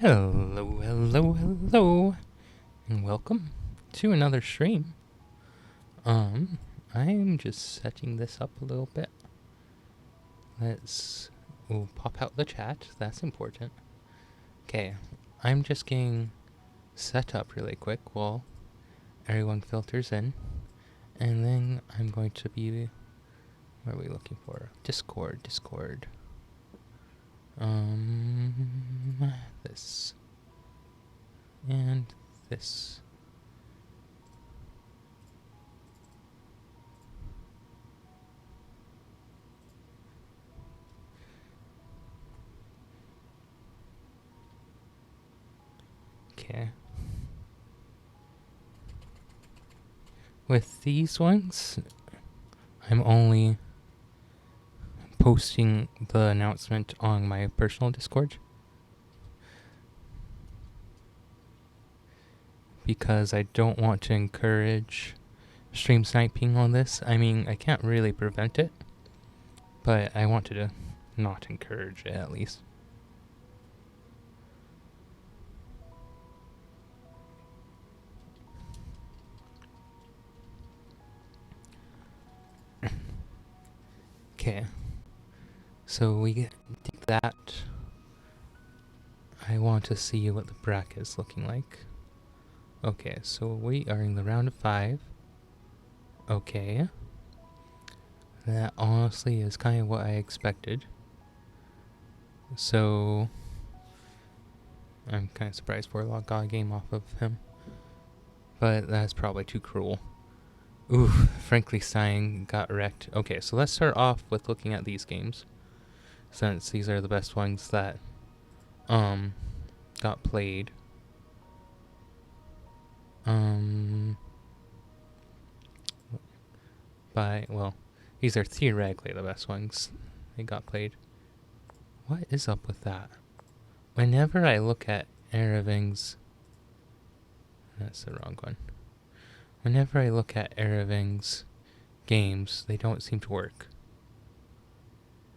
Hello, hello, hello, and welcome to another stream. I'm just setting this up a little bit. We'll pop out the chat, that's important. Okay, I'm just getting set up really quick while everyone filters in. And then I'm going to be, what are we looking for? Discord. This. And this. Okay. With these ones, I'm only posting the announcement on my personal Discord. Because I don't want to encourage stream sniping on this. I mean, I can't really prevent it, but I wanted to not encourage it at least. Okay, so we get that. I want to see what the bracket is looking like. Okay, so we are in the round of 5. Okay. That honestly is kind of what I expected. So I'm kind of surprised Warlock got a game off of him. But that's probably too cruel. Ooh, Frankenstein got wrecked. Okay, so let's start off with looking at these games, since these are the best ones that got played. Well, these are theoretically the best ones they got played. What is up with that? Whenever I look at Eraving's... That's the wrong one. Whenever I look at Eraving's games, they don't seem to work.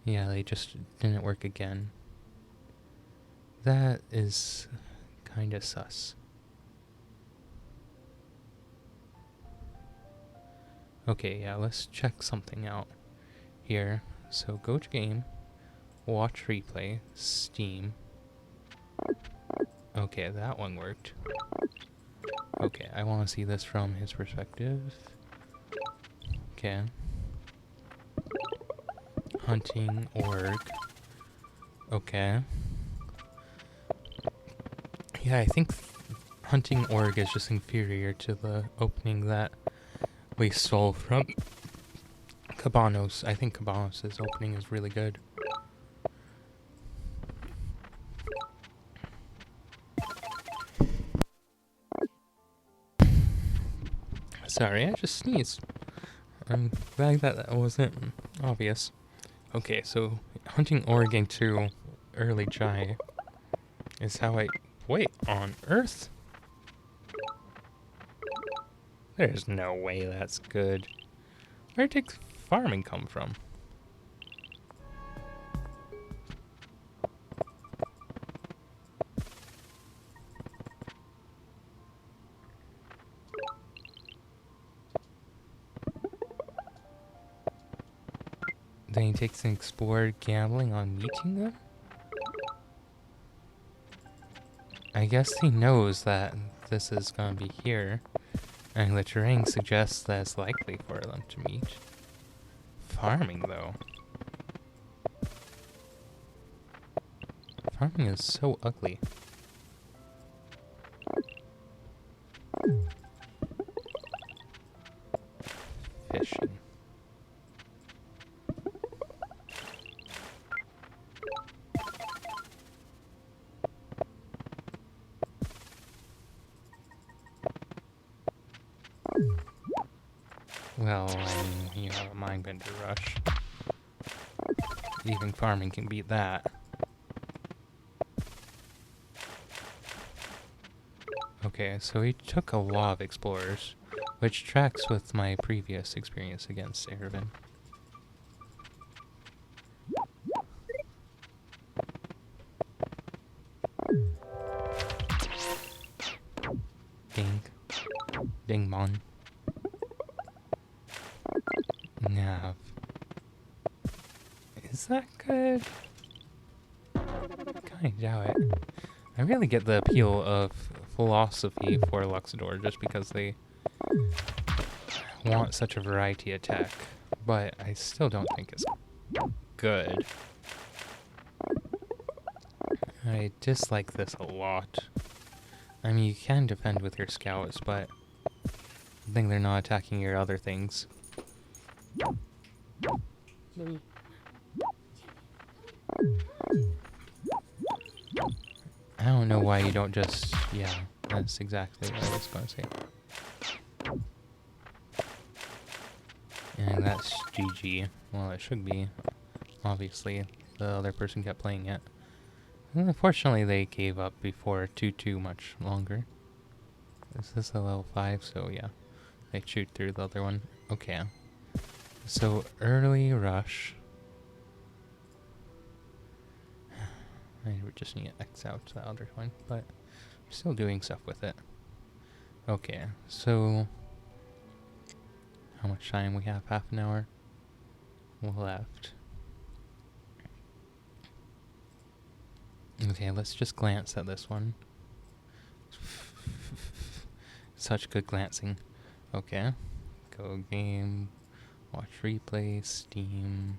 Yeah, they just didn't work again. That is kinda sus. Okay, yeah, let's check something out here. So go to game, watch replay, Steam. Okay, that one worked. Okay, I want to see this from his perspective. Okay. Hunting org. Okay. Yeah, I think hunting org is just inferior to the opening that we stole from Cabanos. I think Cabanos' opening is really good. Sorry, I just sneezed. I'm glad that wasn't obvious. Okay, so hunting Oregon 2 early Jai is how I... Wait, on Earth? There's no way that's good. Where did farming come from? Then he takes an explorer gambling on meeting them? I guess he knows that this is gonna be here, and the terrain suggests that it's likely for them to meet. Farming, though. Farming is so ugly. Fishing. Well, you know, a Mindbender rush. Even farming can beat that. Okay, so he took a lot of explorers, which tracks with my previous experience against Erevan. Ding mon. Nav. Is that good? Kinda doubt it. I really get the appeal of philosophy for Luxidoor just because they want such a variety of tech, but I still don't think it's good. I dislike this a lot. I mean, you can defend with your scouts, but I think they're not attacking your other things. I don't know why you don't just... Yeah, that's exactly what I was going to say. And that's GG. Well, it should be. Obviously, the other person kept playing it. And unfortunately, they gave up before too much longer. Is this a level 5? So yeah, they shoot through the other one. Okay. So early rush. I would just need to X out the other one, but I'm still doing stuff with it. Okay, so how much time we have? Half an hour left. Okay, let's just glance at this one. Such good glancing. Okay. Go game. Watch replay. Steam.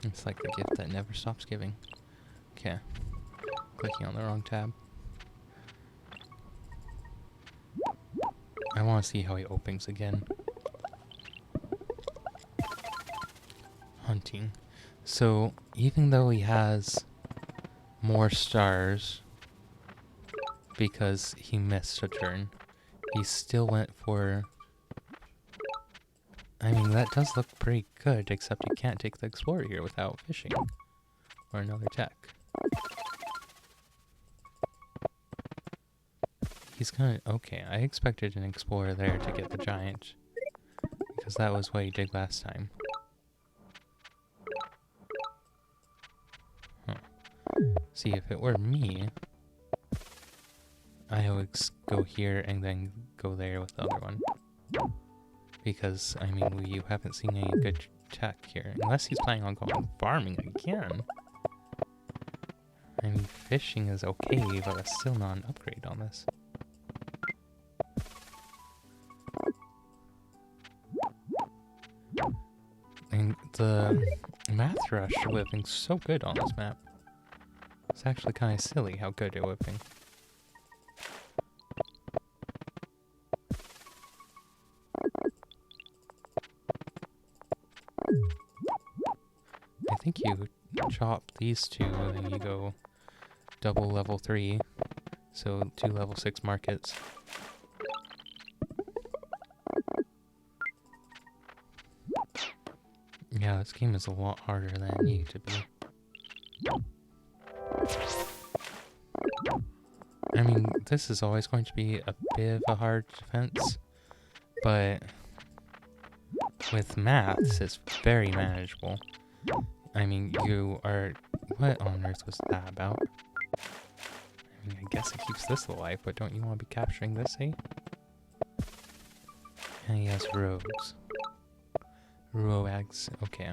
It's like the gift that never stops giving. Okay. Clicking on the wrong tab. I want to see how he opens again. Hunting. So, even though he has more stars because he missed a turn, he still went for... I mean, that does look pretty good, except you can't take the Explorer here without fishing. Or another tech. He's gonna... Okay, I expected an Explorer there to get the Giant. Because that was what he did last time. Huh. See, if it were me, I would go here and then go there with the other one. Because, I mean, you haven't seen any good tech here. Unless he's planning on going farming again. I mean, fishing is okay, but it's still not an upgrade on this. And the math rush whipping's so good on this map. It's actually kind of silly how good it whipping. I think you chop these two and then you go double level 3. So 2 level 6 markets. Yeah, this game is a lot harder than it needed to be. I mean, this is always going to be a bit of a hard defense, but with maths, it's very manageable. I mean, you are... What on earth was that about? I mean, I guess it keeps this alive, but don't you want to be capturing this, eh? And he has rogues. Roags, okay.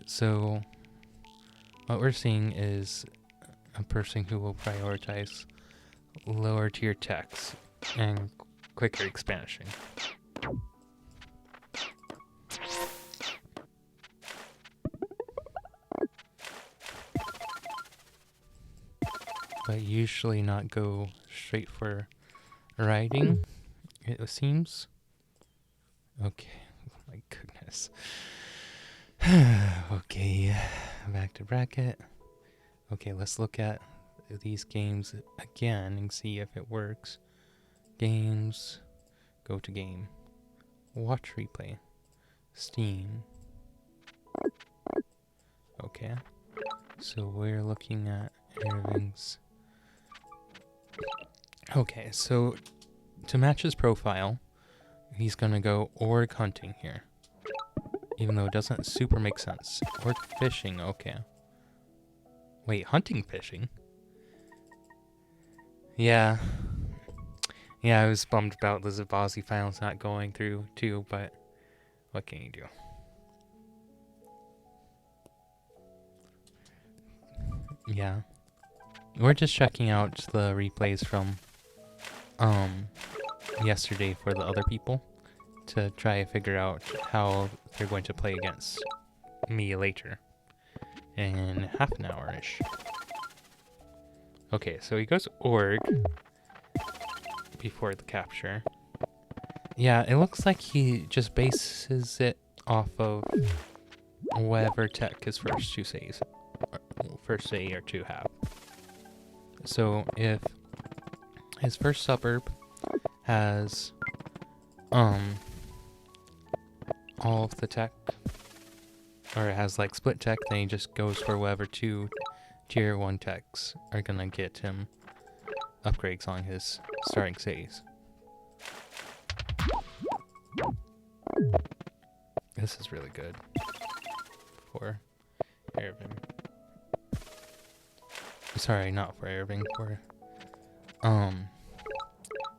So, what we're seeing is a person who will prioritize lower tier techs and quicker expansion. But usually not go straight for riding, it seems. Okay, oh my goodness. Okay, back to bracket. Okay, let's look at these games again and see if it works. Games, go to game. Watch replay. Steam. Okay, so we're looking at Irving's. Okay, so to match his profile, he's gonna go orc hunting here. Even though it doesn't super make sense. Orc fishing, okay. Wait, hunting fishing? Yeah. Yeah, I was bummed about the Zabazi files not going through too, but what can you do? Yeah. We're just checking out the replays from yesterday for the other people to try to figure out how they're going to play against me later in half an hour-ish. Okay, so he goes org before the capture. Yeah, it looks like he just bases it off of whatever tech his first two says, first say or two have. So if his first suburb has all of the tech, or it has like split tech, then he just goes for whatever two tier 1 techs are gonna get him upgrades on his starting says. This is really good for Ervin. Sorry, not for Ervin, for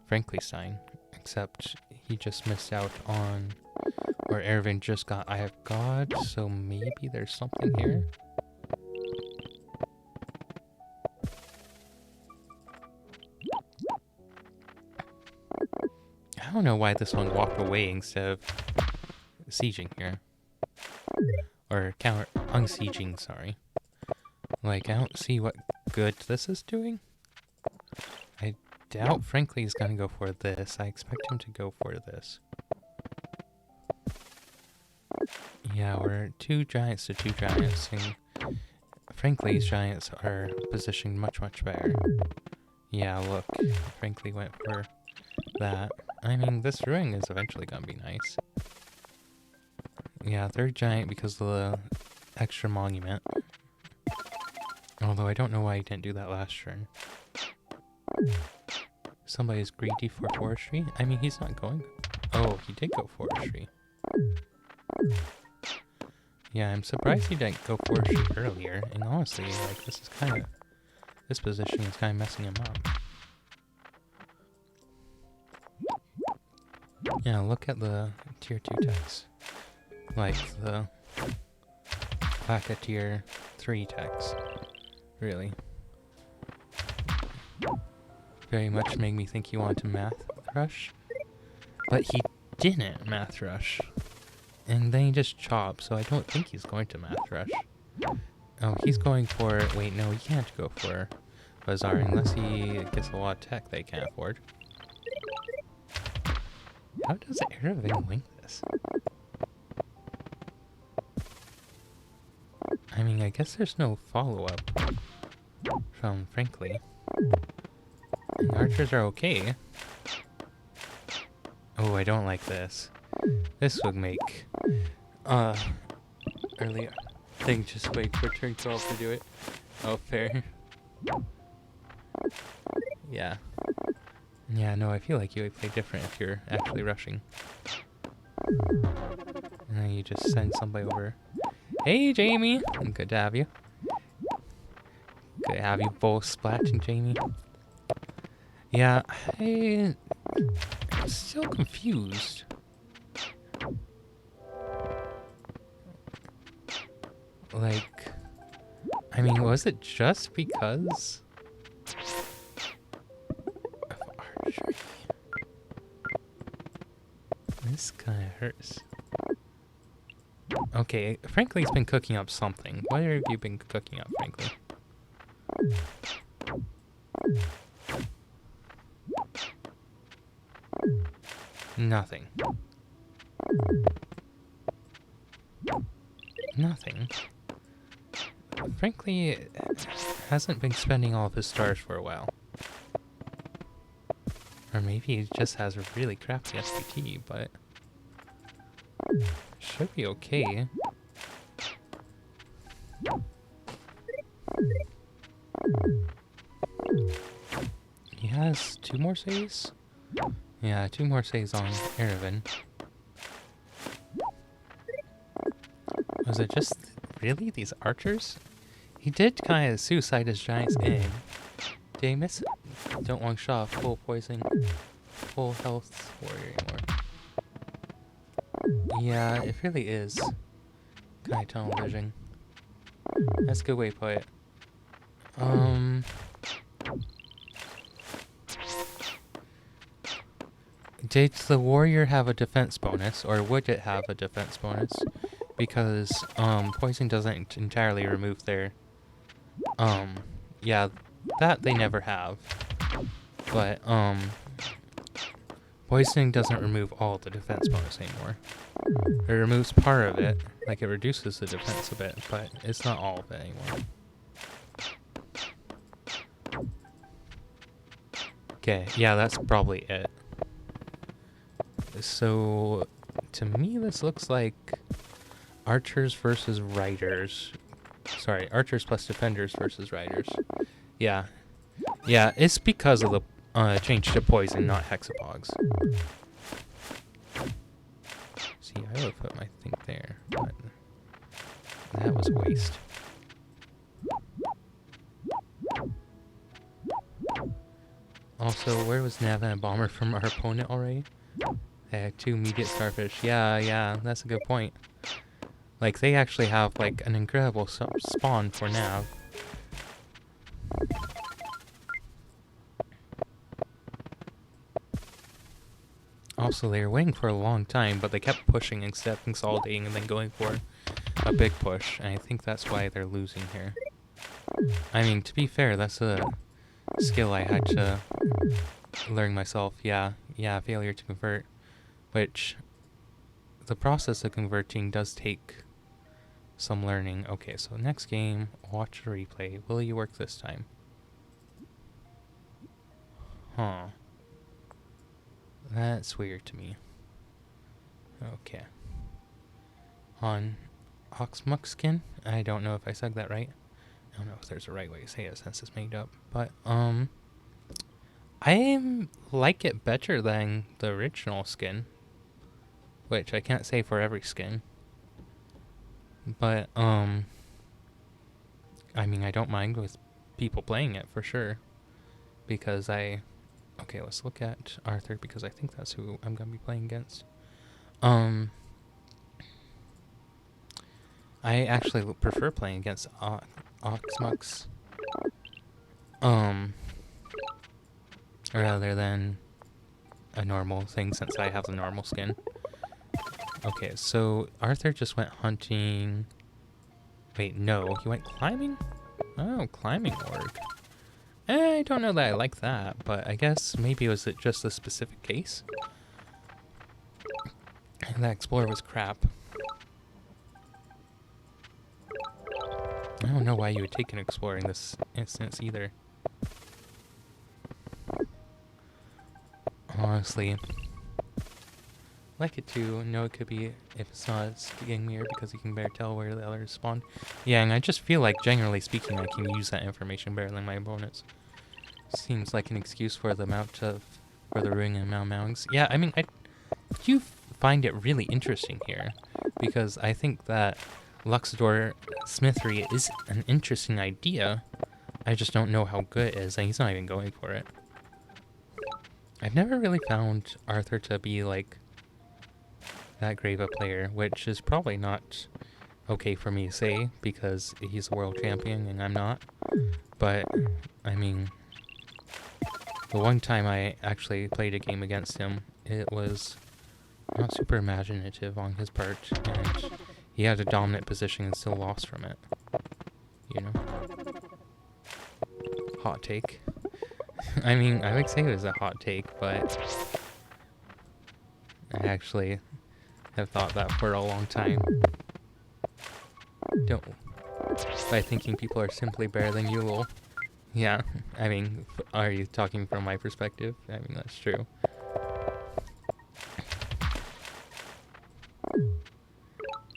Frankenstein. Except he just missed out on, or Ervin just got Eye of God, so maybe there's something here. I don't know why this one walked away instead of sieging here. Or unsieging, sorry. Like, I don't see what good this is doing. I doubt, frankly, he's gonna go for this. I expect him to go for this. Yeah, we're 2 giants to 2 giants, and frankly, these giants are positioned much, much better. Yeah, look, frankly went for that. I mean, this ruin is eventually gonna be nice. Yeah, 3rd giant because of the extra monument. Although I don't know why he didn't do that last turn. Somebody's greedy for forestry? I mean, he's not going... Oh, he did go forestry. Yeah, I'm surprised he didn't go forestry earlier. And honestly, like, this is kind of... This position is kind of messing him up. Yeah, look at the tier 2 techs. Like, the... lack of tier 3 techs. Really. Very much made me think he wanted to math rush. But he didn't math rush. And then he just chopped, so I don't think he's going to math rush. Oh, he's going for... Wait, no, he can't go for Bazaar unless he gets a lot of tech they can't afford. How does Eraving win this? I mean, I guess there's no follow-up from Frankly. The archers are okay. Oh, I don't like this. This would make earlier thing. Just wait for turn 12 to do it. Oh, fair. Yeah. Yeah, no, I feel like you would play different if you're actually rushing. And then you just send somebody over. Hey, Jamie! Good to have you. Good to have you both splatching, Jamie. Yeah, I'm still confused. Like, I mean, was it just because of archery? This kind of hurts. Okay, Frankly's been cooking up something. What have you been cooking up, Frankly? Nothing. Nothing. Frankly, hasn't been spending all of his stars for a while. Or maybe he just has a really crappy SPT, but... should be okay. He has 2 more saves? Yeah, 2 more saves on Eravin. Was it just really these archers? He did kind of suicide his giants in. Did he miss it? Don't want shot, full poison. full health warrior anymore. Yeah, it really is kind of tunnel vision. That's a good way to put it. Did the warrior have a defense bonus, or would it have a defense bonus? Because, poison doesn't entirely remove their, yeah, that they never have. But, poisoning doesn't remove all the defense bonus anymore. It removes part of it, like it reduces the defense a bit, but it's not all of it anymore. Okay, yeah, that's probably it. So, to me, this looks like archers versus riders. Sorry, archers plus defenders versus riders. Yeah. Yeah, it's because of the change to poison, not hexapogs. See, I would have put my thing there, but that was a waste. Also, where was Nav and a bomber from our opponent already? They had 2 immediate starfish. Yeah, that's a good point. Like, they actually have, like, an incredible spawn for Nav. Also, they were waiting for a long time, but they kept pushing instead of consolidating and then going for a big push. And I think that's why they're losing here. I mean, to be fair, that's a skill I had to learn myself. Yeah, failure to convert. Which, the process of converting does take some learning. Okay, so next game, watch a replay. Will you work this time? Huh. That's weird to me. Okay. On Oxmuckskin? I don't know if I said that right. I don't know if there's a right way to say it since it's made up. But, I like it better than the original skin. Which I can't say for every skin. But, I mean, I don't mind with people playing it for sure. Because okay, let's look at Arthur, because I think that's who I'm going to be playing against. I actually prefer playing against Oxmux. Rather than a normal thing, since I have the normal skin. Okay, so Arthur just went hunting. Wait, no, he went climbing? Oh, climbing org. I don't know that I like that, but I guess maybe was it just a specific case? That explorer was crap. I don't know why you would take an explorer in this instance either. Honestly. Like it too. No, it could be if it's not, it's getting weird because you can better tell where the others spawn. Yeah, and I just feel like, generally speaking, I can use that information better than my opponents. Seems like an excuse for the amount of, for the ring and Mau Mauings. Yeah, I mean, I do find it really interesting here, because I think that Luxidoor Smithery is an interesting idea. I just don't know how good it is, and he's not even going for it. I've never really found Arthur to be, like, that great of a player, which is probably not okay for me to say, because he's a world champion and I'm not. But, I mean, the one time I actually played a game against him, it was not super imaginative on his part, and he had a dominant position and still lost from it. You know? Hot take. I mean, I would say it was a hot take, but I actually have thought that for a long time. By thinking people are simply better than you, lol. Yeah, I mean, are you talking from my perspective? I mean, that's true.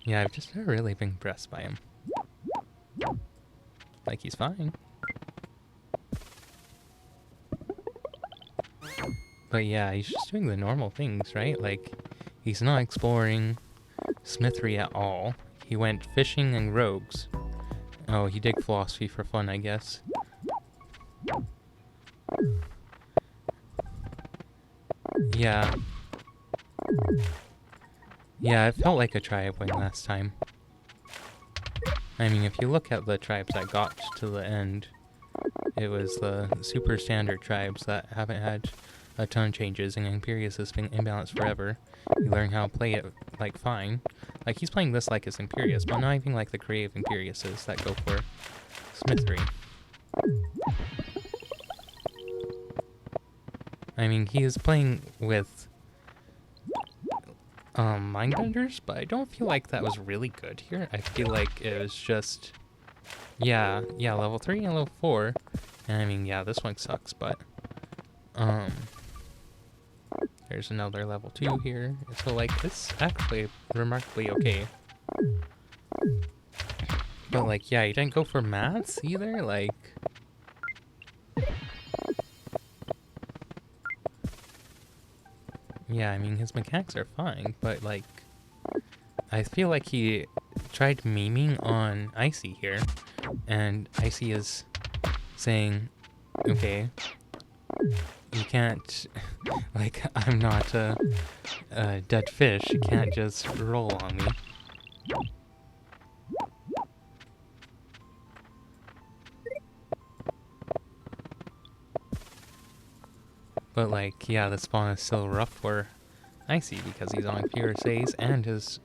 Yeah, I've just never really been impressed by him. Like, he's fine. But yeah, he's just doing the normal things, right? Like, he's not exploring Smithery at all. He went fishing and rogues. Oh, he did philosophy for fun, I guess. Yeah. Yeah, it felt like a tribe win last time. I mean, if you look at the tribes that got to the end, it was the super standard tribes that haven't had a ton of changes, and Imperius has been imbalanced forever. You learn how to play it, like, fine. Like, he's playing this like it's Imperius, but not even like the creative Imperiuses that go for Smithery. I mean, he is playing with Mindbenders, but I don't feel like that was really good here. I feel like it was just, yeah, level 3 and level 4. And I mean, yeah, this one sucks, but, there's another level 2 here. So, like, it's actually remarkably okay. But, like, yeah, you didn't go for maths either, like... Yeah, I mean, his mechanics are fine, but, like, I feel like he tried memeing on Icy here, and Icy is saying, okay, you can't, like, I'm not a dead fish, you can't just roll on me. But, like, yeah, the spawn is still rough for Icy because he's on PRSAs and his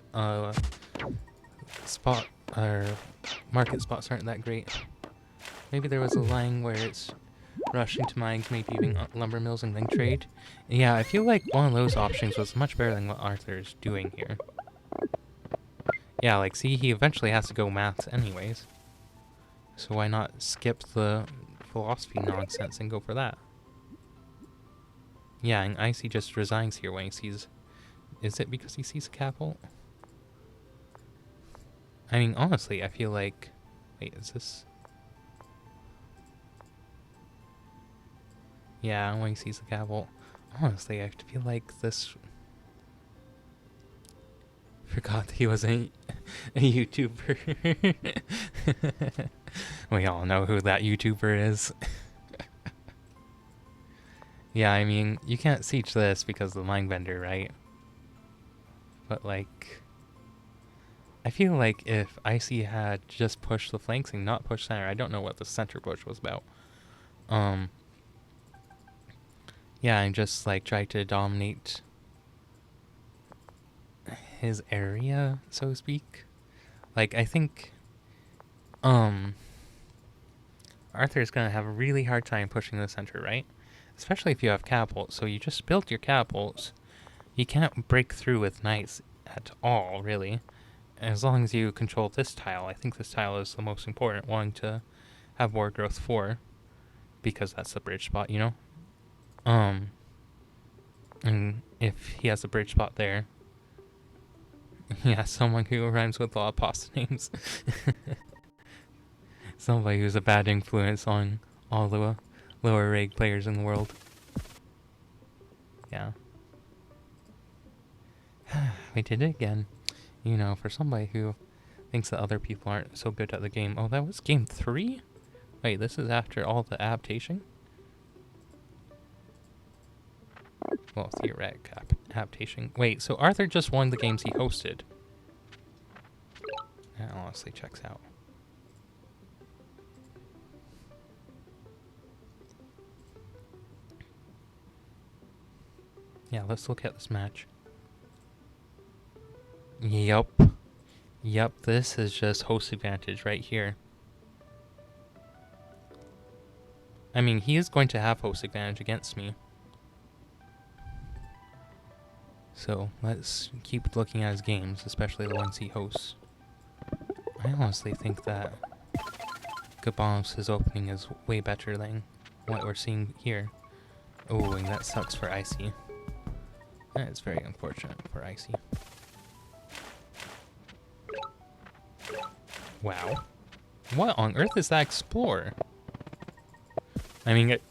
spot or market spots aren't that great. Maybe there was a line where it's rushing to mines, maybe even lumber mills and then trade. Yeah, I feel like one of those options was much better than what Arthur's doing here. Yeah, like, see, he eventually has to go maths anyways. So why not skip the philosophy nonsense and go for that? Yeah, and Icy just resigns here when he sees... Is it because he sees a capital? I mean, honestly, I feel like... Wait, is this... Yeah, when he sees the capital. Honestly, I feel like this... Forgot he was a YouTuber. We all know who that YouTuber is. Yeah, I mean, you can't siege this because of the Mindbender, right? But, like... I feel like if Icy had just pushed the flanks and not pushed center, I don't know what the center push was about. Yeah, and just, like, tried to dominate his area, so to speak. Like, I think, Arthur's gonna have a really hard time pushing the center, right? Especially if you have catapults. So you just build your catapults. You can't break through with knights at all, really. As long as you control this tile. I think this tile is the most important one to have war growth for. Because that's the bridge spot, you know? And if he has a bridge spot there... Yeah, someone who rhymes with a lot of pasta names. Somebody who's a bad influence on all the lower rank players in the world. Yeah. We did it again. You know, for somebody who thinks that other people aren't so good at the game. Oh, that was game 3? Wait, this is after all the adaptation? Well, theoretic adaptation. Wait, so Arthur just won the games he hosted. That honestly checks out. Yeah, let's look at this match. Yup. Yup, this is just host advantage right here. I mean, he is going to have host advantage against me. So, let's keep looking at his games, especially the ones he hosts. I honestly think that Gabonov's opening is way better than what we're seeing here. Oh, and that sucks for Icy. That is very unfortunate for Icy. Wow. What on earth is that Explorer? I mean, it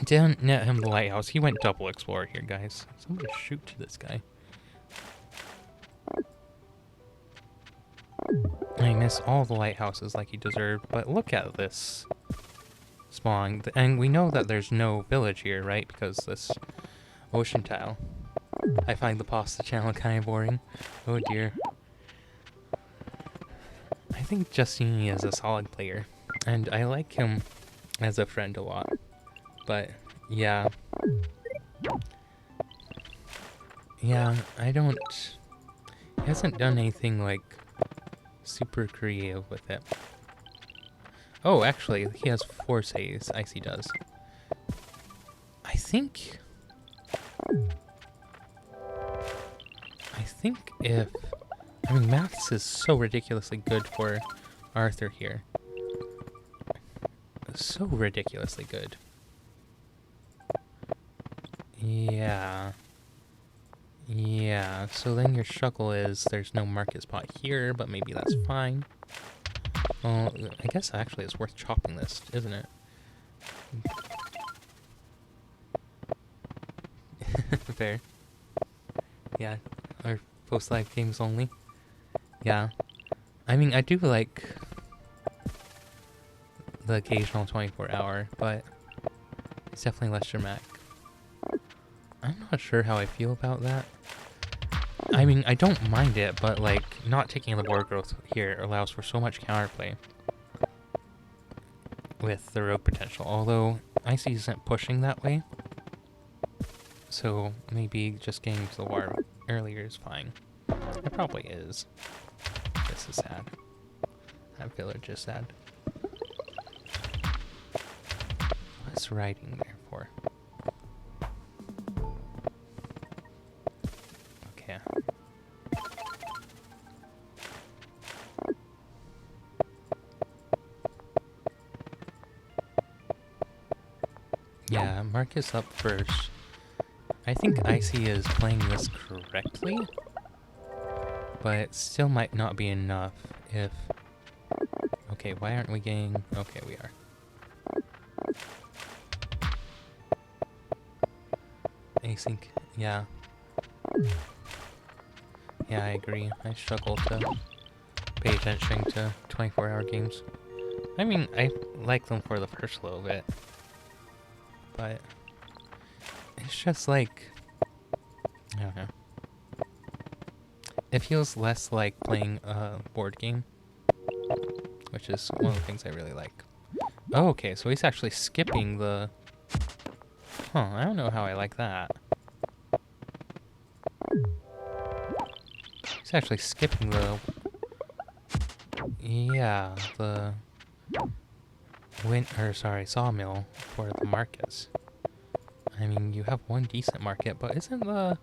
didn't net him the lighthouse. He went double Explorer here, guys. Somebody shoot to this guy. I missed all the lighthouses like he deserved, but look at this spawn. And we know that there's no village here, right? Because this Ocean tile. I find the pasta channel kind of boring. Oh dear. I think Justini is a solid player, and I like him as a friend a lot. But yeah. Yeah, I don't... He hasn't done anything like super creative with it. Oh, actually, he has 4 saves. Icy does. I think if... I mean, maths is so ridiculously good for Arthur here. So ridiculously good. Yeah. Yeah, so then your struggle is there's no market spot here, but maybe that's fine. Well, I guess actually it's worth chopping this, isn't it? Fair. Yeah, or post-live games only. Yeah. I mean, I do like the occasional 24-hour, but it's definitely less dramatic. I'm not sure how I feel about that. I mean, I don't mind it, but like, not taking the board growth here allows for so much counterplay with the rogue potential, although Icy isn't pushing that way, so maybe just getting to the water earlier is fine. It probably is. This is sad. That village is sad. What's writing there for? Okay. Yeah, Marcus up first. I think Icy is playing this correctly, but it still might not be enough if... Okay, why aren't we getting... Okay, we are. Async, yeah. Yeah, I agree. I struggle to pay attention to 24-hour games. I mean, I like them for the first little bit, but it's just like, I don't know. It feels less like playing a board game, which is one of the things I really like. Oh, okay, so he's actually skipping the... Huh, I don't know how I like that. He's actually skipping the... Yeah, the... sawmill for the markets. I mean, you have one decent market, but isn't the...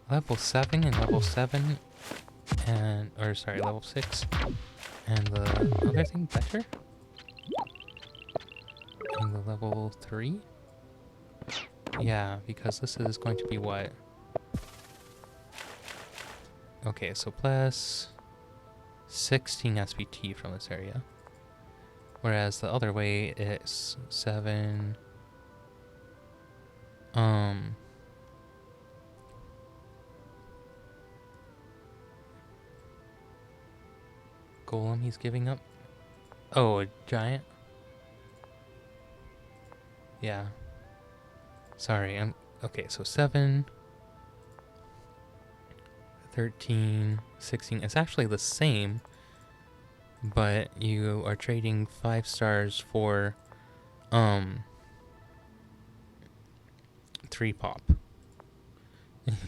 level 7 and level 7 and... level 6 and the other thing better? And the level 3? Yeah, because this is going to be what? Okay, so plus 16 SPT from this area. Whereas the other way it's 7... Golem he's giving up? Oh, a giant? Yeah. Sorry, okay, so 7, 13, 16. It's actually the same, but you are trading 5 stars for 3 pop.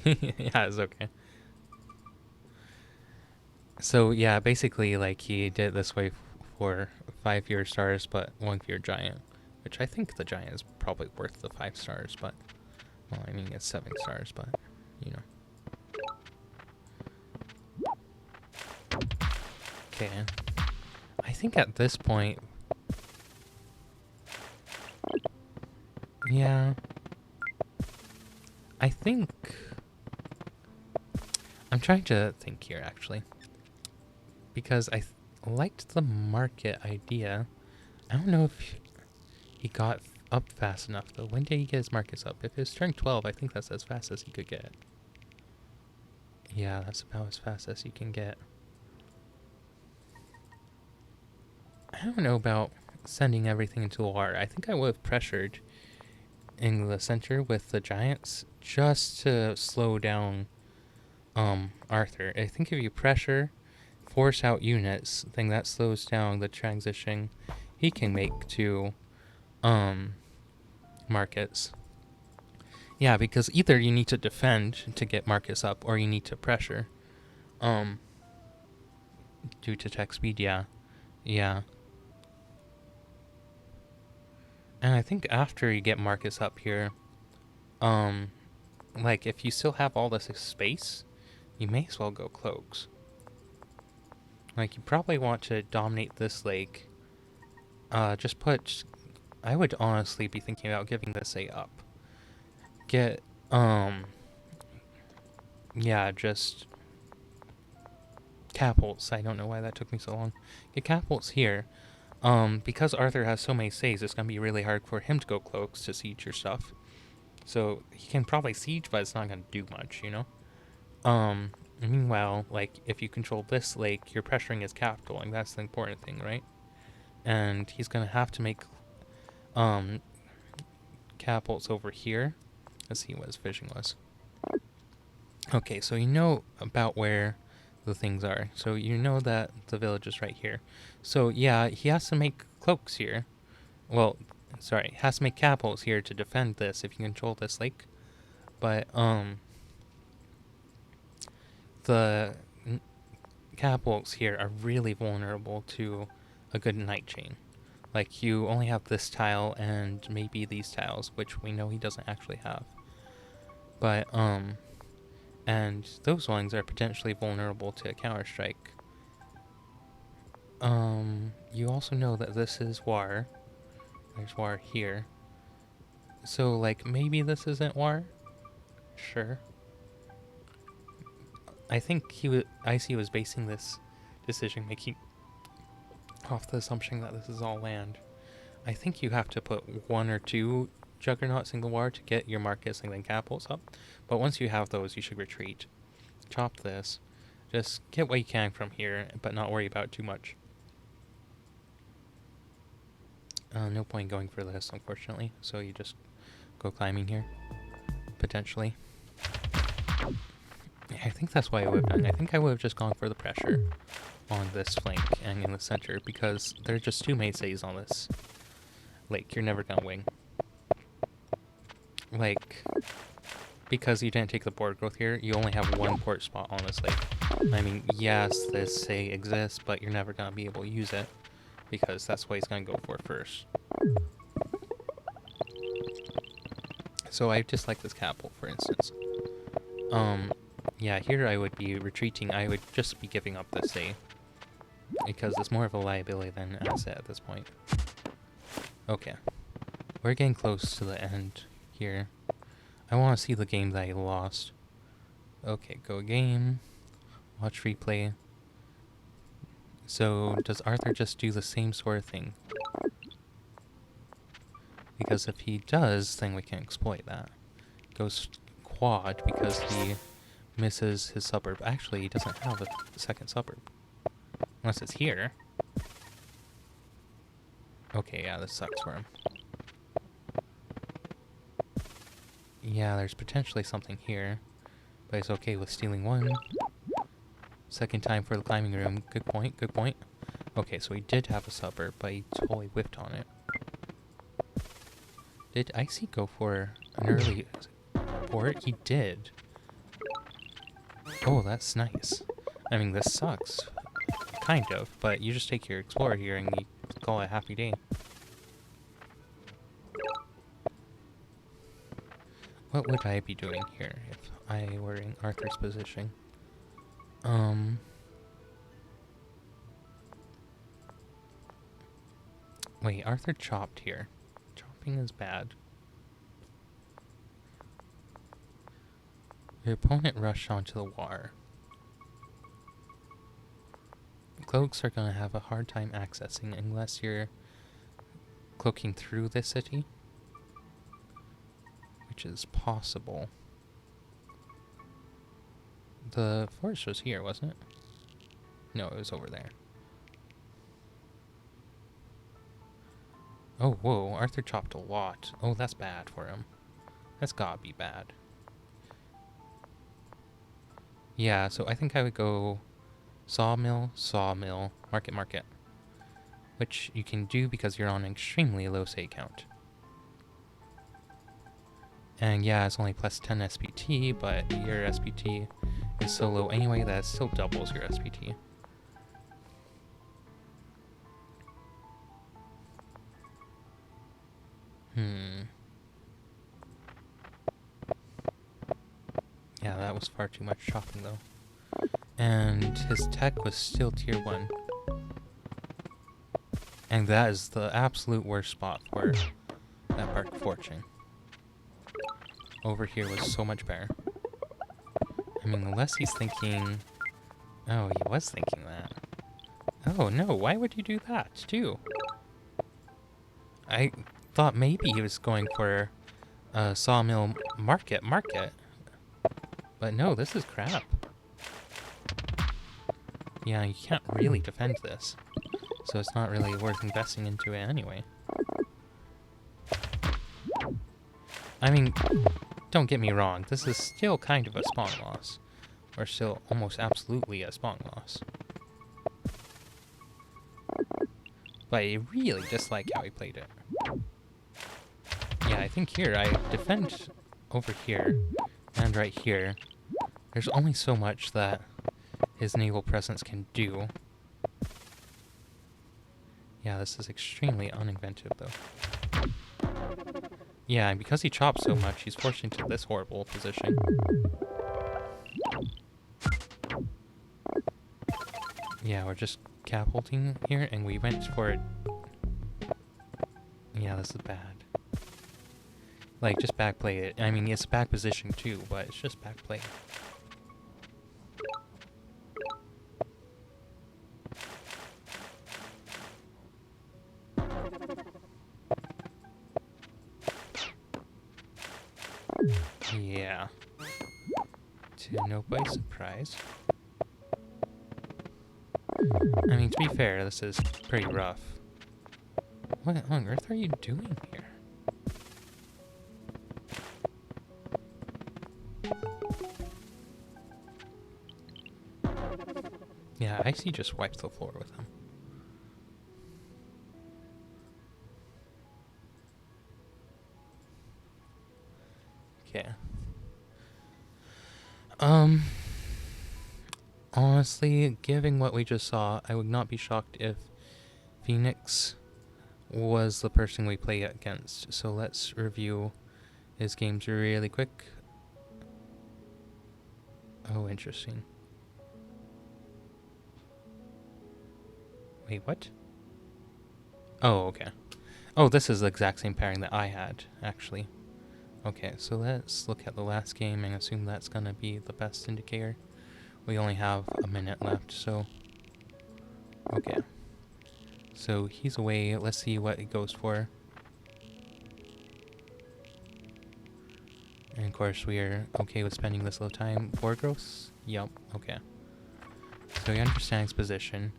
Yeah, it's okay. So yeah, basically like he did it this way for 5 fewer stars, but 1 fewer giant. Which I think the giant is probably worth the 5 stars, but... Well, I mean, it's 7 stars, but, you know. Okay. I think at this point... Yeah. I think... I'm trying to think here, actually. Because I liked the market idea. I don't know if... He got up fast enough, though. When did he get his markets up? If it's turn 12, I think that's as fast as he could get. Yeah, that's about as fast as you can get. I don't know about sending everything into the water. I think I would have pressured in the center with the giants just to slow down Arthur. I think if you pressure, force out units, then that slows down the transition he can make to Marcus. Yeah, because either you need to defend to get Marcus up, or you need to pressure. Due to tech speed, yeah. Yeah. And I think after you get Marcus up here, like, if you still have all this space, you may as well go cloaks. Like, you probably want to dominate this lake. Just put... I would honestly be thinking about giving this a up. Get, yeah, just... Capults. I don't know why that took me so long. Get Capults here. Because Arthur has so many saves, it's gonna be really hard for him to go cloaks to siege your stuff. So, he can probably siege, but it's not gonna do much, you know? Meanwhile, like, if you control this lake, you're pressuring his capital, and that's the important thing, right? And he's gonna have to make, capitals over here. Let's see what his fishing was. Okay, so you know about where the things are. So you know that the village is right here. So, yeah, he has to make cloaks here. Well, sorry, has to make capitals here to defend this if you control this lake. But, the capitals here are really vulnerable to a good night chain. Like, you only have this tile and maybe these tiles, which we know he doesn't actually have. But, and those ones are potentially vulnerable to a counter-strike. You also know that this is War. There's War here. So, like, maybe this isn't War? Sure. I think Icy was basing this decision-making off the assumption that this is all land. I think you have to put 1 or 2 Juggernauts in the war to get your Marcus and then capitals up. But once you have those, you should retreat. Chop this. Just get what you can from here, but not worry about it too much. No point going for this, unfortunately. So you just go climbing here. Potentially. I think that's what I would have done. I think I would have just gone for the pressure on this flank and in the center, because there are just too many saves on this lake. You're never gonna win. Like, because you didn't take the board growth here, you only have 1 port spot on this lake. I mean, yes, this say exists, but you're never gonna be able to use it, because that's what he's gonna go for first. So I just like this capital, for instance. Yeah, here I would be retreating. I would just be giving up this A, because it's more of a liability than an asset at this point. Okay. We're getting close to the end here. I want to see the game that I lost. Okay, go game. Watch replay. So, does Arthur just do the same sort of thing? Because if he does, then we can exploit that. Goes quad because he misses his suburb. Actually, he doesn't have a second suburb. Unless it's here. Okay, yeah, this sucks for him. Yeah, there's potentially something here. But he's okay with stealing 1. Second time for the climbing room. Good point, good point. Okay, so he did have a suburb, but he totally whiffed on it. Did Icy go for an early port? He did. Oh, that's nice. I mean, this sucks. Kind of, but you just take your explorer here and you call it a happy day. What would I be doing here if I were in Arthur's position? Wait, Arthur chopped here. Chopping is bad. Your opponent rushed onto the war. Cloaks are going to have a hard time accessing unless you're cloaking through the city, which is possible. The forest was here, wasn't it? No, it was over there. Oh, whoa, Arthur chopped a lot. Oh, that's bad for him. That's gotta be bad. Yeah, so I think I would go sawmill, sawmill, market, market. Which you can do because you're on an extremely low save count. And yeah, it's only plus 10 SPT, but your SPT is so low anyway that it still doubles your SPT. Yeah, that was far too much chopping though. And his tech was still tier 1. And that is the absolute worst spot for that Bark Fortune. Over here was so much better. I mean, unless he's thinking... Oh, he was thinking that. Oh no, why would you do that too? I thought maybe he was going for a sawmill market. But no, this is crap. Yeah, you can't really defend this. So it's not really worth investing into it anyway. I mean, don't get me wrong, this is still kind of a spawn loss. Or still almost absolutely a spawn loss. But I really dislike how he played it. Yeah, I think here I defend over here and right here. There's only so much that his naval presence can do. Yeah, this is extremely uninventive though. Yeah, and because he chops so much, he's forced into this horrible position. Yeah, we're just catapulting here, and we went for it. Yeah, this is bad. Like, just backplay it. I mean, it's back position too, but it's just backplay. Yeah. To nobody's surprise. I mean, to be fair, this is pretty rough. What on earth are you doing here? Yeah, Icy just wiped the floor with him. Okay. Honestly, given what we just saw, I would not be shocked if Phoenix was the person we play against. So let's review his games really quick. Oh, interesting. Wait, what? Oh, okay. Oh, this is the exact same pairing that I had, actually. Okay, so let's look at the last game and assume that's gonna be the best indicator. We only have a minute left, so... Okay. So he's away. Let's see what he goes for. And of course we are okay with spending this little time. 4 gross? Yup, okay. So he understands position.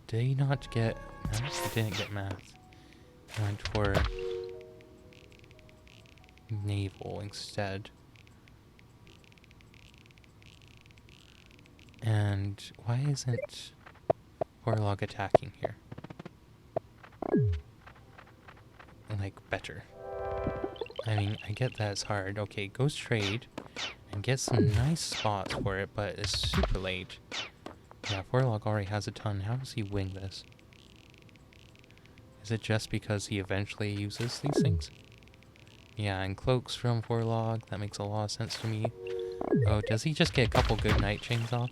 Did he not get math? He didn't get math. He went for naval instead. And why isn't Warlog attacking here? Like, better. I mean, I get that it's hard. Okay, goes trade and get some nice spots for it, but it's super late. Yeah, Warlog already has a ton. How does he win this? Is it just because he eventually uses these things? Yeah, and cloaks from Warlog. That makes a lot of sense to me. Oh, does he just get a couple good night chains off?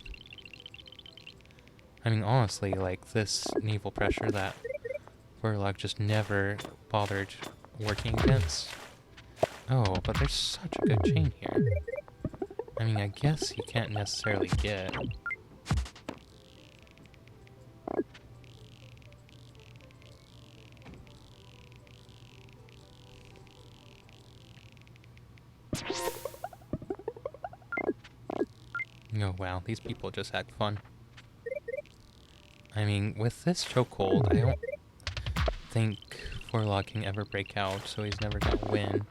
I mean, honestly, like, this naval pressure that Warlock just never bothered working against. Oh, but there's such a good chain here. I mean, I guess you can't necessarily get... Oh wow, these people just had fun. I mean, with this chokehold, I don't think Forlog can ever break out, so he's never gonna win.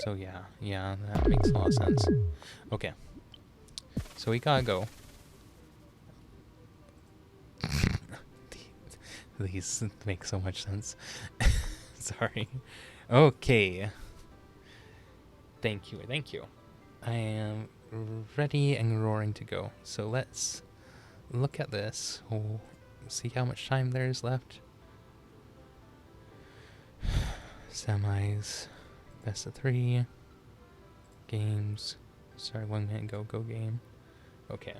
So yeah, that makes a lot of sense. Okay. So we gotta go. These make so much sense. Sorry. Okay. Thank you. I am ready and roaring to go. So let's look at this. We'll see how much time there is left. Semis. Best of 3. Games. Sorry, 1 minute go game. Okay.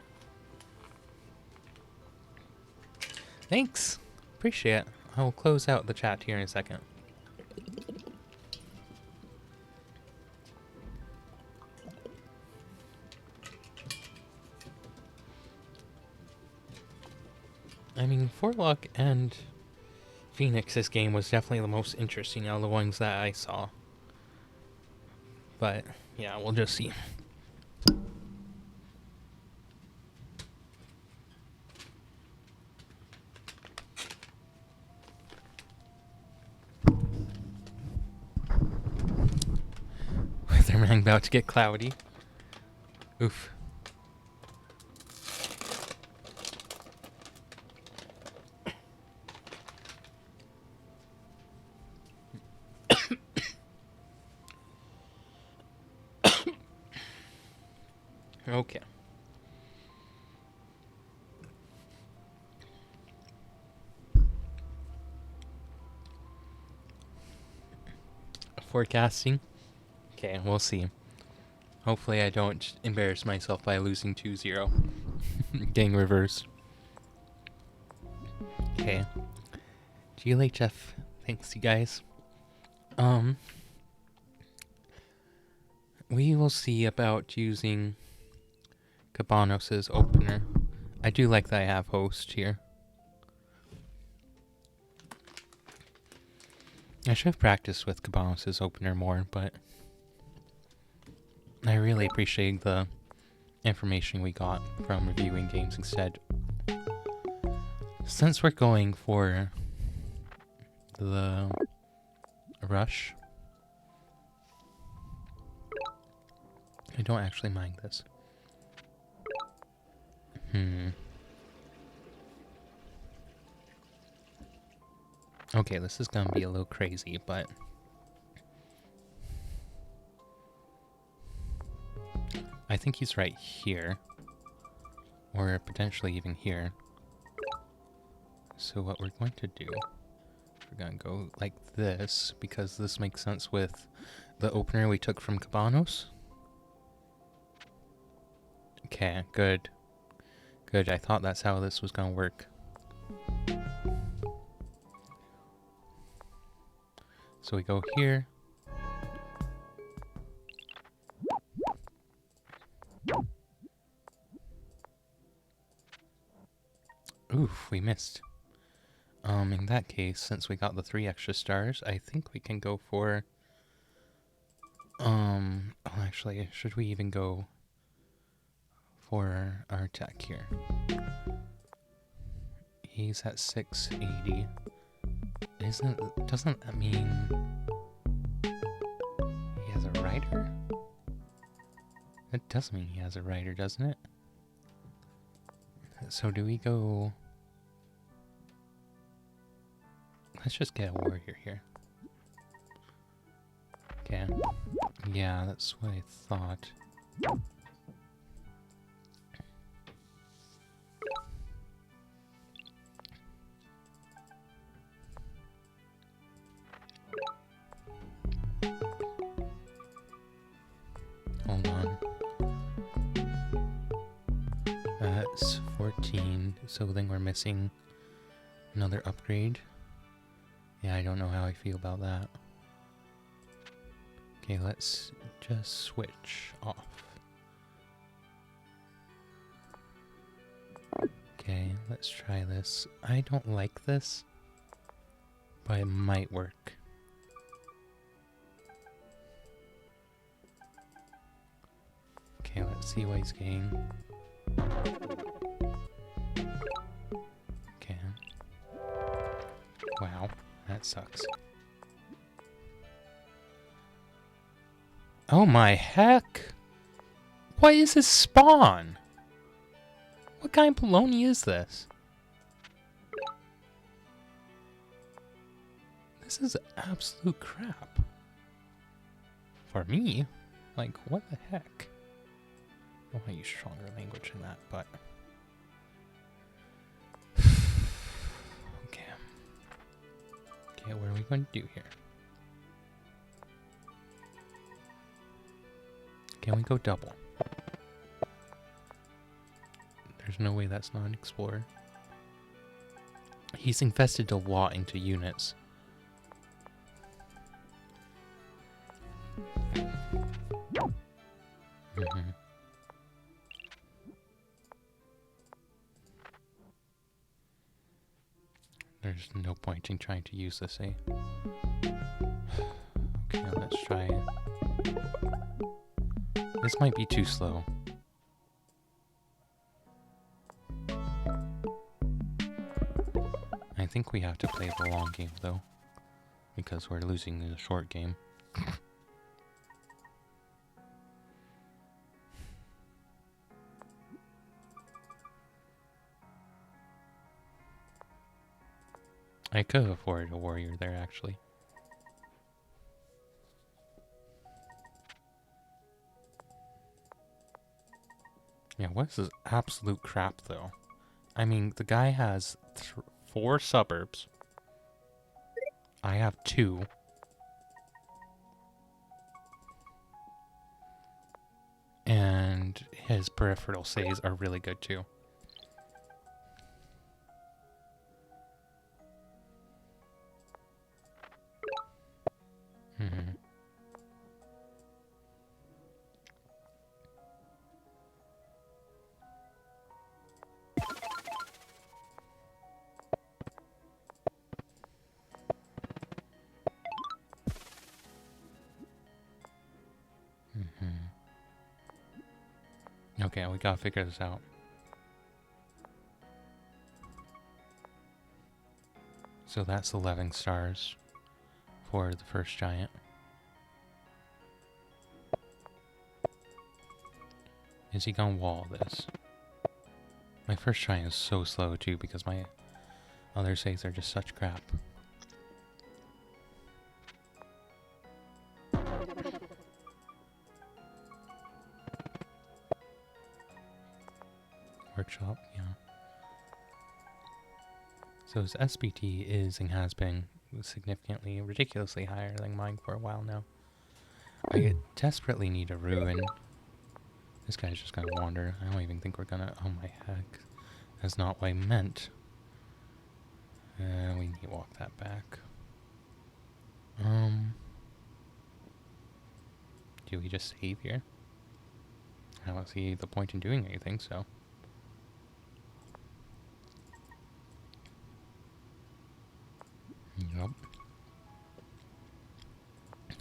Thanks. Appreciate it. I will close out the chat here in a second. I mean, Forlock and Phoenix's game was definitely the most interesting out of the ones that I saw. But, yeah, we'll just see. Weatherman about to get cloudy. Oof. Okay. Forecasting. Okay, we'll see. Hopefully I don't embarrass myself by losing 2-0. Getting reversed. Okay. GLHF. Thanks, you guys. We will see about using Cabanos's opener. I do like that I have host here. I should have practiced with Cabanos's opener more, but I really appreciate the information we got from reviewing games instead. Since we're going for the rush, I don't actually mind this. Okay, this is gonna be a little crazy, but I think he's right here. Or potentially even here. So what we're going to do, we're gonna go like this, because this makes sense with the opener we took from Cabanos. Okay, good. Good, I thought that's how this was gonna work. So we go here. Oof, we missed. In that case, since we got the 3 extra stars, I think we can go for... oh, actually, should we even go for our attack here? He's at 680. Doesn't that mean he has a rider? That does mean he has a rider, doesn't it? So do we go... Let's just get a warrior here. Okay. Yeah, that's what I thought. Hold on. That's 14, so then we're missing another upgrade. Yeah, I don't know how I feel about that. Okay, let's just switch off. Okay, let's try this. I don't like this, but it might work. Okay, let's see what he's getting. Okay. Wow, that sucks. Oh my heck! What is this spawn? What kind of baloney is this? This is absolute crap. For me? Like, what the heck? I want to use stronger language in that, but... Okay. Okay, what are we going to do here? Can we go double? There's no way that's not an explorer. He's invested a lot into units. There's no point in trying to use this, eh? Okay, let's try it. This might be too slow. I think we have to play the long game, though. Because we're losing the short game. I could have afforded a warrior there, actually. Yeah, what is this absolute crap, though? I mean, the guy has 4 suburbs. I have 2. And his peripheral saves are really good, too. Okay, we gotta figure this out. So that's 11 stars for the first giant. Is he gonna wall this? My first giant is so slow too because my other saves are just such crap. Workshop, yeah. So his SBT is and has been significantly, ridiculously higher than mine for a while now. I desperately need a ruin. This guy's just gonna wander. I don't even think we're gonna... Oh my heck. That's not what I meant. We need to walk that back. Do we just save here? I don't see the point in doing anything, so... Yup.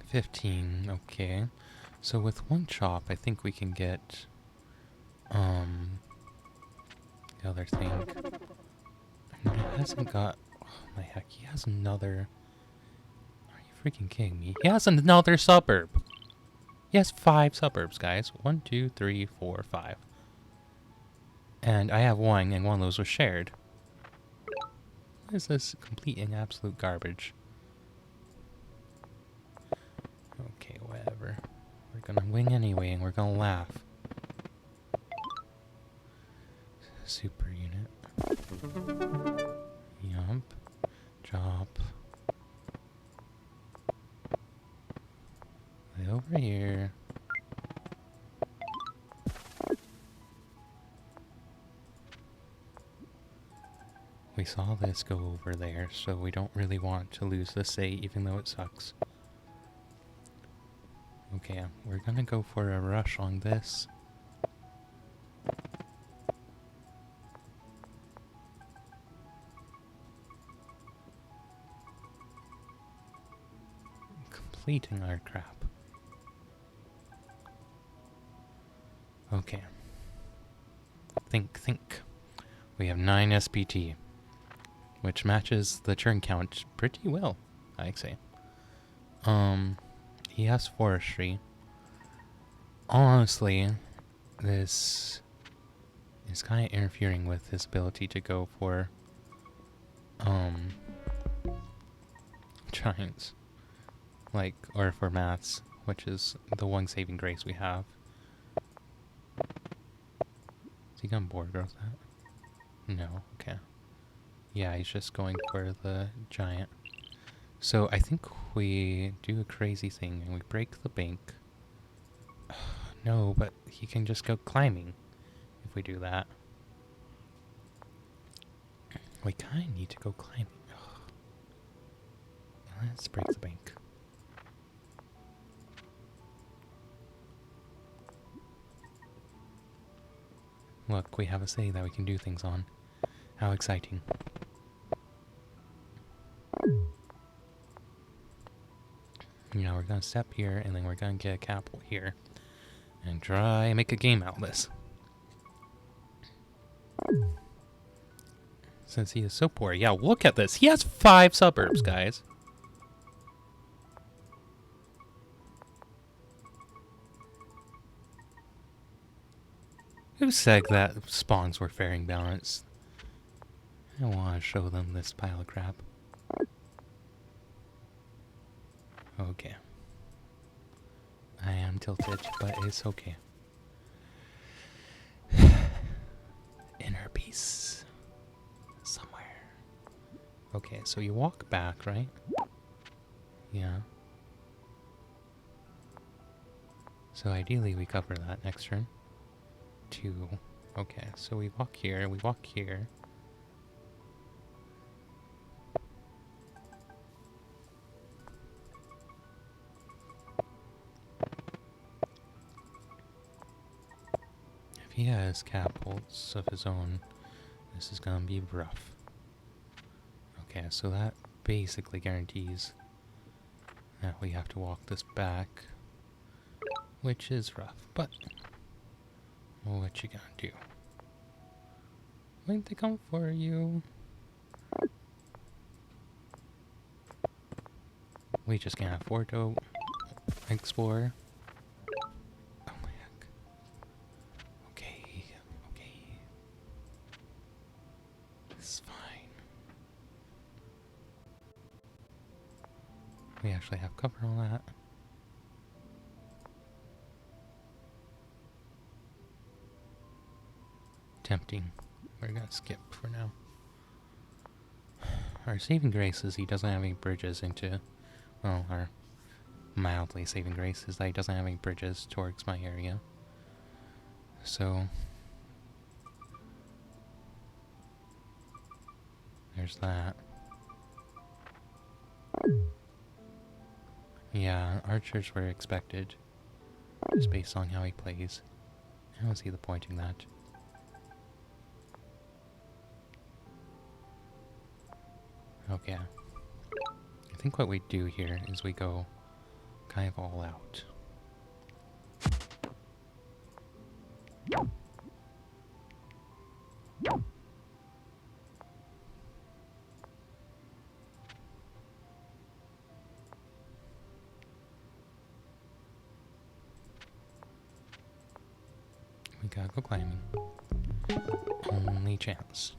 15, okay. So with one chop, I think we can get, the other thing. And it hasn't got, oh my heck, he has another, are you freaking kidding me? He has another suburb! He has 5 suburbs, guys. 1, 2, 3, 4, 5. And I have 1, and one of those was shared. What is this complete and absolute garbage? Okay, whatever. We're gonna wing anyway, and we're gonna laugh. Super unit. Yup. Chop. Way over here. We saw this go over there, so we don't really want to lose this A, even though it sucks. Okay, we're gonna go for a rush on this. Completing our crap. Okay. Think. We have 9 SPT. which matches the turn count pretty well, I'd say. He has forestry. Honestly, this is kind of interfering with his ability to go for giants, like, or for maths, which is the one saving grace we have. Is he gonna board growth that? No, okay. Yeah, he's just going for the giant. So I think we do a crazy thing and we break the bank. No, but he can just go climbing if we do that. We kind of need to go climbing. Let's break the bank. Look, we have a city that we can do things on. How exciting. You know, we're gonna step here, and then we're gonna get a capital here. And try and make a game out of this. Since he is so poor. Yeah, look at this. He has 5 suburbs, guys. Who said that spawns were faring balanced? I don't want to show them this pile of crap. Okay. I am tilted, but it's okay. Inner peace. Somewhere. Okay, so you walk back, right? Yeah. So ideally we cover that next turn. 2. Okay, so we walk here, we walk here. If he has capitals of his own, this is gonna be rough. Okay, so that basically guarantees that we have to walk this back, which is rough, but what you gonna do? When they come for you. We just can't afford to explore. Oh my heck. Okay, okay. This is fine. We actually have cover on that. Tempting. We're gonna skip for now. Our saving grace is he doesn't have any bridges into, well, our mildly saving grace is that he doesn't have any bridges towards my area. So there's that. Yeah, archers were expected, just based on how he plays. I don't see the point in that. Okay. I think what we do here is we go kind of all out. We gotta go climbing. Only chance.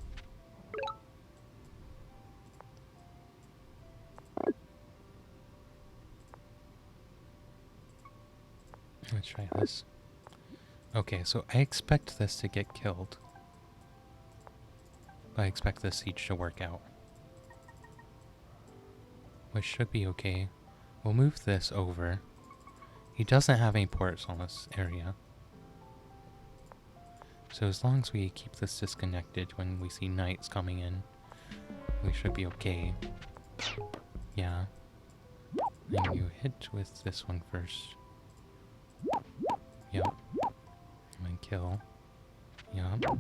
Let's try this. Okay, so I expect this to get killed. But I expect this siege to work out. Which should be okay. We'll move this over. He doesn't have any ports on this area. So as long as we keep this disconnected when we see knights coming in, we should be okay. Yeah. Then you hit with this one first. Yep. And then kill. Yep.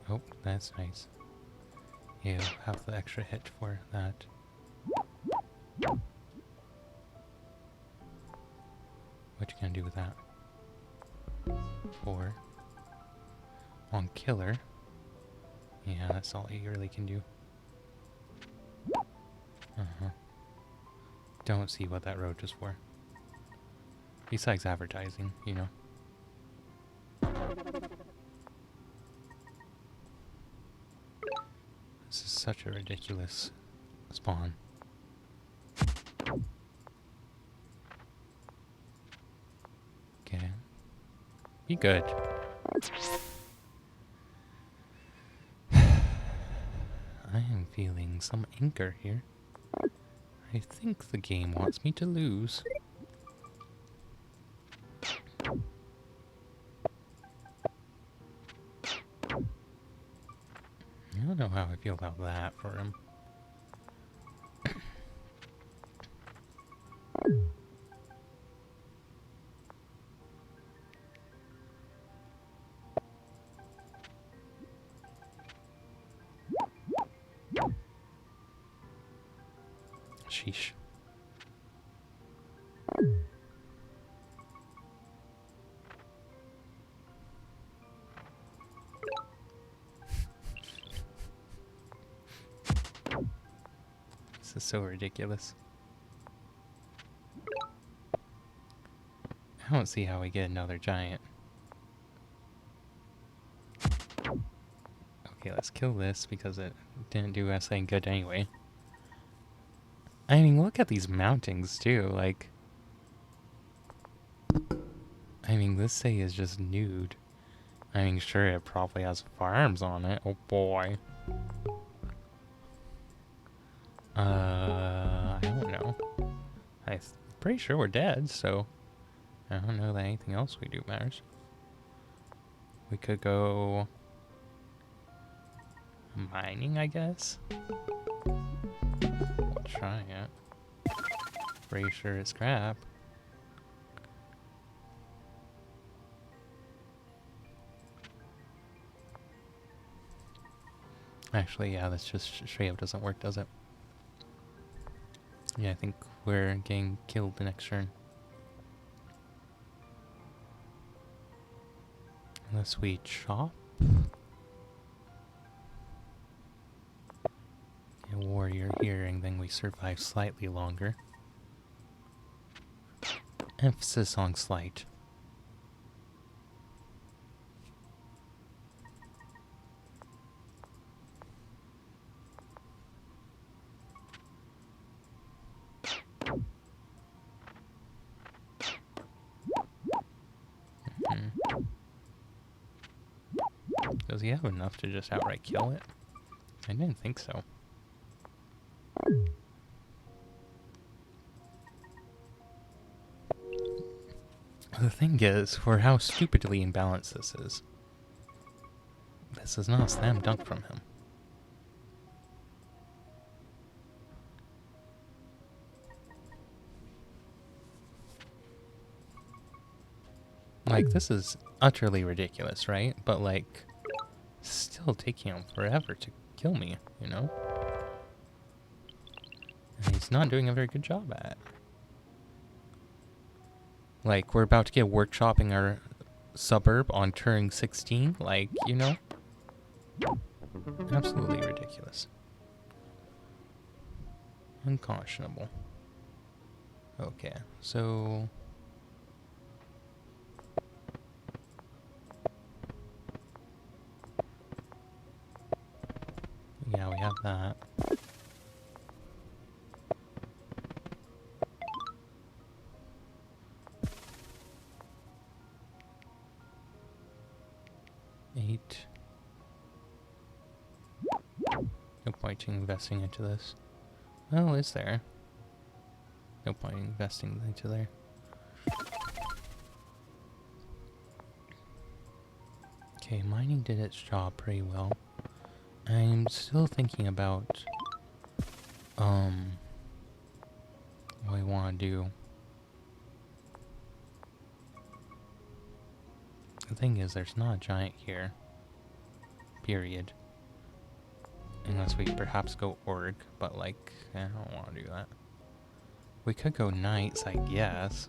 Oh, that's nice. Yeah, have the extra hit for that. What you gonna do with that? 4. On killer. Yeah, that's all he really can do. Uh-huh. Don't see what that road was for. Besides advertising, you know. This is such a ridiculous spawn. Okay. Be good. I am feeling some anger here. I think the game wants me to lose. I don't know how I feel about that for him. Sheesh. This is so ridiculous. I don't see how we get another giant. Okay, let's kill this because it didn't do us any good anyway. I mean, look at these mountings too, like... I mean, this say is just nude. I mean, sure, it probably has farms on it. Oh boy. I don't know. I'm pretty sure we're dead, so... I don't know that anything else we do matters. We could go... mining, I guess? We'll try it. Pretty sure it's crap. Actually, yeah, that's just straight up doesn't work, does it? Yeah, I think we're getting killed the next turn. Unless we chop. A warrior here, and then we survive slightly longer. Emphasis on slight. Does he have enough to just outright kill it? I didn't think so. The thing is, for how stupidly imbalanced this is not a slam dunk from him. Like, this is utterly ridiculous, right? But, like, still taking him forever to kill me, you know? And he's not doing a very good job at it. Like, we're about to get workshopping our suburb on turn 16, like, you know? Absolutely ridiculous. Unconscionable. Okay, so... yeah, we have that. No point in investing into this. Oh, is there? No point in investing into there. Okay, mining did its job pretty well. I'm still thinking about what I want to do. The thing is, there's not a giant here. Period. Unless we perhaps go org, but like, I don't want to do that. We could go knights, I guess.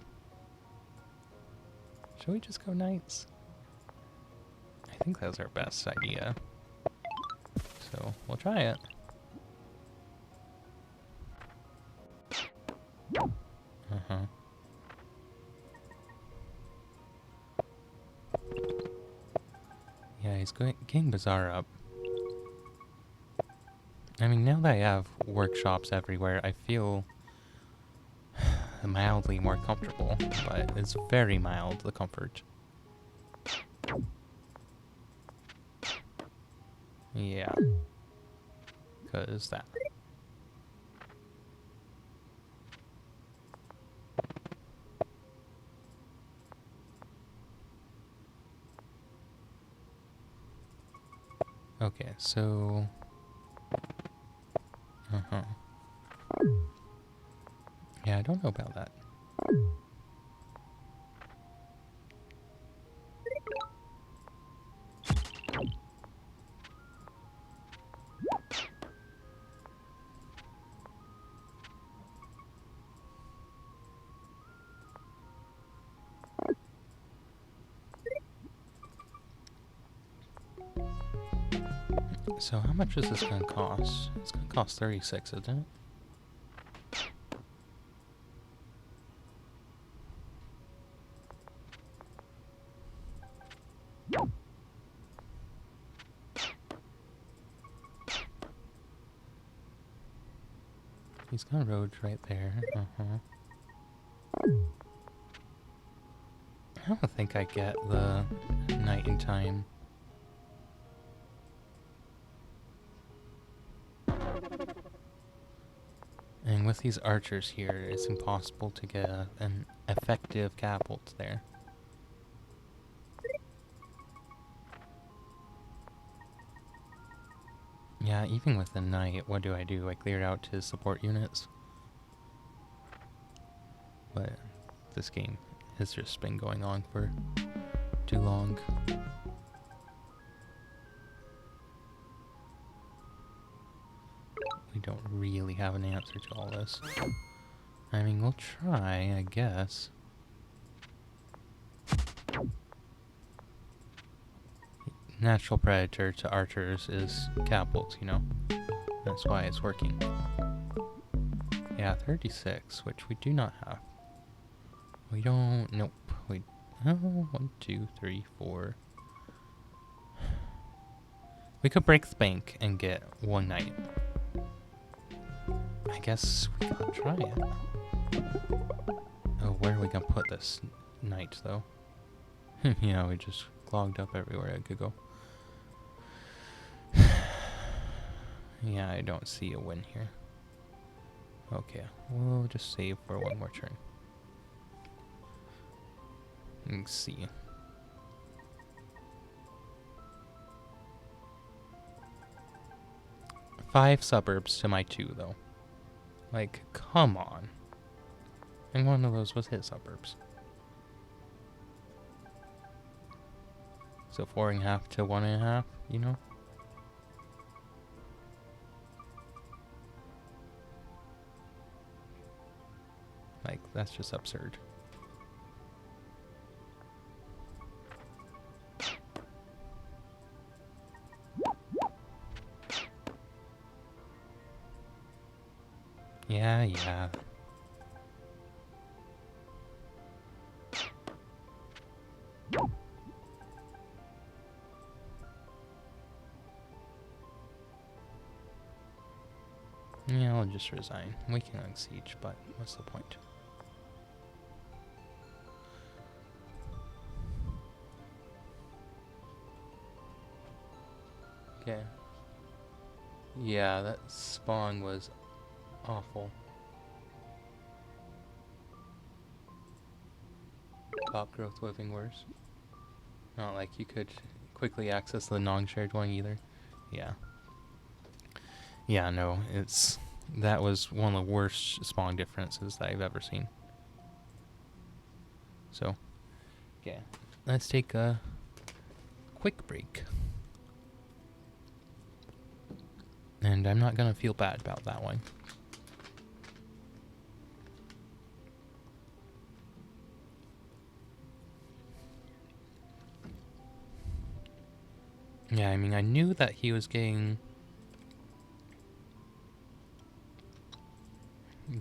Should we just go knights? I think that's our best idea. So we'll try it. Uh-huh. Yeah, he's getting Bazaar up. I mean, now that I have workshops everywhere, I feel mildly more comfortable, but it's very mild, the comfort. Yeah. Because that. Okay, so... Uh-huh. Yeah, I don't know about that. So how much is this gonna cost? It's gonna cost 36, isn't it? He's got roads right there. Uh-huh. I don't think I get the night and time. And with these archers here, it's impossible to get an effective catapult there. Yeah, even with the knight, what do? I clear it out to support units. But this game has just been going on for too long. We don't really have an answer to all this. I mean, we'll try, I guess. Natural predator to archers is catapults, you know. That's why it's working. Yeah, 36, which we do not have. We don't... Nope. We... Oh, 1, 2, 3, 4... We could break the bank and get one knight. I guess we gotta try it. Oh, where are we gonna put this knight, though? Yeah, we just clogged up everywhere I could go. Yeah, I don't see a win here. Okay, we'll just save for one more turn. Let's see. Five suburbs to my 2, though. Like, come on. And one of those was his suburbs. So 4.5 to 1.5, you know? Like, that's just absurd. Yeah, yeah. Yeah, I'll just resign. We can unsiege, but what's the point? Okay. Yeah, that spawn was awful. Top growth living worse. Not like you could quickly access the non-shared one either. Yeah. Yeah, no, that was one of the worst spawn differences that I've ever seen. So, okay, let's take a quick break. And I'm not gonna feel bad about that one. Yeah, I mean, I knew that he was getting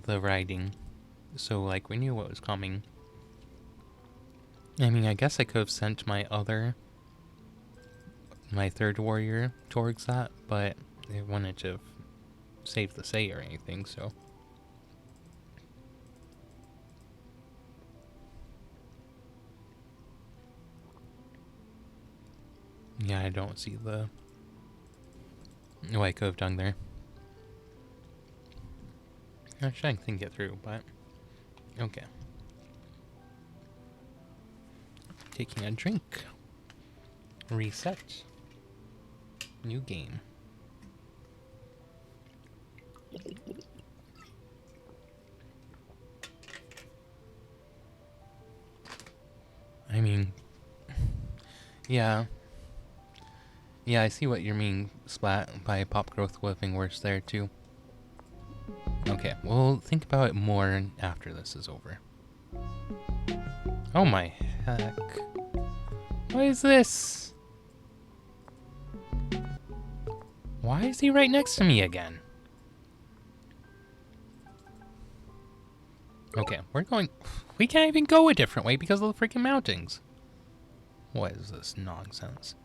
the writing. So, like, we knew what was coming. I mean, I guess I could have sent my third warrior towards that, but it wouldn't have saved the say or anything, so. Yeah, I don't see what I could have done there. Actually, I can get through, but okay. Taking a drink. Reset. New game. I mean, yeah. Yeah, I see what you mean, Splat, by pop growth living worse there, too. Okay, we'll think about it more after this is over. Oh my heck. What is this? Why is he right next to me again? Okay, we can't even go a different way because of the freaking mountains. What is this nonsense?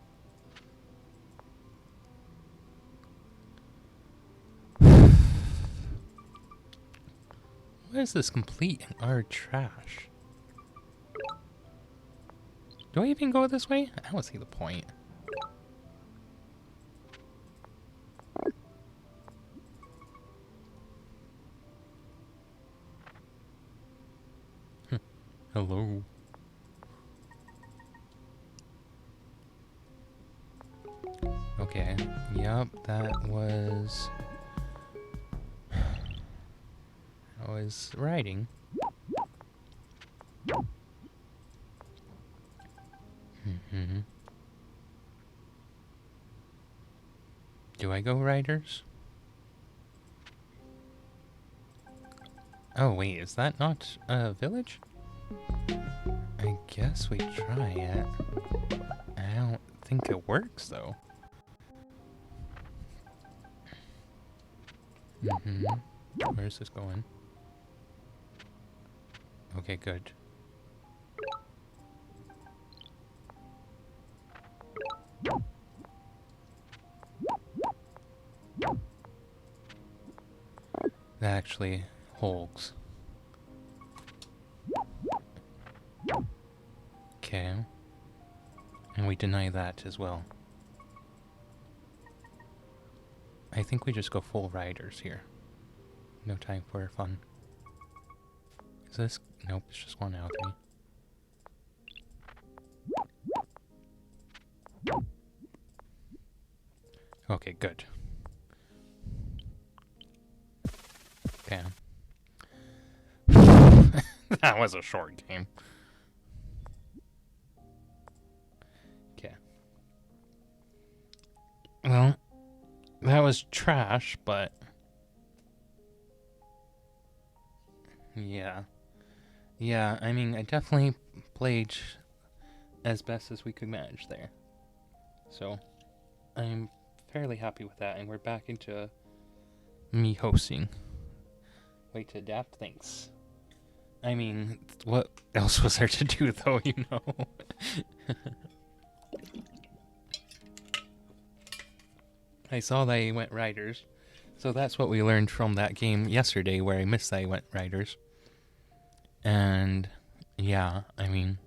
What is this complete and utter trash? Do I even go this way? I don't see the point. Hello. Okay, yep, that was writing. Do I go riders? Oh wait, is that not a village? I guess we try it. I don't think it works though. Where's this going? Okay, good. That actually holds. Okay. And we deny that as well. I think we just go full riders here. No time for fun. Is this? Nope, it's just one out of me. Okay, good. Okay. That was a short game. Okay. Well, that was trash, but yeah. Yeah, I mean, I definitely played as best as we could manage there. So, I'm fairly happy with that, and we're back into me hosting. Way to adapt things. I mean, what else was there to do, though, you know? I saw that he went riders, so that's what we learned from that game yesterday, where I missed that he went riders. And, yeah, I mean...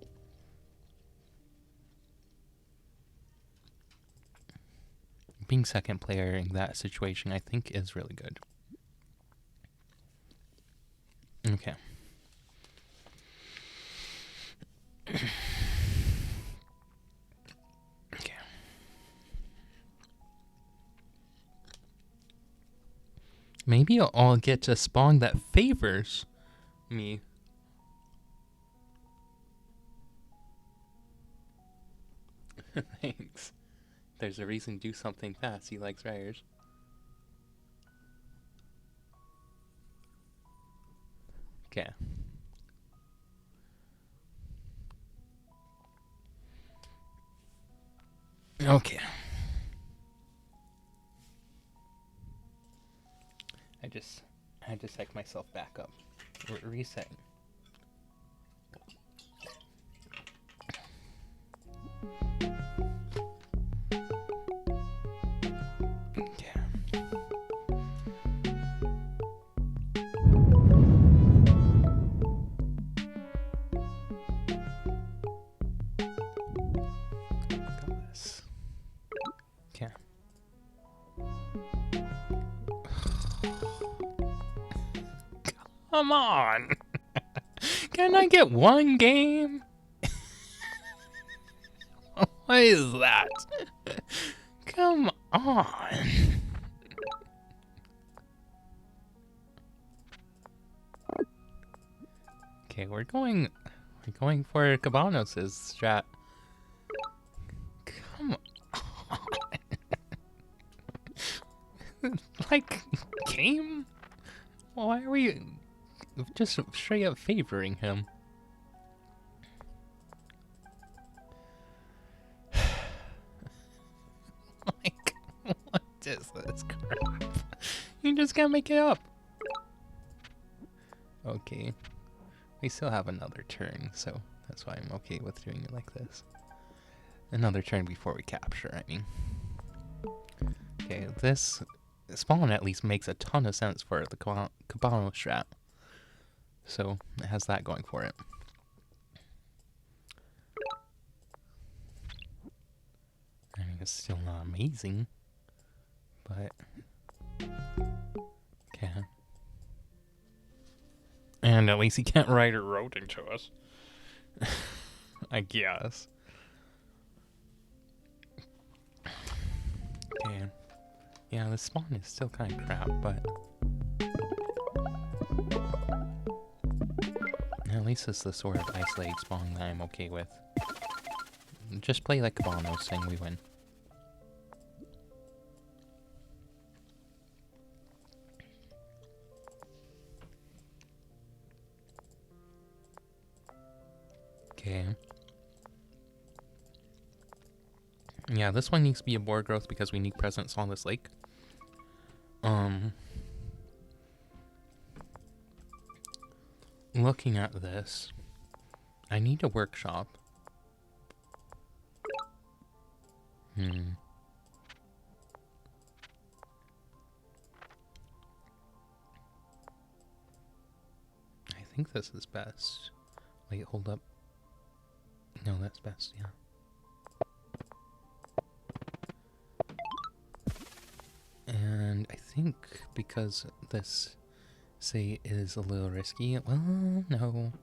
being second player in that situation, I think, is really good. Okay. Okay. Maybe I'll get a spawn that favors me. Thanks. There's a reason to do something fast. He likes riders. Okay. Okay. I had to psych myself back up. Reset. Come on! Can I get one game? What is that? Come on! Okay, we're going for Cabanos' strat. Come on! Like, game? Why are we just straight up favoring him? Like, what is this crap? You just can't make it up. Okay. We still have another turn, so that's why I'm okay with doing it like this. Another turn before we capture, I mean. Okay, this spawn at least makes a ton of sense for the Cabano strat. So it has that going for it. I mean, it's still not amazing, but okay. And at least he can't ride a road into us. I guess. Okay. Yeah, the spawn is still kind of crap, but at least it's the sort of isolated spawn that I'm okay with. Just play like Cabanos and we win. Okay. Yeah, this one needs to be a board growth because we need presence on this lake. Looking at this, I need a workshop. I think this is best. Wait, hold up. No, that's best, yeah. And I think because this, say, is a little risky, well, no.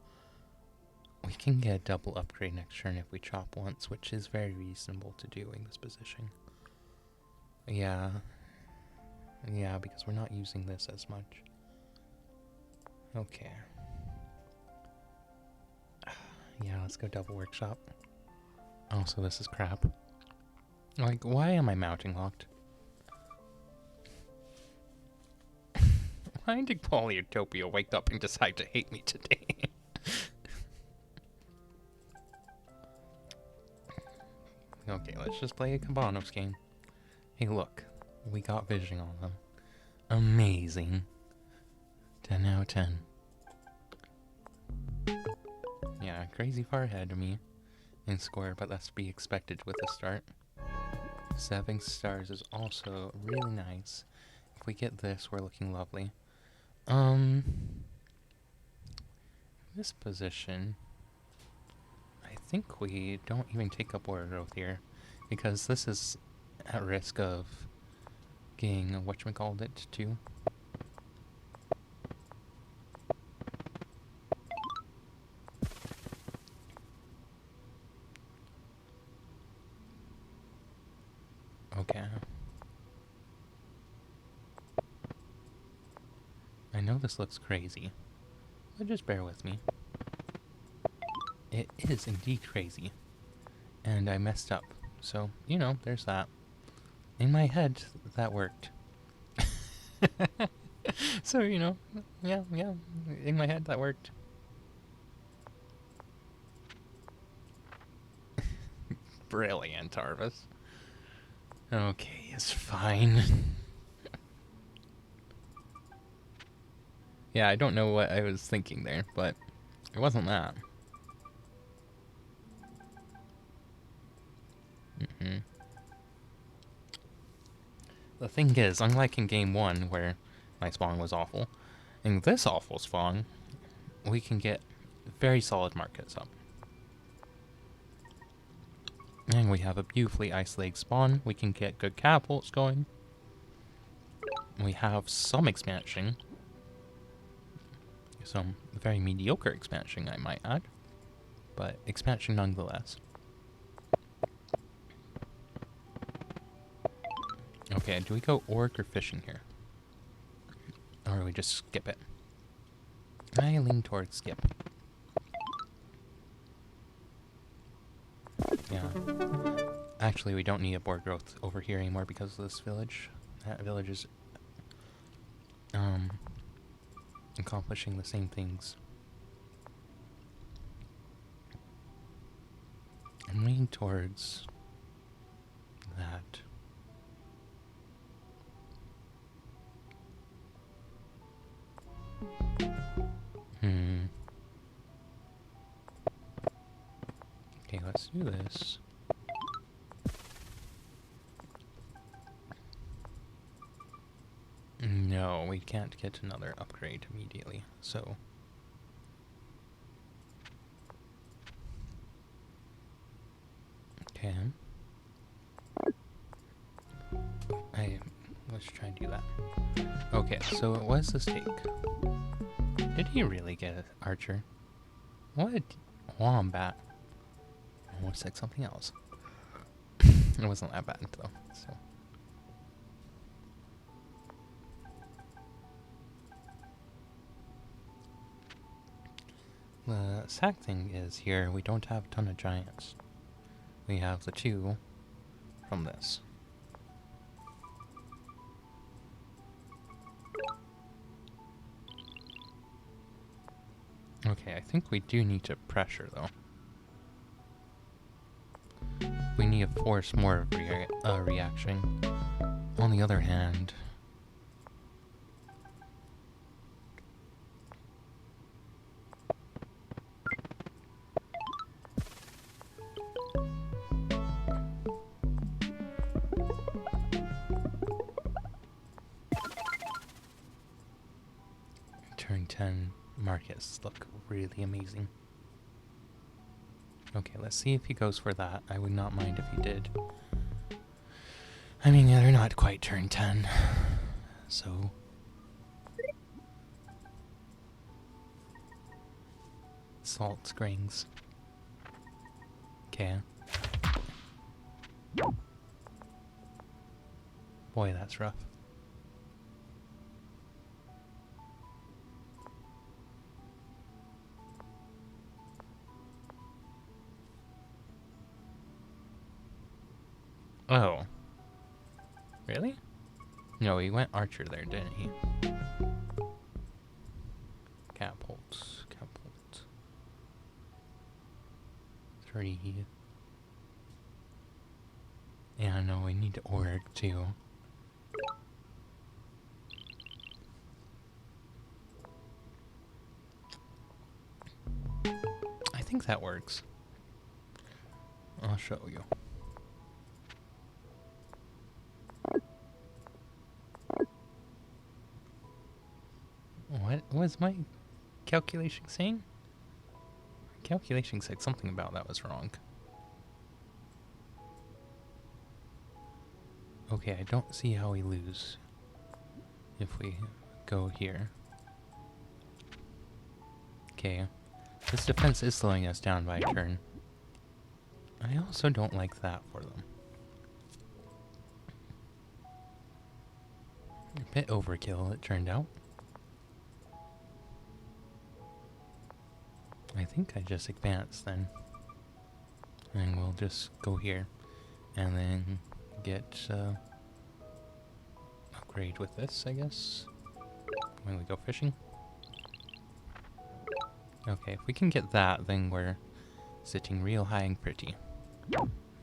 We can get a double upgrade next turn if we chop once, which is very reasonable to do in this position. Yeah. Yeah, because we're not using this as much. Okay. Yeah, let's go double workshop. Oh, so this is crap. Like, why am I mounting locked? Why did Polytopia wake up and decide to hate me today? Okay, let's just play a Cabanos game. Hey, look. We got vision on them. Amazing. 10 out of 10. Yeah, crazy far ahead of me in score, but that's to be expected with the start. 7 stars is also really nice. If we get this, we're looking lovely. This position, I think we don't even take up order growth here, because this is at risk of getting whatchamacallit too. Okay. I know this looks crazy, but just bear with me. It is indeed crazy. And I messed up. So, you know, there's that. In my head, that worked. So, you know, yeah. In my head, that worked. Brilliant, Arvis. Okay, it's fine. Yeah, I don't know what I was thinking there, but it wasn't that. The thing is, unlike in game 1, where my spawn was awful, in this awful spawn, we can get very solid markets up. And we have a beautifully isolated spawn. We can get good catapults going. We have some expansion. Some very mediocre expansion, I might add. But expansion nonetheless. Okay, do we go orc or fishing here? Or do we just skip it? I lean towards skip. Yeah. Actually, we don't need a board growth over here anymore because of this village. That village is accomplishing the same things. I'm leaning towards that. Okay, let's do this. No, we can't get another upgrade immediately, so... Okay. Let's try and do that. Okay, so what was this take? Did he really get an archer? What? Wombat. I almost said something else. It wasn't that bad, though, so... The sad thing is here, we don't have a ton of giants. We have the 2 from this. Okay, I think we do need to pressure, though. We need to force more reaction. On the other hand... Turn 10 markets look really amazing. Okay, let's see if he goes for that. I would not mind if he did. I mean, yeah, they're not quite turn 10, so... Salt scrings. Okay. Boy, that's rough. Oh. Really? No, he went archer there, didn't he? Catapult. Catapult. 3. Yeah, no, we need to org too. I think that works. I'll show you. What was my calculation saying? My calculation said something about that was wrong. Okay, I don't see how we lose if we go here. Okay, this defense is slowing us down by a turn. I also don't like that for them. A bit overkill, it turned out. I think I just advance then. And we'll just go here. And then get upgrade with this, I guess. When we go fishing. Okay, if we can get that, then we're sitting real high and pretty.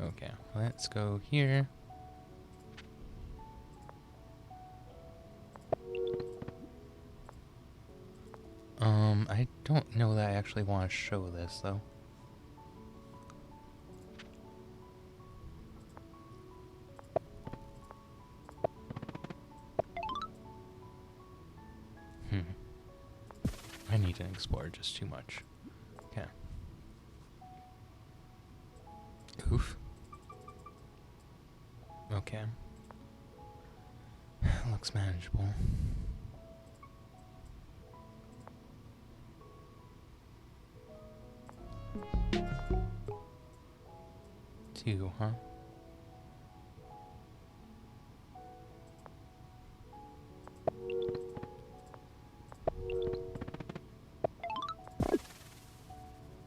Okay, let's go here. I don't know that I actually want to show this, though. I need to explore just too much. Okay. Oof. Okay. Looks manageable. 2, huh?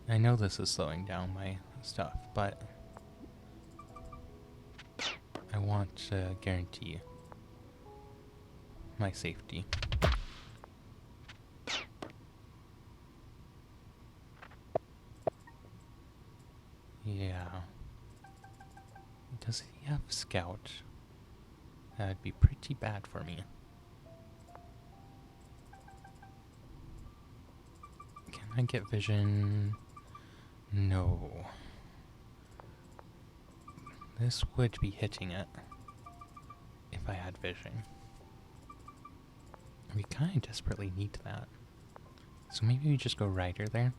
I know this is slowing down my stuff, but I want to guarantee my safety. Yeah. Does he have Scout? That'd be pretty bad for me. Can I get vision? No. This would be hitting it if I had vision. We kind of desperately need that. So maybe we just go Rider there.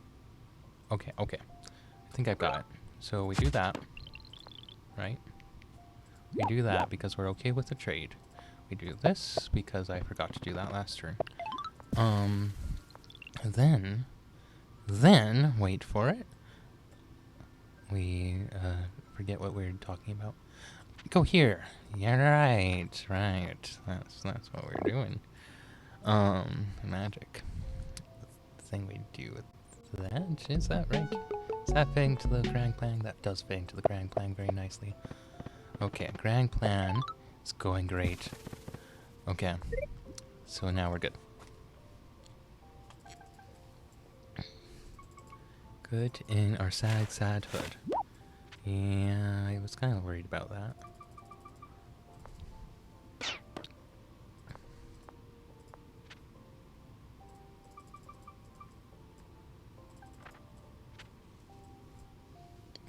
Okay, okay. I think I've got it. So we do that, right? We do that because we're okay with the trade. We do this because I forgot to do that last turn. Then, wait for it. We, forget what we were talking about. Go here. Yeah, right, right. That's what we're doing. Magic. The thing we do with that, is that right? Is that fitting to the grand plan? That does fit into the grand plan very nicely. Okay, grand plan is going great. Okay, so now we're good. Good in our sad hood. Yeah, I was kind of worried about that.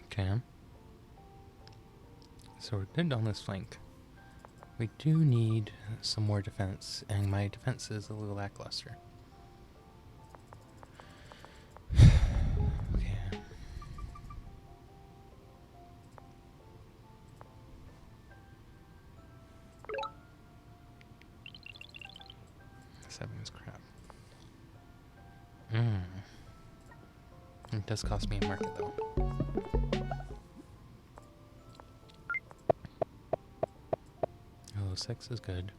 Okay. So we're good on this flank. We do need some more defense, and my defense is a little lackluster. Okay. 7 is crap. It does cost me a market, though. Oh, 6 is good.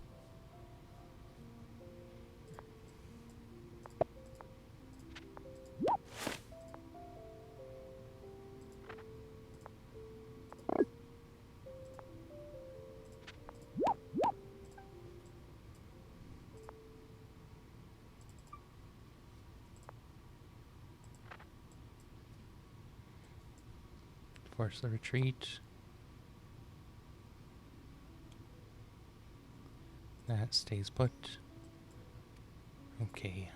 Force the retreat. That stays put. Okay.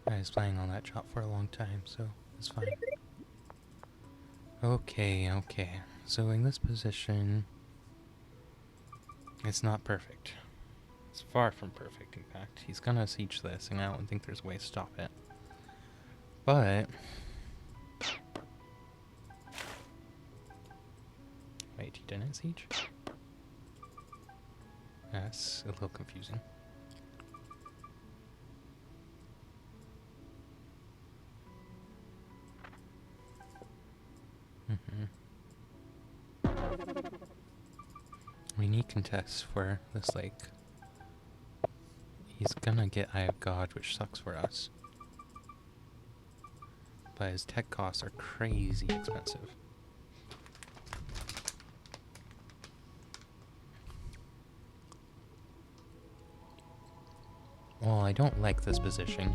I was playing on that chop for a long time, so it's fine. Okay, okay. So in this position, it's not perfect. It's far from perfect, in fact. He's gonna siege this, and I don't think there's a way to stop it. But... wait, he didn't siege? That's a little confusing. We need contests for this lake. He's gonna get Eye of God, which sucks for us. But his tech costs are crazy expensive. Well, I don't like this position.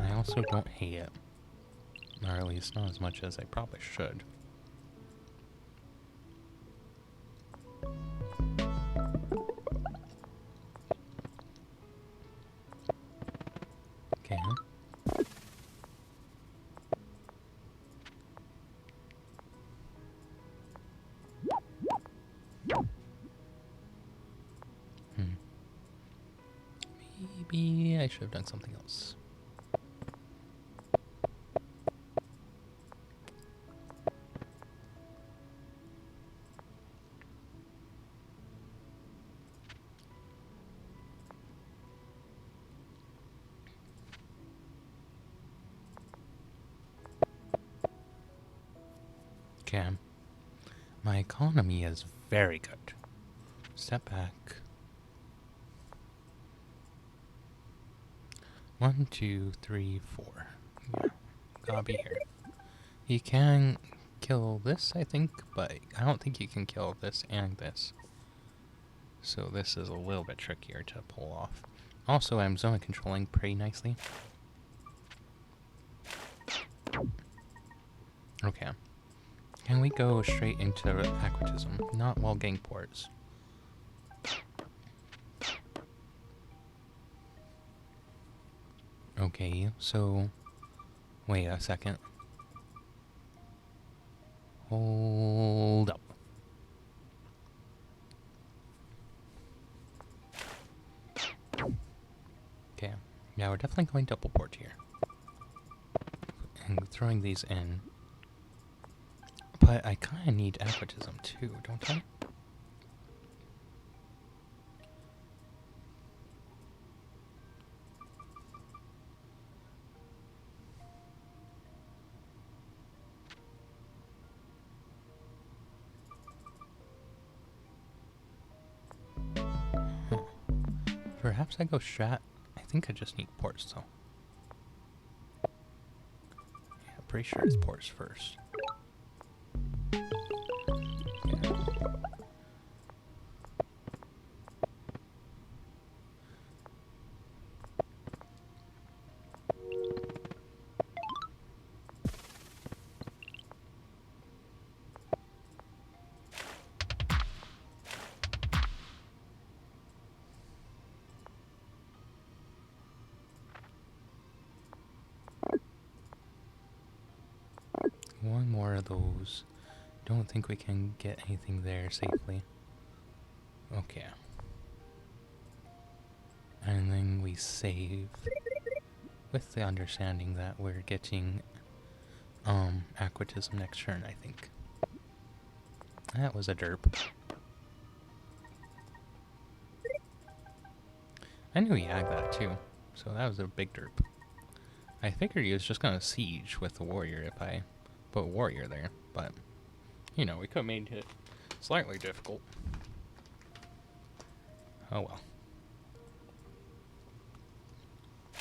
I also don't hate it. Or at least not as much as I probably should. Maybe I should have done something else. Okay. My economy is very good. Step back. 1, 2, 3, 4. Yeah, gotta be here. He can kill this, I think, but I don't think he can kill this and this. So this is a little bit trickier to pull off. Also, I'm zone controlling pretty nicely. Okay. Can we go straight into aquatism? Not while getting ports. Okay, so... Wait a second. Hold up. Okay. Yeah, we're definitely going double port here. And throwing these in. But I kind of need aquatism too, don't I? Perhaps I go strat. I think I just need ports though. Yeah, pretty sure it's ports first. Yeah. One more of those. Don't think we can get anything there safely. Okay. And then we save with the understanding that we're getting aquatism next turn, I think. That was a derp. I knew he had that too, so that was a big derp. I figured he was just gonna siege with the warrior if I put warrior there, but you know, we could have made it slightly difficult. Oh well.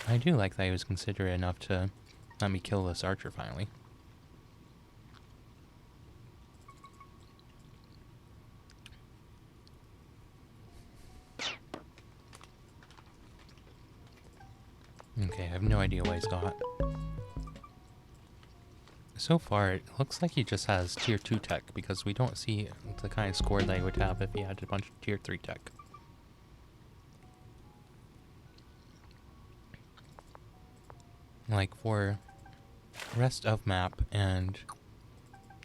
I do like that he was considerate enough to let me kill this archer finally. Okay, I have no idea what he's got. So far, it looks like he just has tier 2 tech, because we don't see the kind of score that he would have if he had a bunch of tier 3 tech. Like, for rest of map and,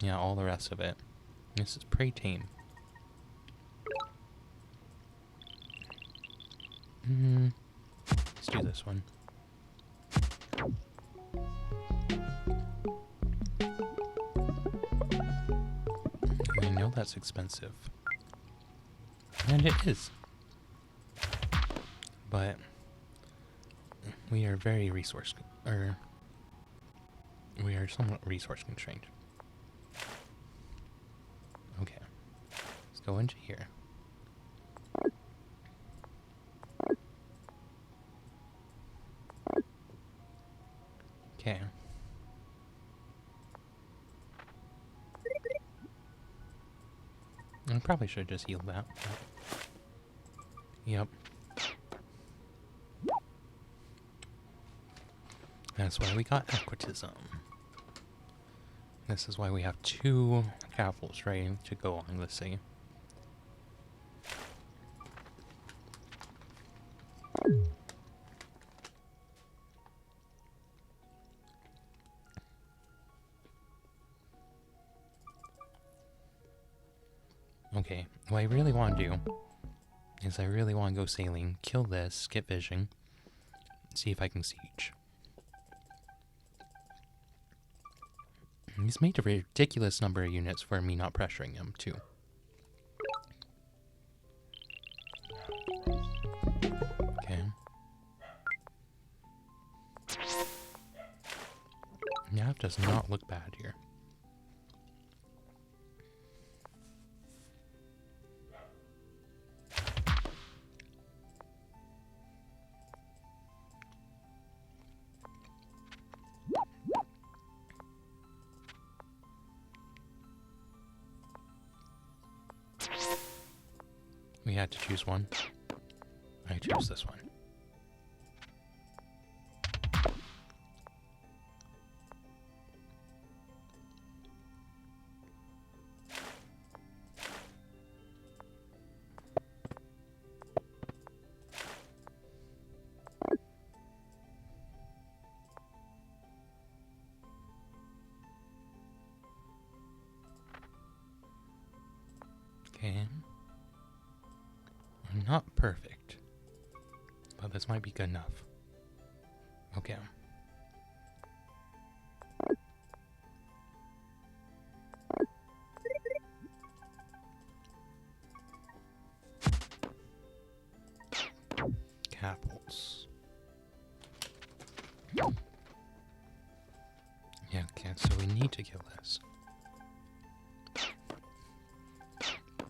yeah, all the rest of it, this is pretty tame. Let's do this one. I know that's expensive. And it is. But we are very we are somewhat resource constrained. Okay. Let's go into here. Okay. I probably should have just healed that. Yep. That's why we got aquatism. This is why we have 2 catapults ready to go on the sea. Okay, what I really want to do is I really want to go sailing, kill this, get vision, See if I can siege. He's made a ridiculous number of units for me not pressuring him, too. Okay. Nav does not look bad here. We had to choose one. I chose this one. Okay. Not perfect, but this might be good enough. Okay. Capitals. Yeah, okay, so we need to kill this.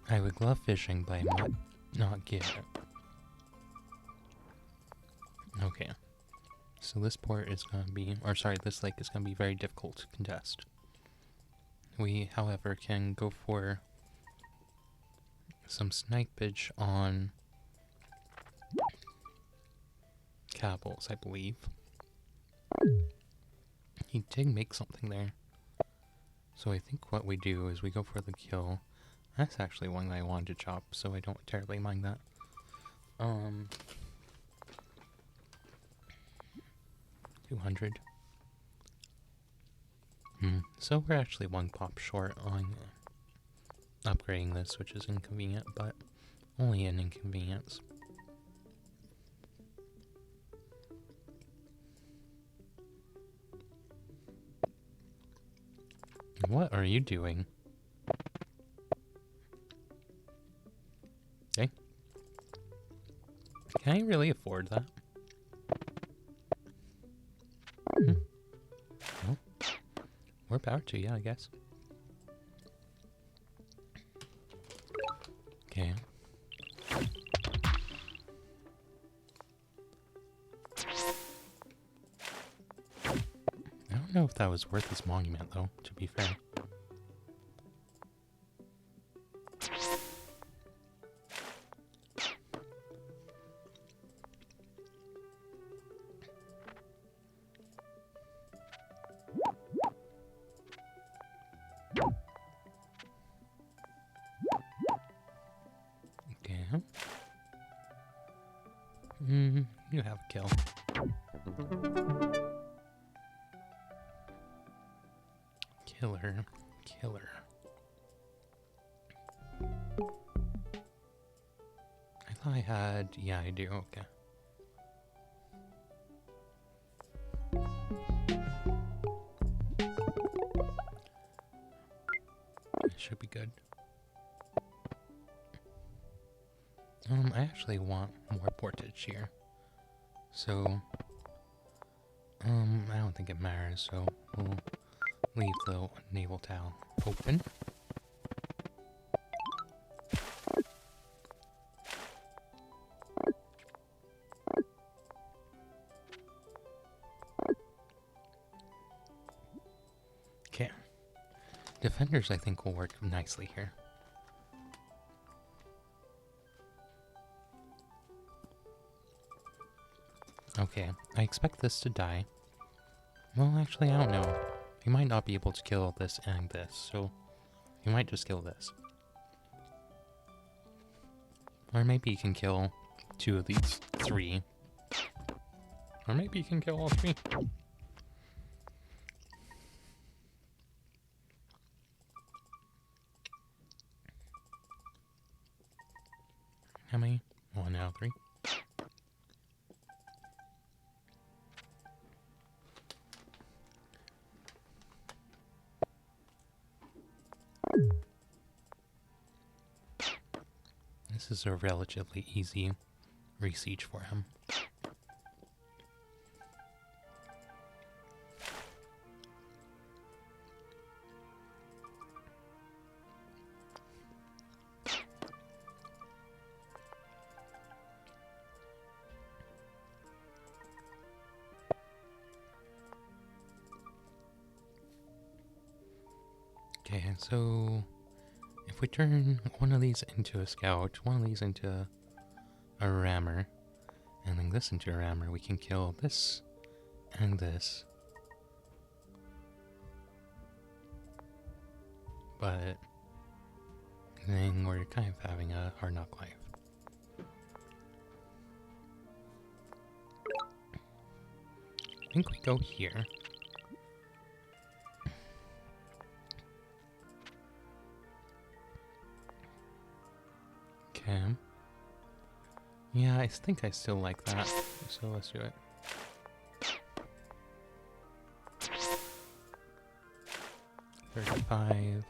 I would love fishing, but I might not get it. Okay. So this port is going to be, or sorry, this lake is going to be very difficult to contest. We, however, can go for some snipage on Cabals, I believe. He did make something there. So I think what we do is we go for the kill. That's actually one that I wanted to chop, so I don't terribly mind that. 200. So we're actually one pop short on upgrading this, which is inconvenient, but only an inconvenience. What are you doing? Okay. Can I really afford that? Well, more power to you, I guess. Okay. I don't know if that was worth his monument, though, to be fair. Okay. You have a kill. Killer. Killer. I thought I had... Yeah, I do. Okay. It should be good. I actually want more portage here. So... I don't think it matters, so we'll leave the naval towel open. Okay. Defenders, I think, will work nicely here. Okay, I expect this to die. Well, actually, I don't know. He might not be able to kill this and this, so he might just kill this. Or maybe he can kill 2 of these 3. Or maybe he can kill all 3. How many? 1 out of 3. this is a relatively easy re-siege for him. Okay, so if we turn one of these into a scout, one of these into a rammer, and then this into a rammer, we can kill this and this. But then we're kind of having a hard knock life. I think we go here. Okay. Yeah, I think I still like that, so let's do it. $35.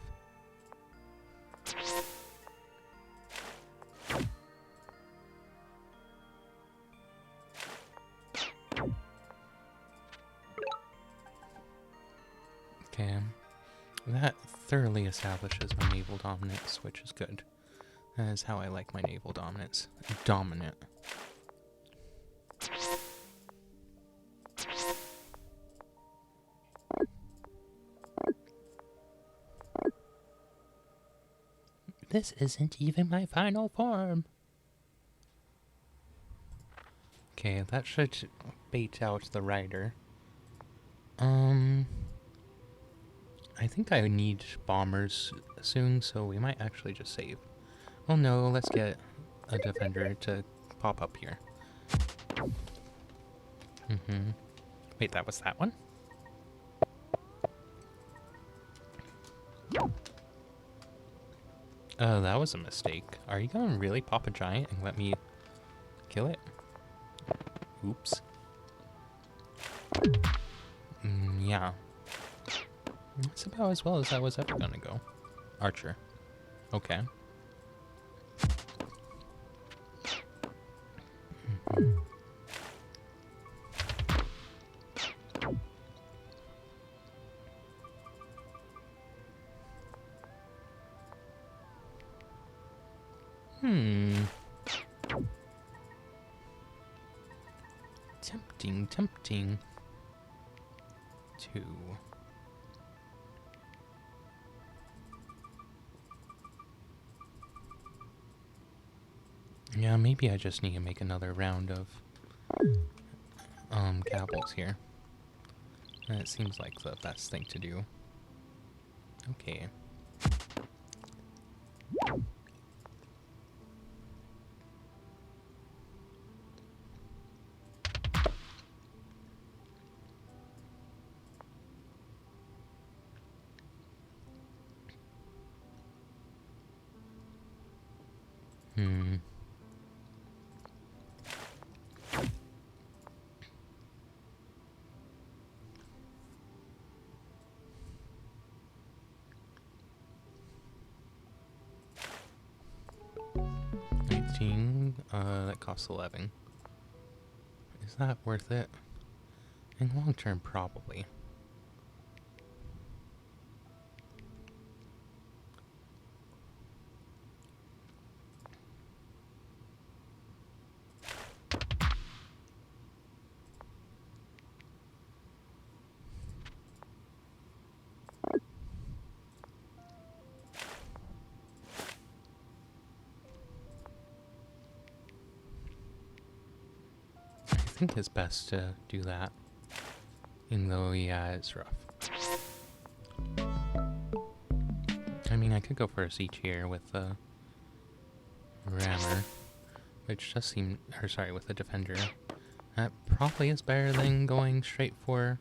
Okay. That thoroughly establishes my naval dominance, which is good. That is how I like my naval dominance. Dominant. This isn't even my final form. Okay, that should bait out the rider. I think I need bombers soon, so we might actually just save. Oh no, let's get a defender to pop up here. Wait, that was that one? Oh, that was a mistake. Are you gonna really pop a giant and let me kill it? Oops. Yeah. That's about as well as I was ever gonna go. Archer. Okay. Tempting. 2. Yeah, maybe I just need to make another round of gavels here. That seems like the best thing to do. Okay. That costs 11. Is that worth it? In long term, probably. I think it's best to do that, even though, yeah, it's rough. I mean, I could go for a siege here with a rammer, which does seem, or sorry, with a defender. That probably is better than going straight for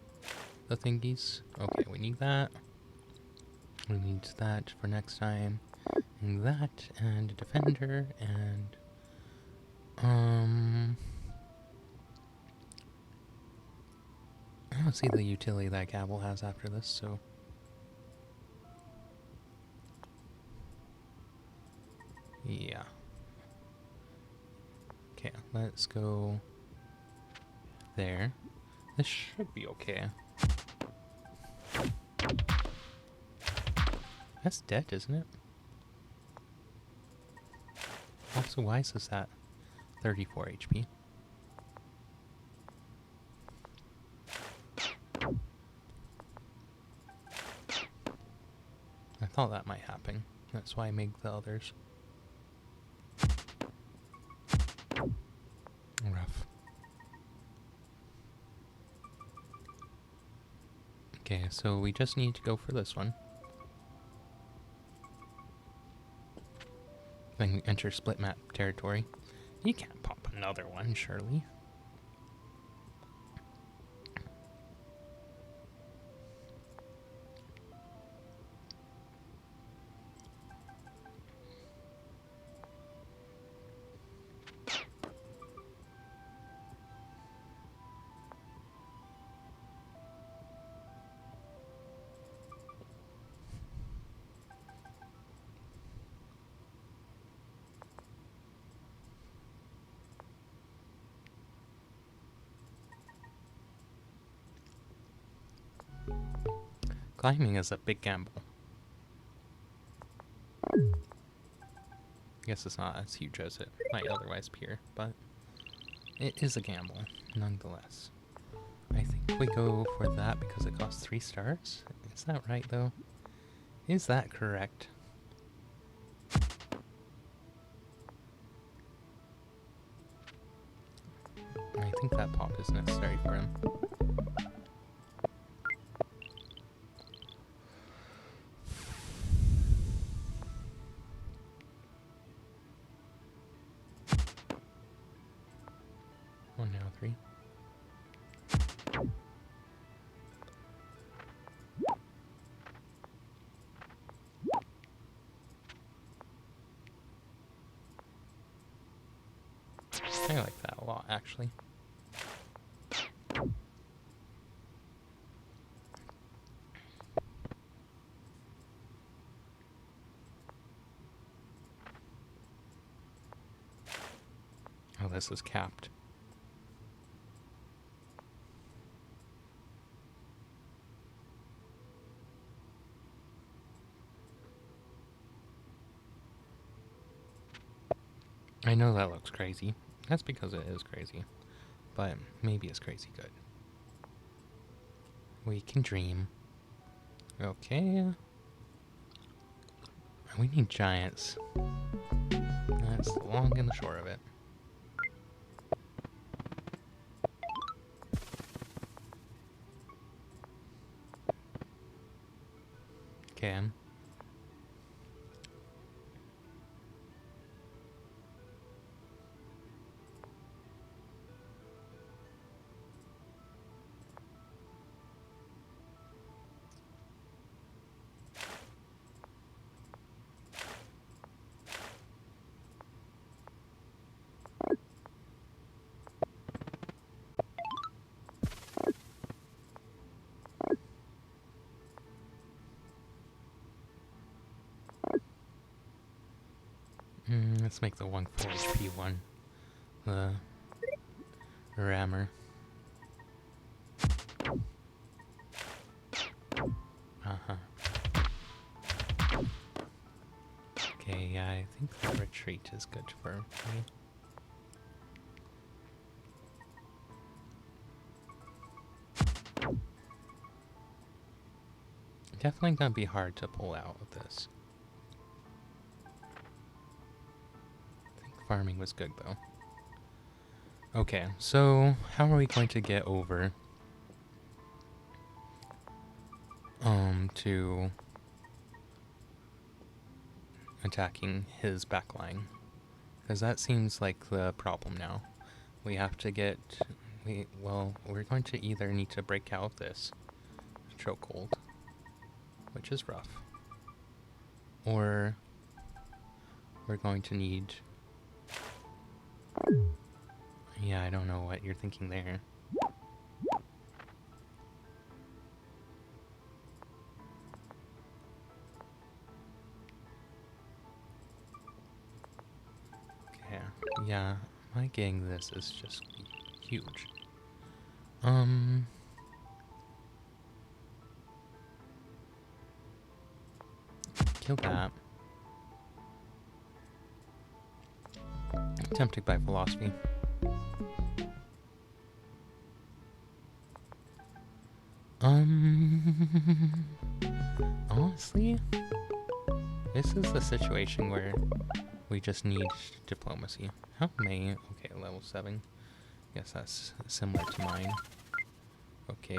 the thingies. Okay, we need that. We need that for next time. And that, and a defender, and I don't see the utility that gavel has after this, so yeah. let's go there. This should be okay. That's dead, isn't it? Also, why is this at 34 HP? I thought that might happen. That's why I made the others. Rough. Okay, so we just need to go for this one. Then we enter split map territory. You can't pop another one, surely. Climbing is a big gamble. I guess it's not as huge as it might otherwise appear, but it is a gamble, nonetheless. I think we go for that because it costs 3 stars. Is that right, though? Is that correct? I think that pop is necessary for him. One now, 3. I like that a lot, actually. Oh, this is capped. I know that looks crazy. That's because it is crazy. But maybe it's crazy good. We can dream. Okay. We need giants. That's the long and the short of it. Okay. Let's make the 1 4 HP one the rammer. Okay, yeah, I think the retreat is good for me. Definitely gonna be hard to pull out with this. Farming was good though. Okay, so how are we going to get over to attacking his backline? Because that seems like the problem now. We have to get we're going to either need to break out of this chokehold, which is rough, or we're going to need. Yeah, I don't know what you're thinking there. Okay, yeah, might like getting this is just huge. Kill that. Tempted by philosophy. Honestly, this is a situation where we just need diplomacy. How many? Okay, level 7. Guess that's similar to mine. Okay.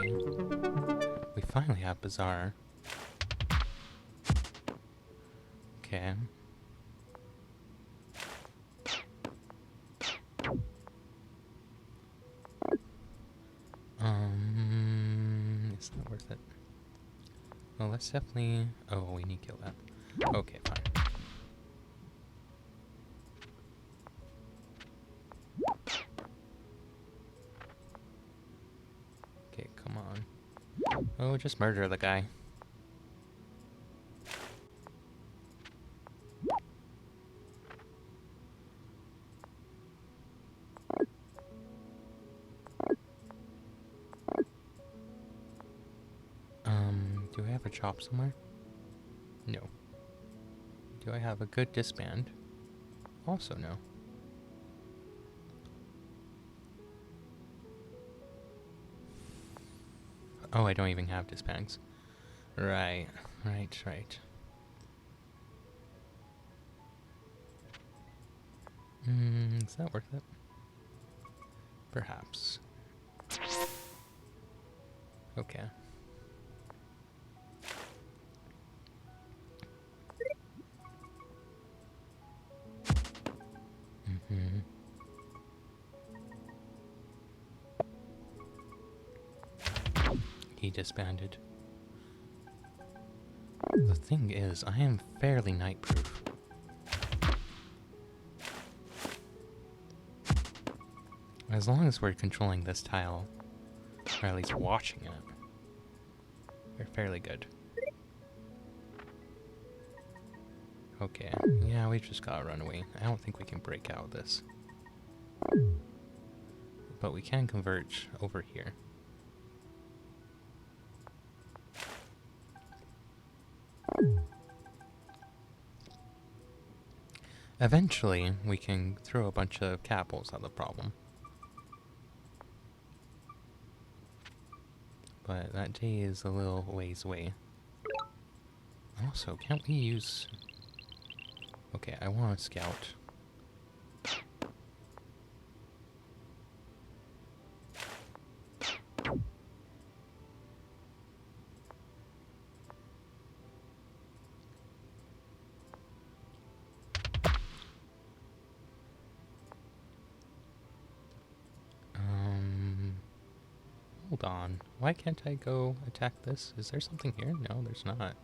We finally have Bazaar. Okay. It's not worth it. Well, let's definitely... Oh, we need to kill that. Okay, fine. Okay, come on. Oh, just murder the guy. Do I have a chop somewhere? No. Do I have a good disband? Also no. Oh, I don't even have disbands. Right. Is that worth it? Perhaps. Okay. He disbanded. The thing is, I am fairly night-proof. As long as we're controlling this tile, or at least watching it, we're fairly good. Okay, yeah, we just gotta run away. I don't think we can break out of this. But we can converge over here. Eventually, we can throw a bunch of capitals at the problem. But that day is a little ways away. Also, can't we use... Okay, I want to scout. Hold on. Why can't I go attack this? Is there something here? No, there's not.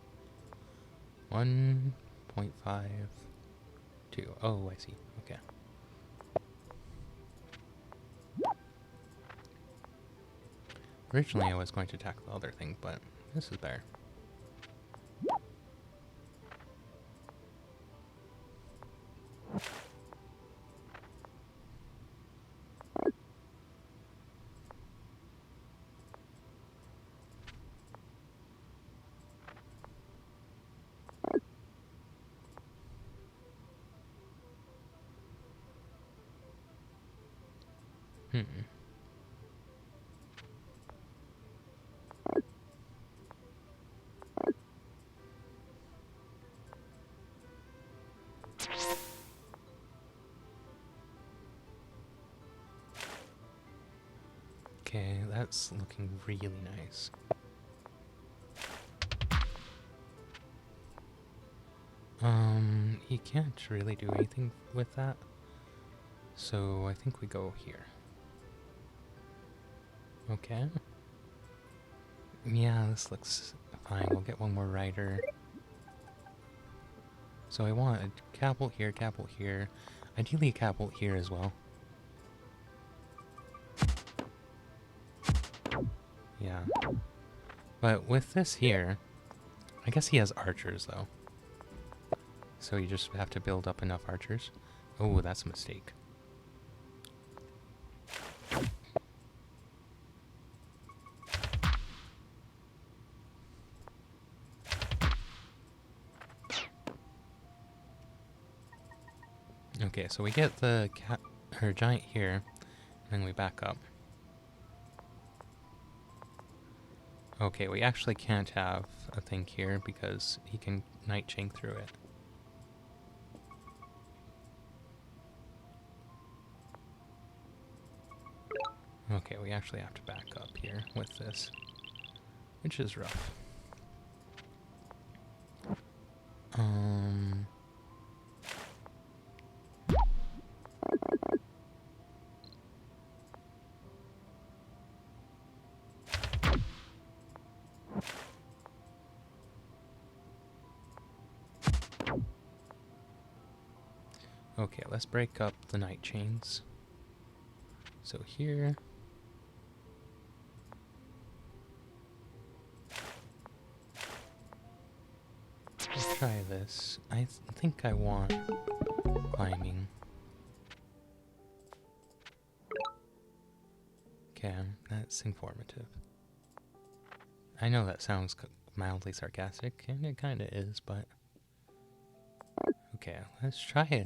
1.52. Oh, I see. Okay. Originally, I was going to attack the other thing, but this is better. Okay, that's looking really nice. He can't really do anything with that. So I think we go here. Okay. Yeah, this looks fine. We'll get one more rider. So I want a capital here. Ideally a capital here as well. Yeah. But with this here, I guess he has archers though. So you just have to build up enough archers. Oh, that's a mistake. Okay, so we get the giant here, and then we back up. Okay, we actually can't have a thing here because he can night chain through it. Okay, we actually have to back up here with this, which is rough. Okay, let's break up the night chains. So here. Let's try this. I think I want climbing. Okay, that's informative. I know that sounds mildly sarcastic, and it kind of is, but... Okay, let's try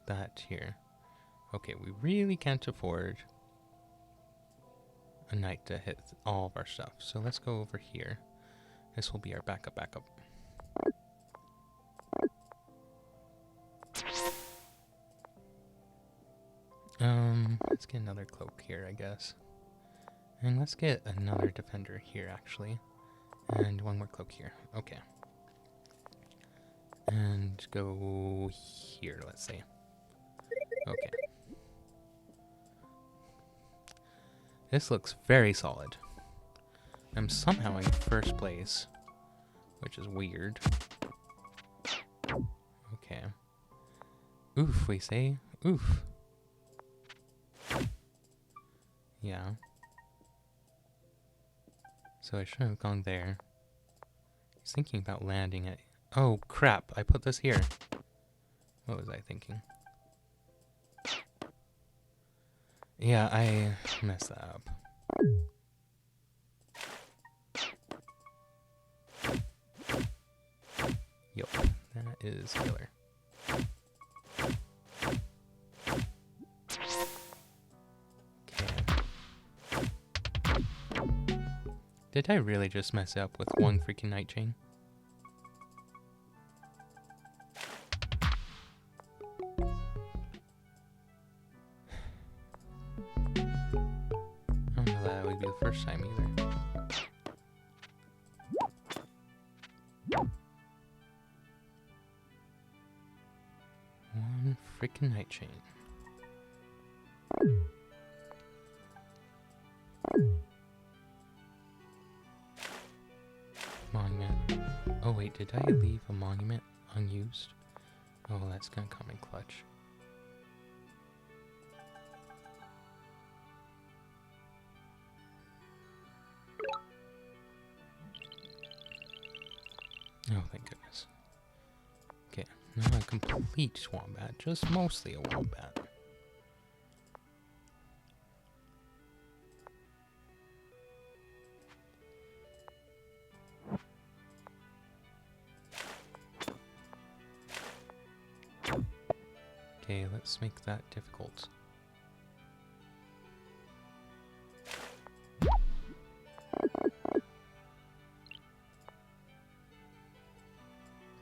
that here. Okay, we really can't afford a night to hit all of our stuff, so let's go over here. This will be our backup. Let's get another cloak here, I guess. And let's get another defender here, actually. And one more cloak here. Okay. And go here, let's say. Okay. This looks very solid. I'm somehow in first place, which is weird. Okay. Oof, we say. Oof. Yeah. So I should have gone there. I was thinking about landing it. Oh, crap. I put this here. What was I thinking? Yeah, I messed that up. Yup, that is killer. Did I really just mess up with one freaking night chain? I don't know that would be the first time either. One freaking night chain. Monument. Oh wait, did I leave a monument unused? Oh, that's gonna come in clutch. Oh, thank goodness. Okay, not a complete wombat, just mostly a wombat. Okay, let's make that difficult.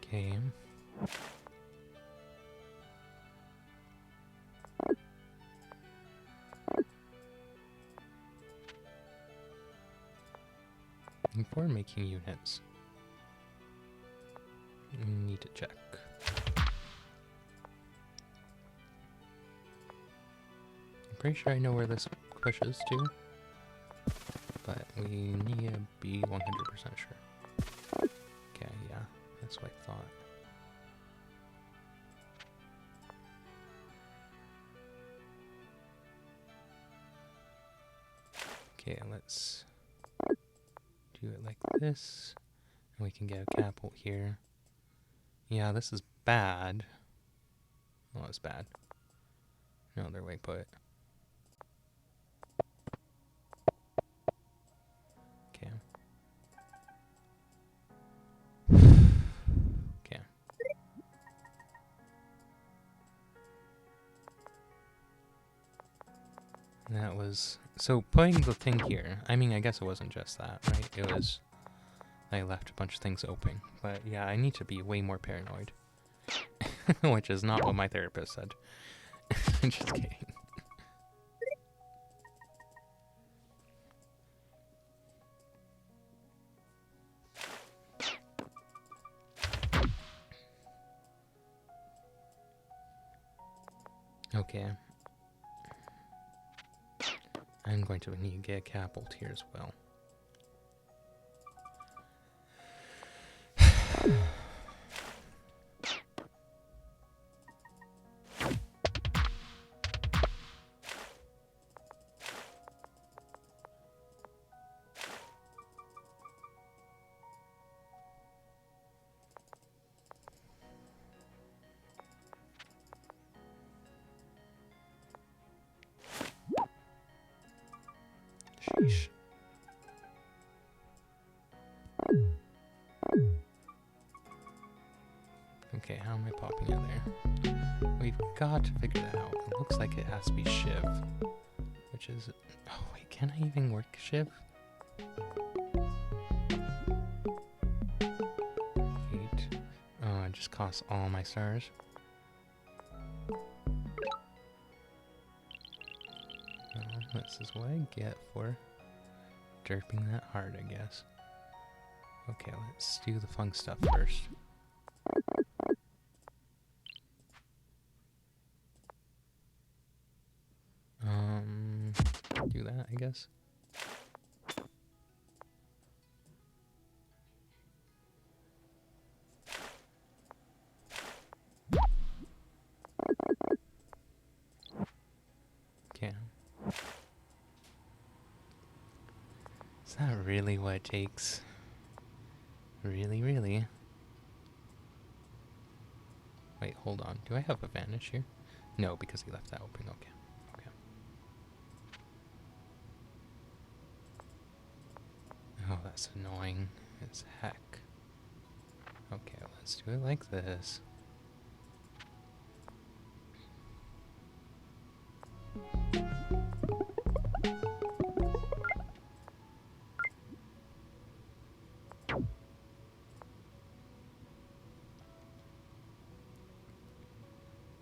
Okay. Before making units, we need to check. I'm pretty sure I know where this pushes to, but we need to be 100% sure. Okay, yeah, that's what I thought. Okay, let's do it like this, and we can get a catapult here. Yeah, this is bad. Oh, it's bad. No other way to put it. Okay. Okay. That was... So, putting the thing here, I mean, I guess it wasn't just that, right? It was... I left a bunch of things open. But yeah, I need to be way more paranoid. Which is not what my therapist said. Just kidding. Okay. I'm going to need to get a catapult here as well. Sheesh. Okay, how am I popping in there? We've got to figure that out. It looks like it has to be Shiv. Which is... Oh, wait, can I even work Shiv? 8. Oh, it just costs all my stars. Well, this is what I get for derping that hard, I guess. Okay, let's do the fun stuff first. Do that, I guess. Okay. Is that really what it takes? Really, really? Wait, hold on. Do I have a vanish here? No, because he left that open. Okay. Okay. Oh, that's annoying as heck. Okay, let's do it like this.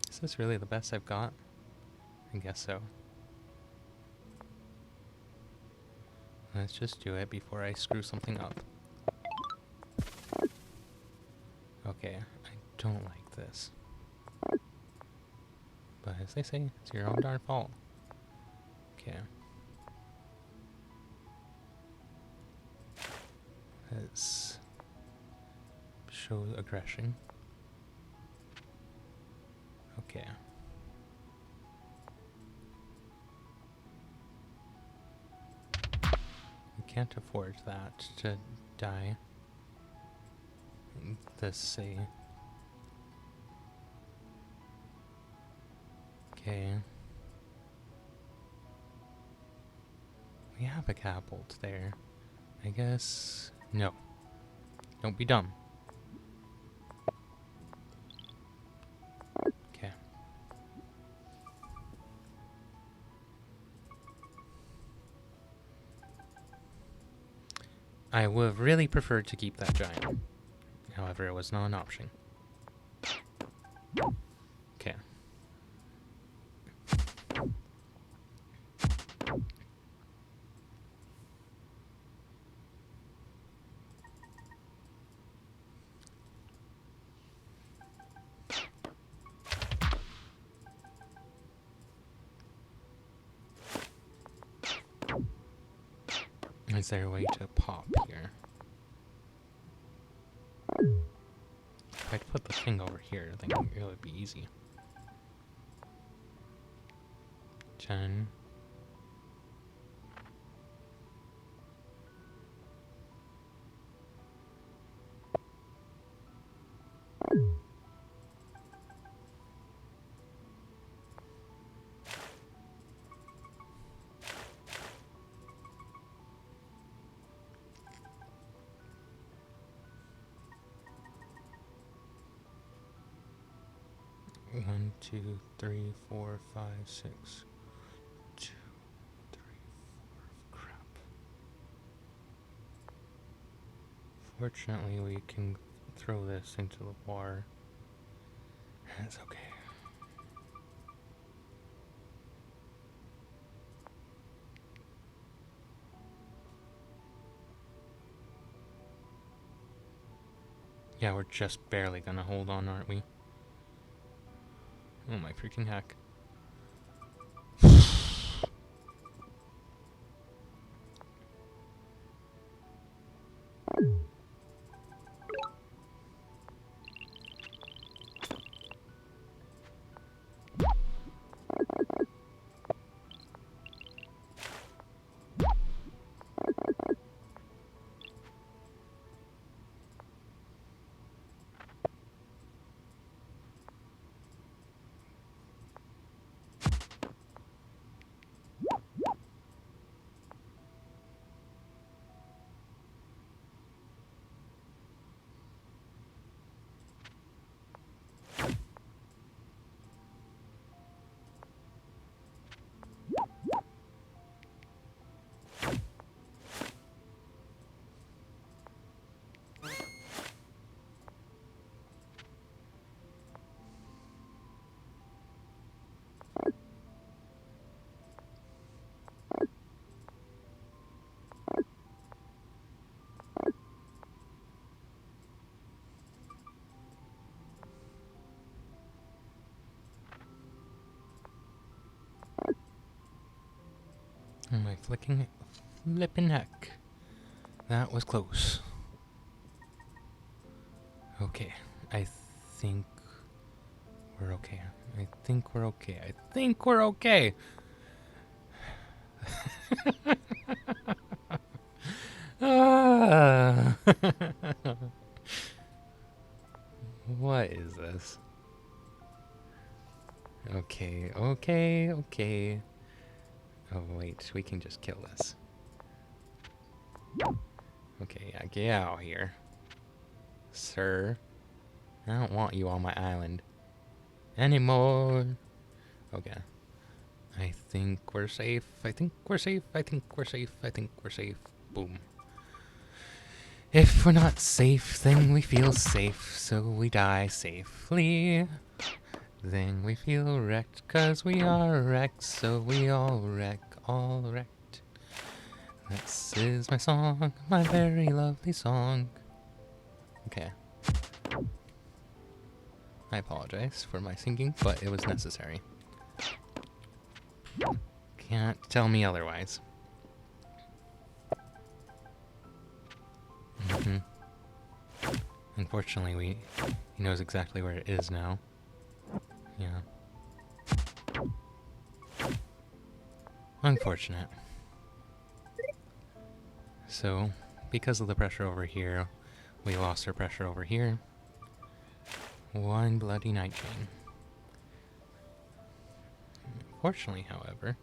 Is this really the best I've got? I guess so. Let's just do it before I screw something up. Okay, I don't like this. But as they say, it's your own darn fault. Okay. Let's show aggression. Okay. We can't afford that to die. Let's see. Okay. We have a catapult there. I guess... No. Don't be dumb. Okay. I would have really preferred to keep that giant. However, it was not an option. Okay. Is there a way to pop here? If I'd put the thing over here, then it would be easy. 10. One, 2, 3, 4, 5, 6. 2. Unfortunately, we can throw this into the water. That's okay. Yeah, we're just barely gonna hold on, aren't we? Oh my freaking heck. Oh my flippin' heck. That was close. Okay, I think we're okay. I think we're okay. I think we're okay. Ah. What is this? Okay, okay, okay. Oh wait, we can just kill this. Okay, yeah, get out here. Sir. I don't want you on my island anymore. Okay. I think we're safe. I think we're safe. I think we're safe. I think we're safe. Boom. If we're not safe, then we feel safe, so we die safely. Then we feel wrecked, 'cause we are wrecked, so we all wreck, all wrecked. This is my song, my very lovely song. Okay. I apologize for my singing, but it was necessary. Can't tell me otherwise. Unfortunately, he knows exactly where it is now. Yeah. Unfortunate. So, because of the pressure over here, we lost our pressure over here. One bloody night chain. Fortunately, however,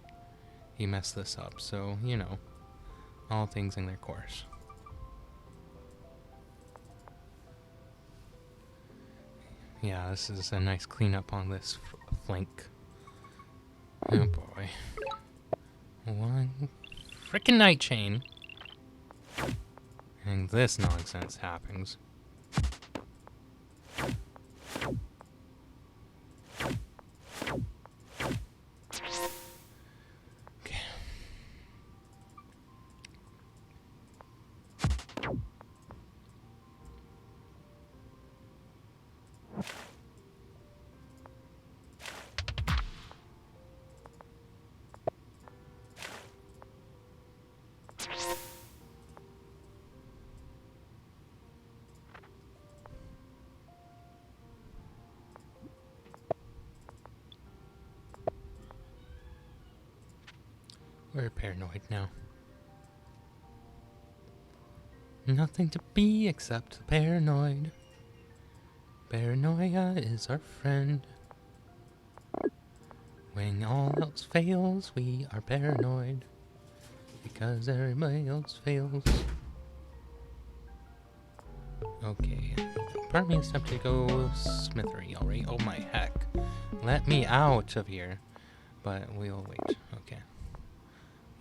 he messed this up, so, you know, all things in their course. Yeah, this is a nice cleanup on this flank. Oh boy. One frickin' night chain. And this nonsense happens. Okay. We're paranoid now. Nothing to be except paranoid. Paranoia is our friend. When all else fails, we are paranoid. Because everybody else fails. Okay. Part of me is tempted to go smithery already. Oh my heck. Let me out of here. But we'll wait. Okay.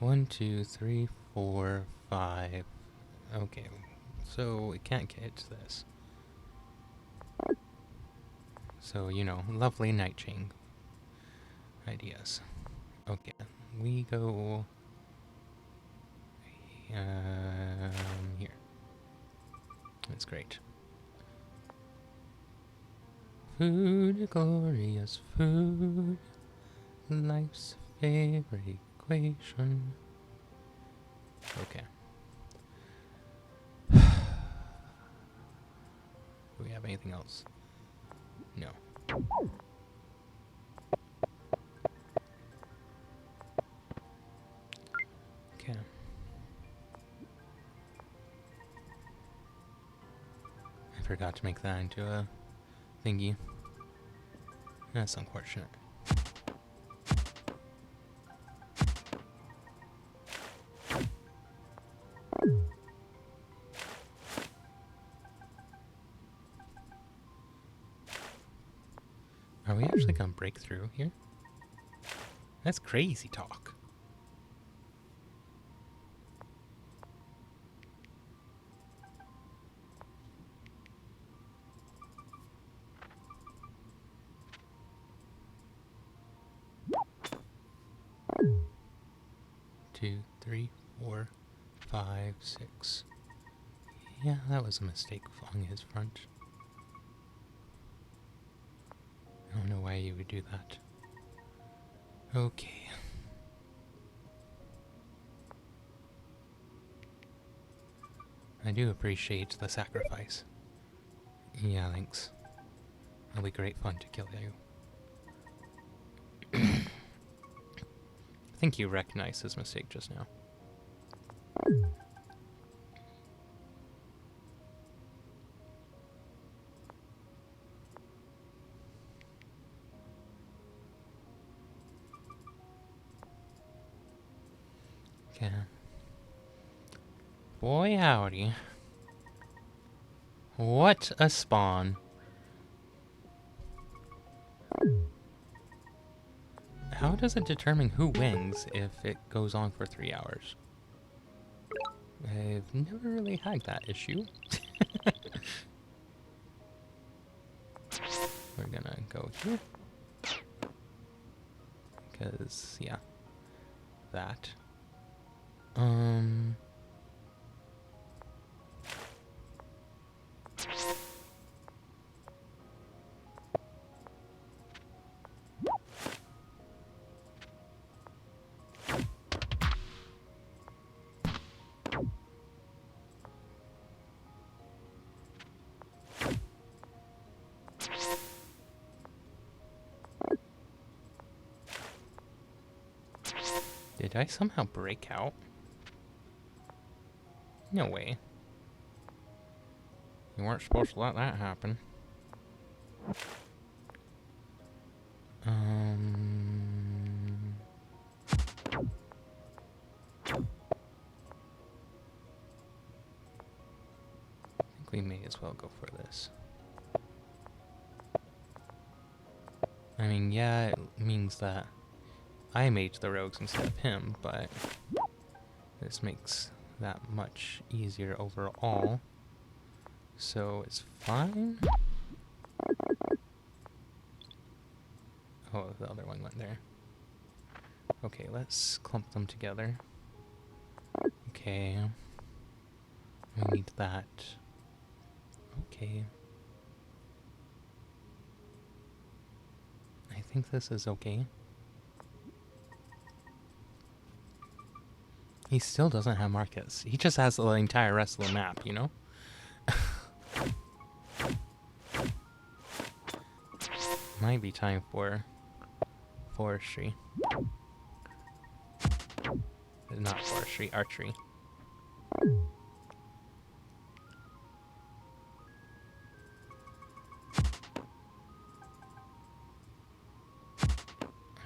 1, 2, 3, 4, 5. Okay. So we can't get to this. So, you know, lovely night chain ideas. Okay, we go here. That's great. Food, glorious food, life's favorite equation. Okay. Do we have anything else? No. Okay. I forgot to make that into a thingy. That's unfortunate. Are we actually gonna break through here? That's crazy talk. Two, three, 4, 5, 6. Yeah, that was a mistake on his front. I don't know why you would do that. Okay. I do appreciate the sacrifice. Yeah, thanks. It'll be great fun to kill you. I think you recognized his mistake just now. Okay. Boy howdy. What a spawn. How does it determine who wins if it goes on for 3 hours? I've never really had that issue. We're gonna go here. Because, yeah. That. Did I somehow break out? No way. You weren't supposed to let that happen. I think we may as well go for this. I mean, yeah, it means that I made the rogues instead of him, but this makes that much easier overall. So it's fine. Oh, the other one went there. Okay, let's clump them together. Okay. We need that. Okay. I think this is okay. He still doesn't have markets. He just has the entire rest of the map, you know? Might be time for forestry. Not forestry, archery. I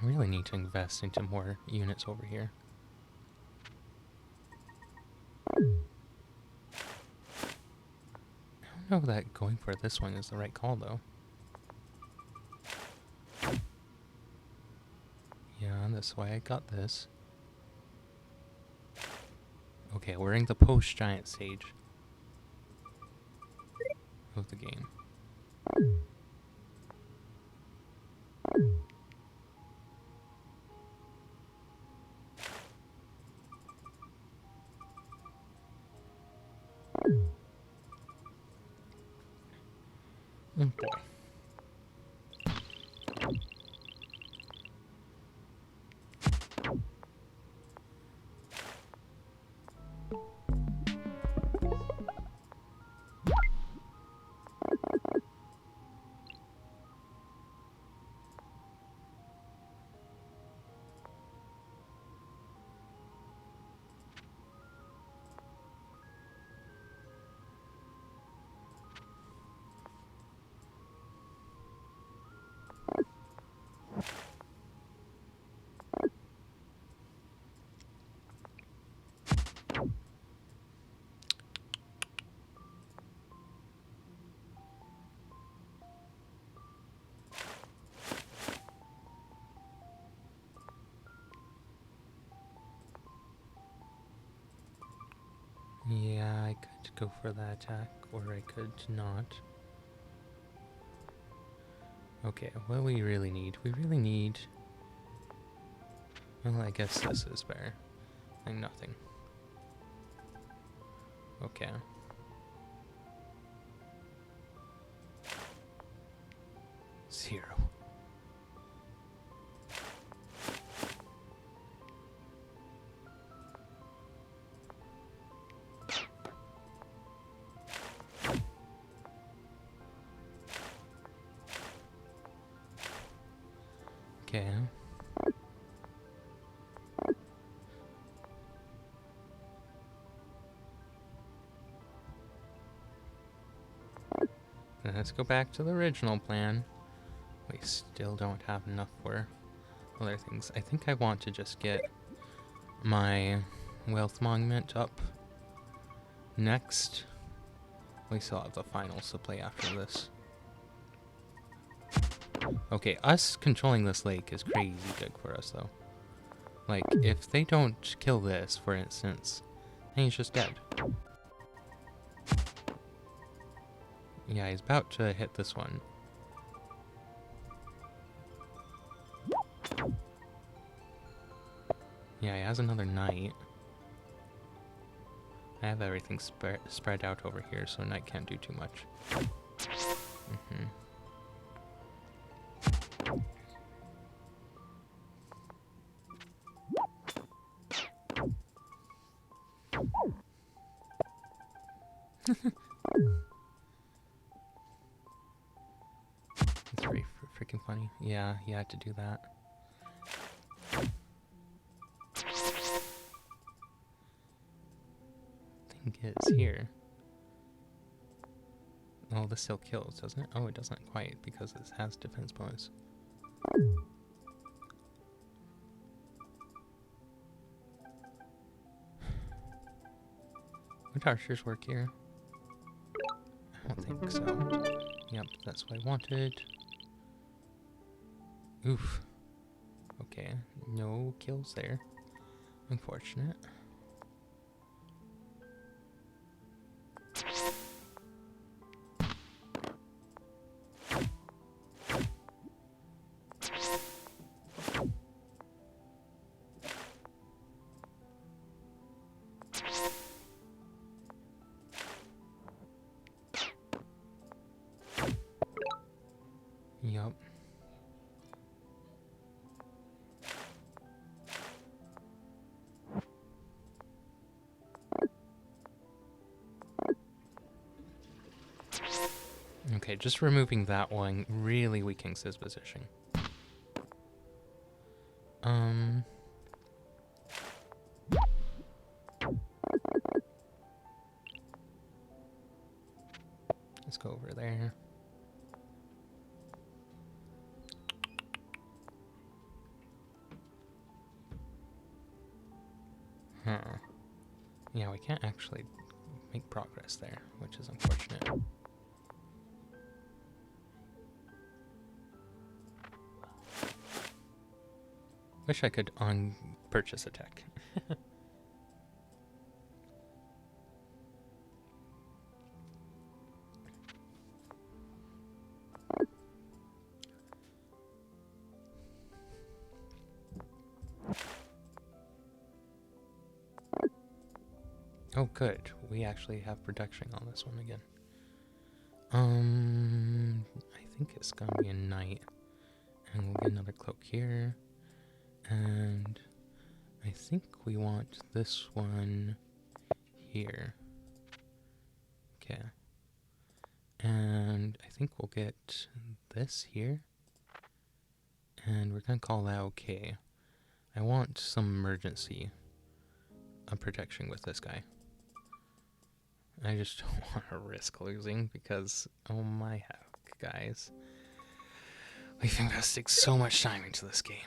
really need to invest into more units over here. I don't know that going for this one is the right call, though. Yeah, that's why I got this. Okay, we're in the post-giant stage. of the game. Oh boy. Yeah, I could go for that attack, or I could not. Okay, what do we really need? We really need... Well, I guess this is better. Like nothing. Okay. Zero. Okay. Let's go back to the original plan. We still don't have enough for other things. I think I want to just get my wealth monument up next. We still have the finals to play after this. Okay, us controlling this lake is crazy good for us, though. Like, if they don't kill this, for instance, then he's just dead. Yeah, he's about to hit this one. Yeah, he has another knight. I have everything spread out over here, so knight can't do too much. Mm-hmm. It's pretty freaking funny. Yeah, he had to do that. Thing is here. Oh, this still kills, doesn't it? Oh, it doesn't quite because it has defense bonus. Would archers work here? I don't think so. Yep, that's what I wanted. Oof. Okay, no kills there. Unfortunate. Yup. Okay, just removing that one really weakens his position. Let's go over there. Huh. Yeah, we can't actually make progress there, which is unfortunate. Wish I could purchase a tech. Oh, good. We actually have protection on this one again. I think it's gonna be a night. And we'll get another cloak here. And I think we want this one here. Okay. And I think we'll get this here. And we're gonna call that okay. I want some emergency protection with this guy. I just don't want to risk losing because, oh my heck, guys. We've invested so much time into this game.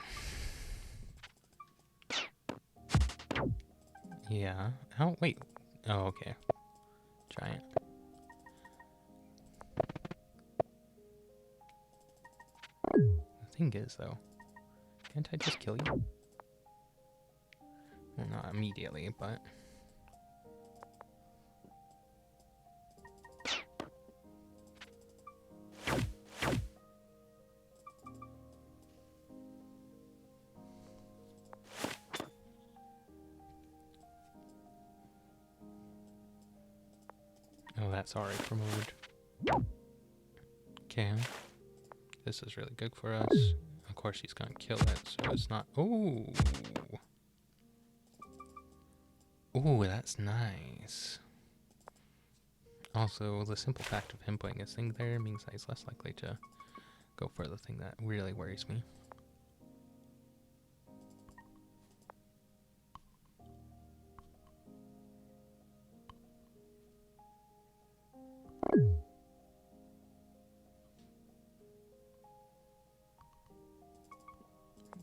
Yeah. Oh, wait. Oh, okay. Giant. The thing is, though, can't I just kill you? Well, not immediately, but... Oh, that's already promoted. Okay. This is really good for us. Of course, he's gonna kill it, so it's not... Ooh! Ooh, that's nice. Also, the simple fact of him putting his thing there means that he's less likely to go for the thing that really worries me.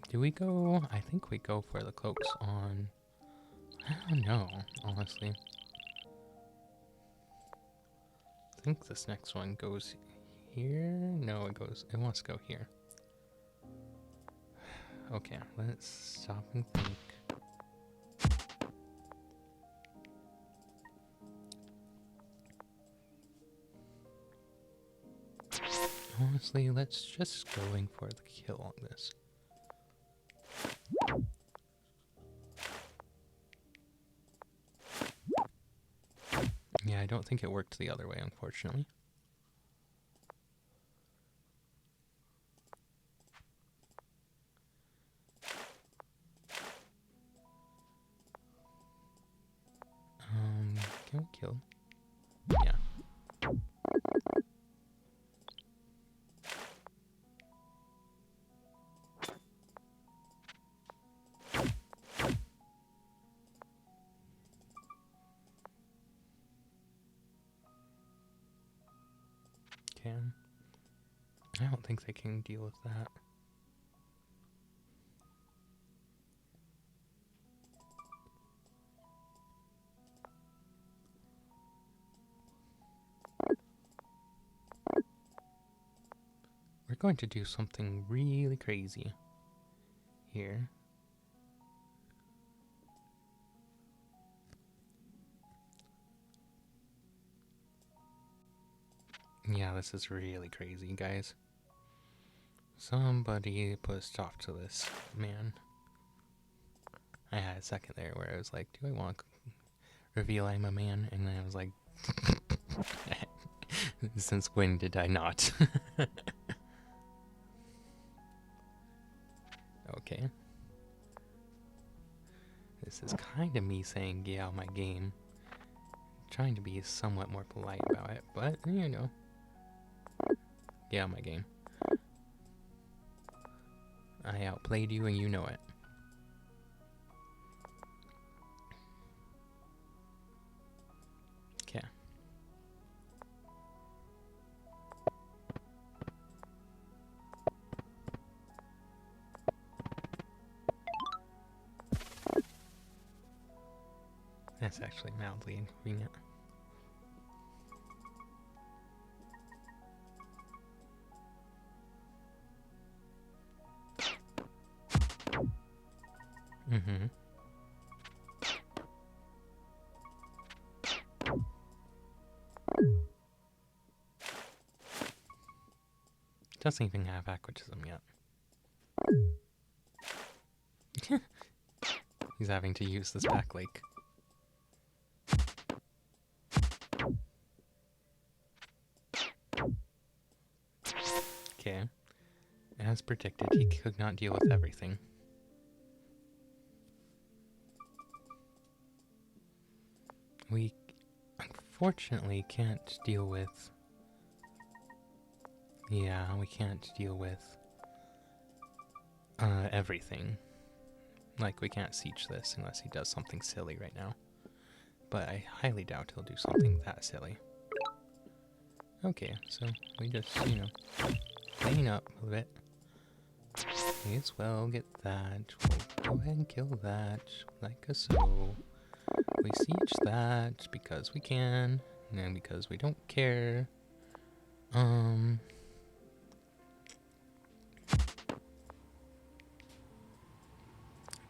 Do we go? I think we go for the cloaks on... I don't know, honestly. I think this next one goes here? No, it wants to go here. Okay, let's stop and think. Honestly, let's just going for the kill on this. Yeah, I don't think it worked the other way, unfortunately. Can we kill? Yeah. Can. I don't think they can deal with that. We're going to do something really crazy here. Yeah, this is really crazy, guys. Somebody put a stop to this, man. I had a second there where I was like, do I want to reveal I'm a man? And then I was like, since when did I not? Okay. This is kind of me saying, get out my game. Trying to be somewhat more polite about it, but, you know. Get out my game. I outplayed you and you know it. Okay. That's actually mildly inconvenient. Mm-hmm. Doesn't even have aquatism yet. He's having to use this back lake. Okay. As predicted, he could not deal with everything. We unfortunately can't deal with... Yeah, we can't deal with everything. Like, we can't siege this unless he does something silly right now. But I highly doubt he'll do something that silly. Okay, so we just, you know, clean up a bit. May as well get that. We'll go ahead and kill that, like so. We siege that because we can, and because we don't care. I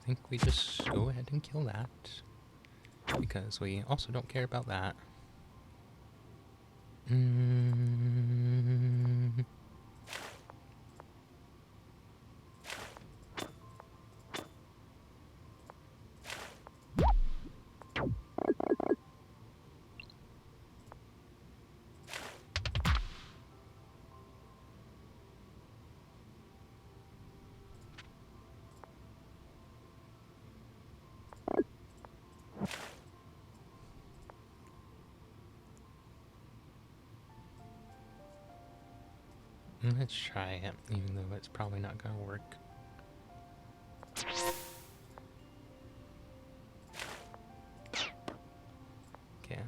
think we just go ahead and kill that, because we also don't care about that. Let's try it, even though it's probably not gonna work. Okay.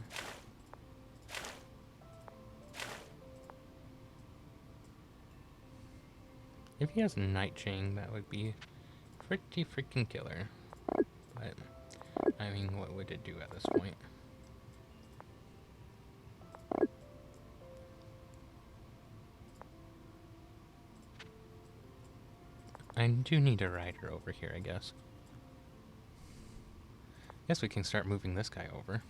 If he has a Night Chain, that would be pretty freaking killer. But, I mean, what would it do at this point? I do need a rider over here, I guess. Guess we can start moving this guy over.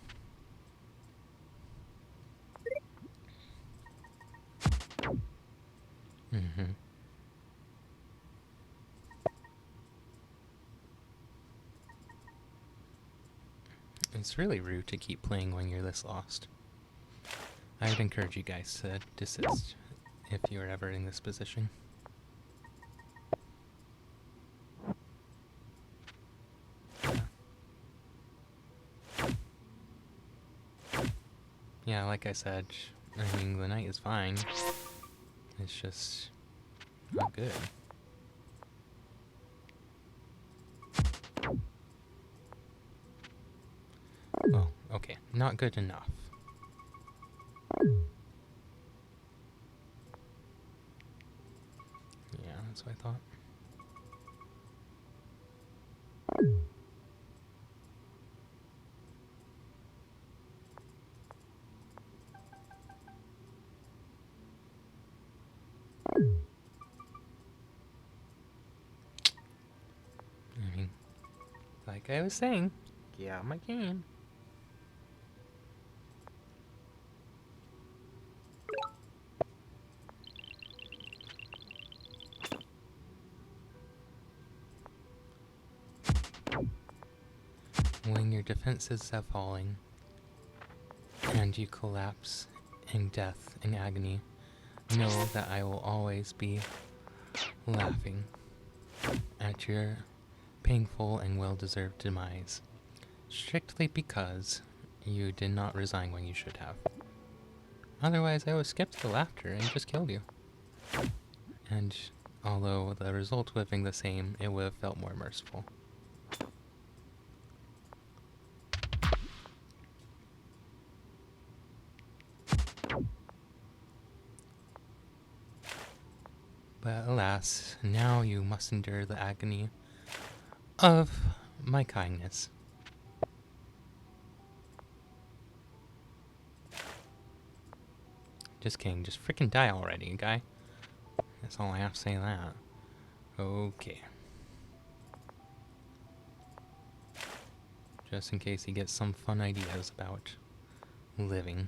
It's really rude to keep playing when you're this lost. I would encourage you guys to desist if you're ever in this position. Yeah, like I said, I mean, the night is fine. It's just not good. Oh, okay. Not good enough. Yeah, that's what I thought. I mean, like I was saying, get out of my game. When your defenses have fallen, and you collapse in death and agony, know that I will always be laughing at your painful and well-deserved demise, strictly because you did not resign when you should have. Otherwise, I would skip the laughter and just killed you. And although the result would have been the same, it would have felt more merciful. But alas, now you must endure the agony of my kindness. Just kidding, just freaking die already, guy. That's all I have to say to that. Okay. Just in case he gets some fun ideas about living.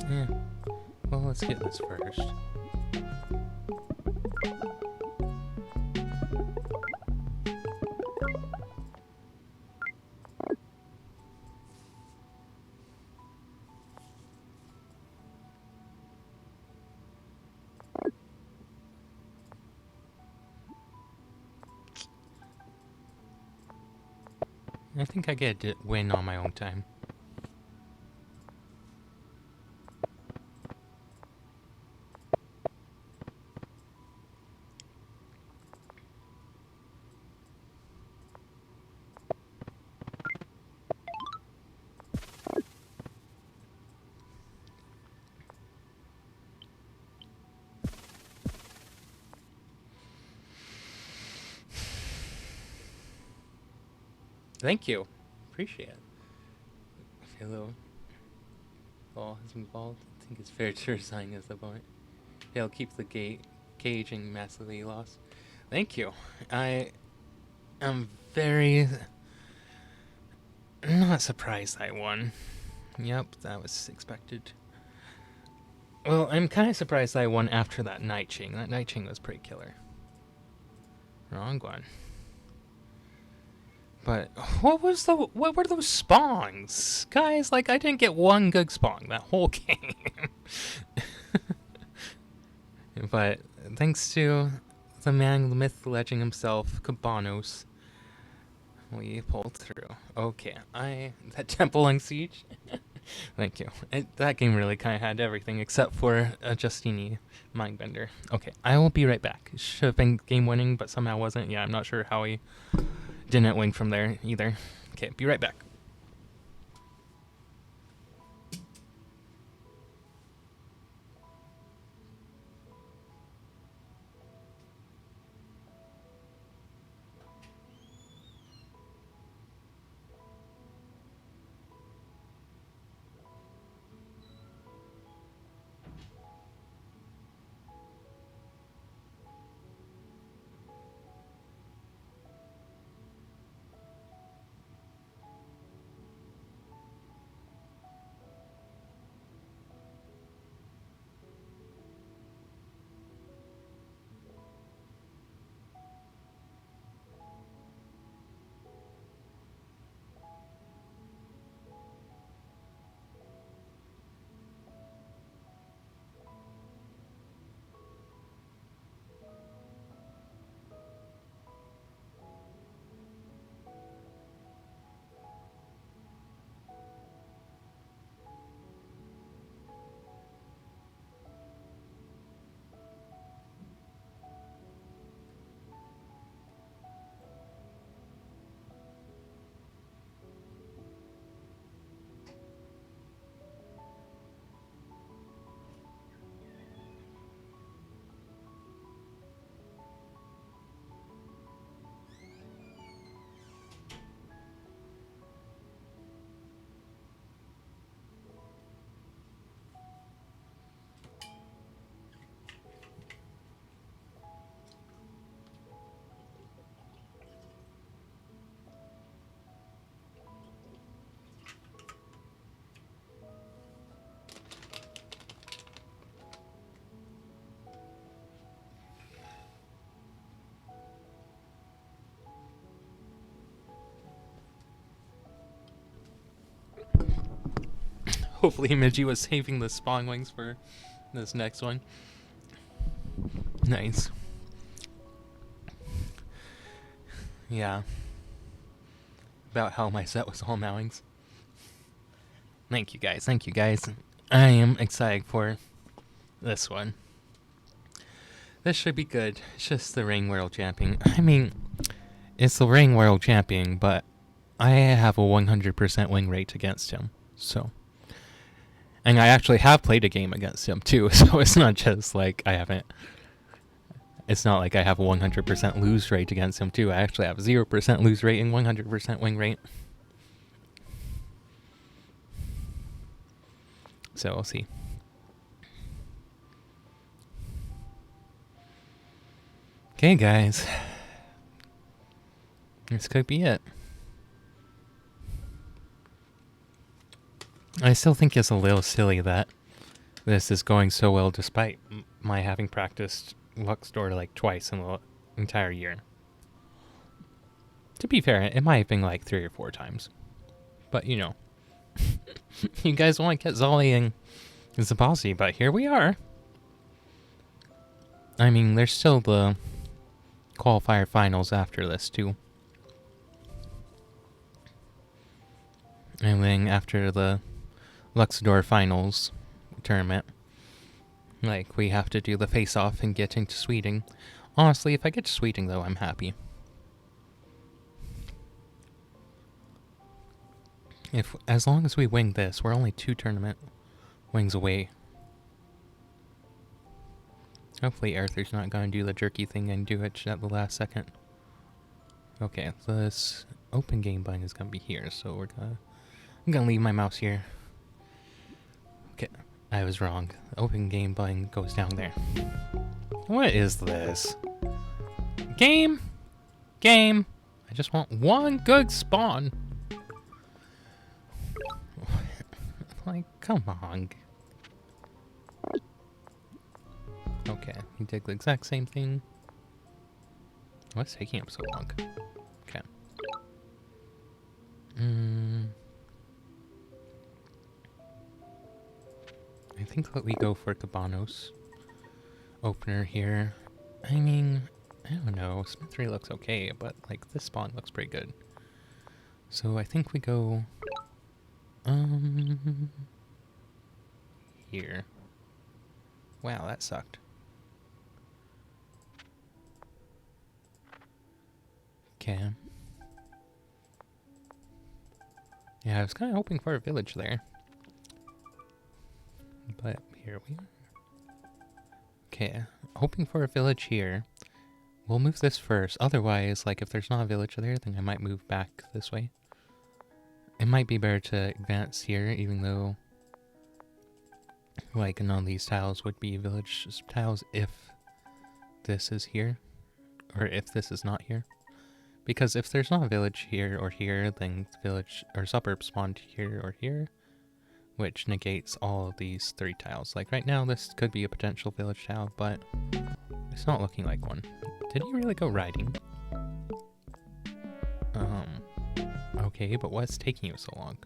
Yeah. Well, let's get this first. I think I get to win on my own time. Thank you. Appreciate it. Hello. Ball has been balled. I think it's fair to resign as the opponent. He'll keep the gauging massively lost. Thank you. I am very not surprised I won. Yep, that was expected. Well, I'm kind of surprised I won after that Night Ching. That Night Ching was pretty killer. Wrong one. But what were those spawns? Guys, like, I didn't get one good spawn that whole game. But thanks to the man, the myth, the legend himself, Cabanos, we pulled through. Okay, that Temple on Siege. Thank you. That game really kind of had everything except for a Justini Mindbender. Okay, I will be right back. Should have been game winning, but somehow wasn't. Yeah, I'm not sure how he didn't win from there either. Okay, be right back. Hopefully Miji was saving the spawn wings for this next one. Nice. Yeah. About how my set was all mowings. Thank you guys. Thank you guys. I am excited for this one. This should be good. It's just the Ring World Champion. I mean, it's the Ring World Champion, but I have a 100% win rate against him. So. And I actually have played a game against him too, so it's not just like I haven't. It's not like I have a 100% lose rate against him too. I actually have 0% lose rate and 100% win rate. So we'll see. Okay, guys. This could be it. I still think it's a little silly that This is going so well despite my having practiced Luxidoor like twice in the entire year. To be fair, it might have been like 3 or 4 times. But, you know. You guys want to get Zollying as a bossy, but here we are. I mean, there's still the qualifier finals after this, too. And then after the Luxidoor finals tournament, like, we have to do the face-off and get into Sweeting. Honestly, if I get to Sweeting, though, I'm happy. As long as we win this, we're only 2 tournament wings away. Hopefully Arthur's not going to do the jerky thing and do it at the last second. Okay, this open game button is going to be here, so I'm going to leave my mouse here. Okay, I was wrong. The open game button goes down there. What is this? Game? Game? I just want one good spawn. Like, come on. Okay, he did the exact same thing. What's taking him so long? Okay. I think that we go for Cabanos opener here. I mean, I don't know. Smith3 looks okay, but like this spawn looks pretty good. So I think we go here. Wow, that sucked. Okay. Yeah, I was kind of hoping for a village there. But here we are. Okay, hoping for a village here. We'll move this first. Otherwise, like, if there's not a village there, then I might move back this way. It might be better to advance here, even though, like, none of these tiles would be village tiles if this is here. Or if this is not here. Because if there's not a village here or here, then village or suburb spawned here or here, which negates all of these 3 tiles. Like right now, this could be a potential village tile, but it's not looking like one. Did he really go riding? Okay, but what's taking you so long?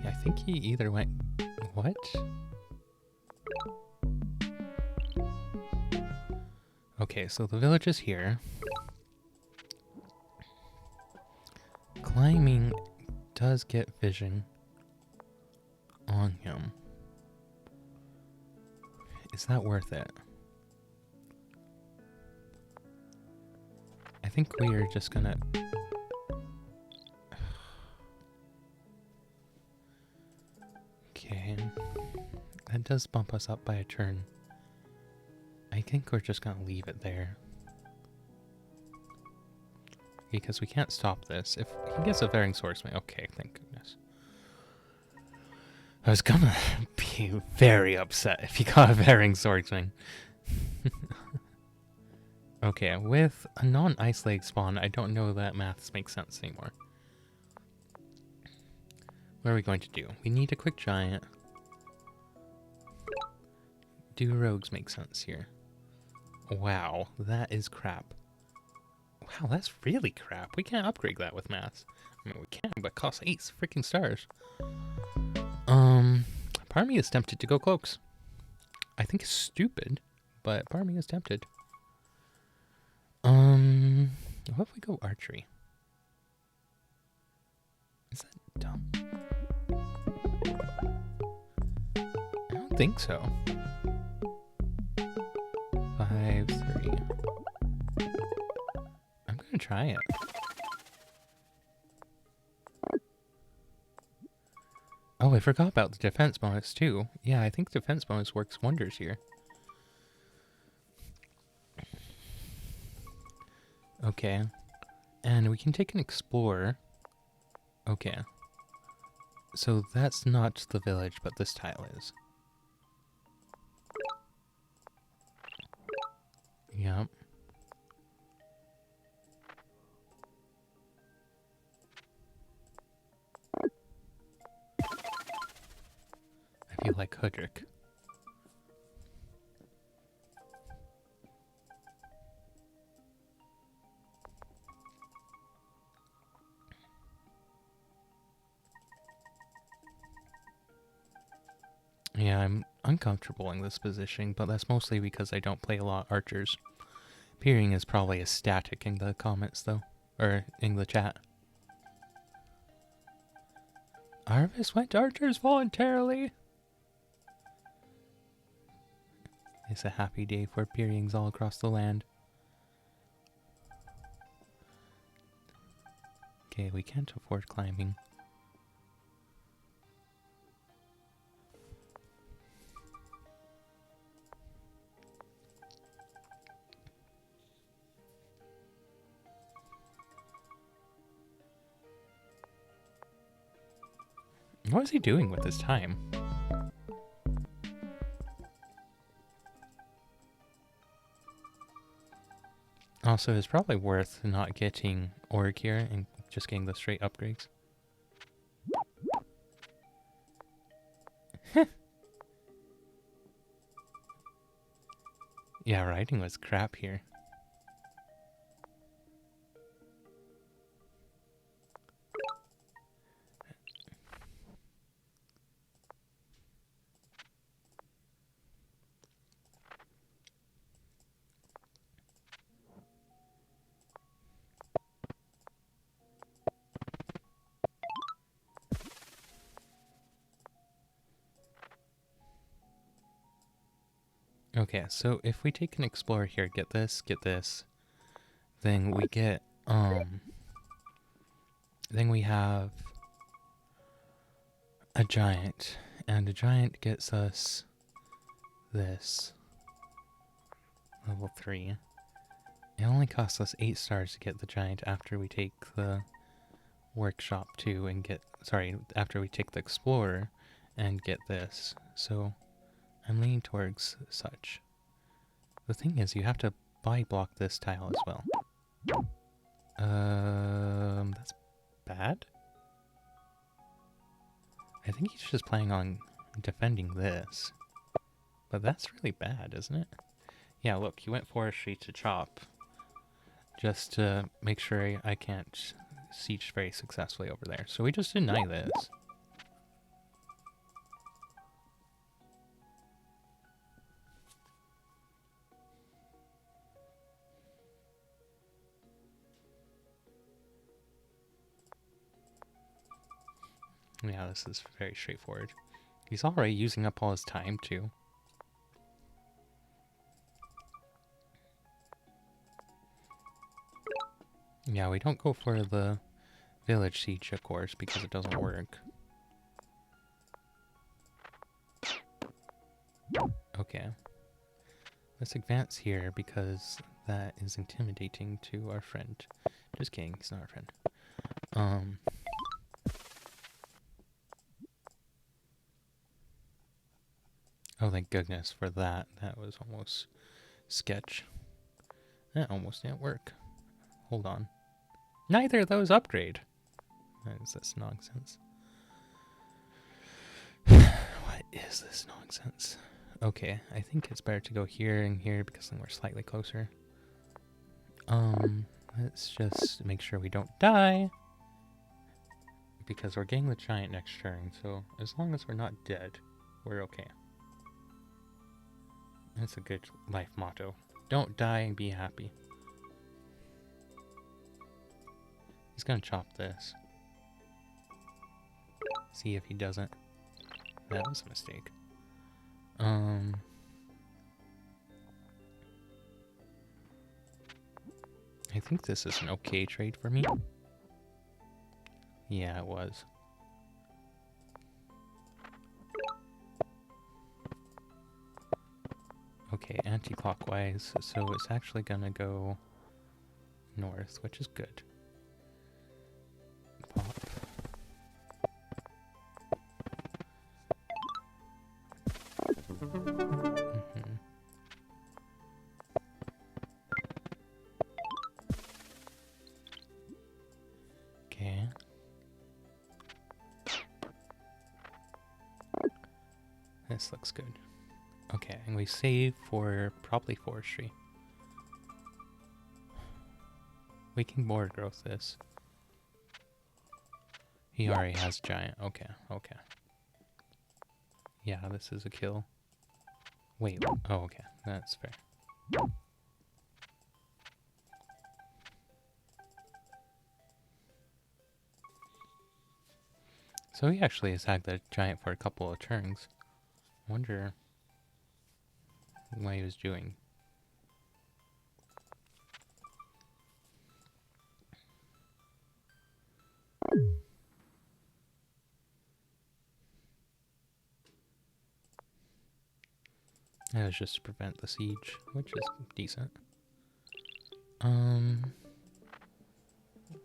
I think he either went... What? Okay, so the village is here. Climbing does get vision on him. Is that worth it? I think we are just gonna... Okay. That does bump us up by a turn. I think we're just gonna leave it there. Because we can't stop this. If he gets a varying swordsman, okay, thank goodness. I was gonna be very upset if he got a varying swordsman. Okay, with a non-ice leg spawn, I don't know that maths makes sense anymore. What are we going to do? We need a quick giant. Do rogues make sense here? Wow, that is crap. Wow, that's really crap. We can't upgrade that with maths. I mean, we can, but it costs 8 freaking stars. Part of me is tempted to go cloaks. I think it's stupid, but part of me is tempted. What if we go archery? Is that dumb? I don't think so. 5, 3. I'm gonna try it. Oh, I forgot about the defense bonus too. Yeah, I think defense bonus works wonders here. Okay. And we can take an explorer. Okay. So that's not the village, but this tile is. Yep. feel like Hoodrick. Yeah, I'm uncomfortable in this position, but that's mostly because I don't play a lot archers. Peering is probably a static in the comments, though. Or in the chat. Arvis went archers voluntarily! It's a happy day for peerings all across the land. Okay, we can't afford climbing. What is he doing with his time? Also, it's probably worth not getting org here and just getting the straight upgrades. Yeah, riding was crap here. Okay, so if we take an explorer here, get this, then we get, then we have a giant, and a giant gets us this. Level 3. It only costs us 8 stars to get the giant after we take the workshop too and get, sorry, after we take the explorer and get this. So I'm leaning towards such. The thing is, you have to buy block this tile as well. That's bad. I think he's just planning on defending this. But that's really bad, isn't it? Yeah, look, he went forestry to chop. Just to make sure I can't siege very successfully over there. So we just deny this. Yeah, this is very straightforward. He's already using up all his time, too. Yeah, we don't go for the village siege, of course, because it doesn't work. Okay. Let's advance here, because that is intimidating to our friend. Just kidding, he's not our friend. Oh, thank goodness for that. That was almost sketch. That almost didn't work. Hold on. Neither of those upgrade. What is this nonsense? What is this nonsense? Okay, I think it's better to go here and here because then we're slightly closer. Let's just make sure we don't die. Because we're getting the giant next turn, so as long as we're not dead, we're okay. That's a good life motto. Don't die and be happy. He's gonna chop this. See if he doesn't. That was a mistake. I think this is an okay trade for me. Yeah, it was. Okay, anti-clockwise, so it's actually gonna go north, which is good. Pop. Okay. This looks good. Okay, and we save for probably forestry. We can board growth this. He already has giant. Okay, okay. Yeah, this is a kill. Wait, oh, okay. That's fair. So he actually has had the giant for a couple of turns. Wonder what he was doing. That was just to prevent the siege, which is decent.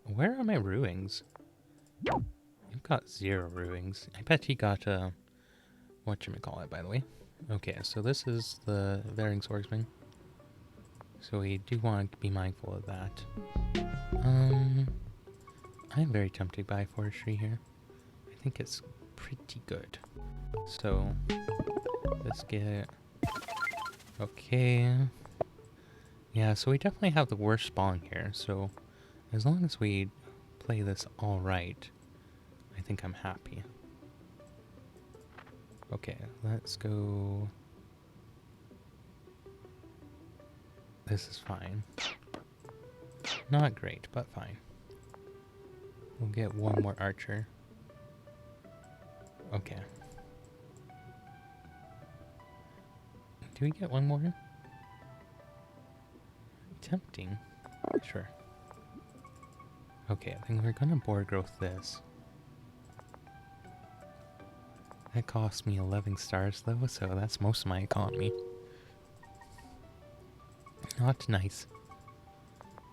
Where are my ruins? You've got 0 ruins. I bet he got, whatchamacallit, by the way. Okay, so this is the Varying Swordsman. So we do want to be mindful of that. I'm very tempted by forestry here. I think it's pretty good. So, let's get... Okay. Yeah, so we definitely have the worst spawn here, so as long as we play this all right, I think I'm happy. Okay, let's go... This is fine. Not great, but fine. We'll get one more archer. Okay. Do we get one more? Tempting. Sure. Okay, I think we're gonna board growth this. That cost me 11 stars though, so that's most of my economy. Not nice.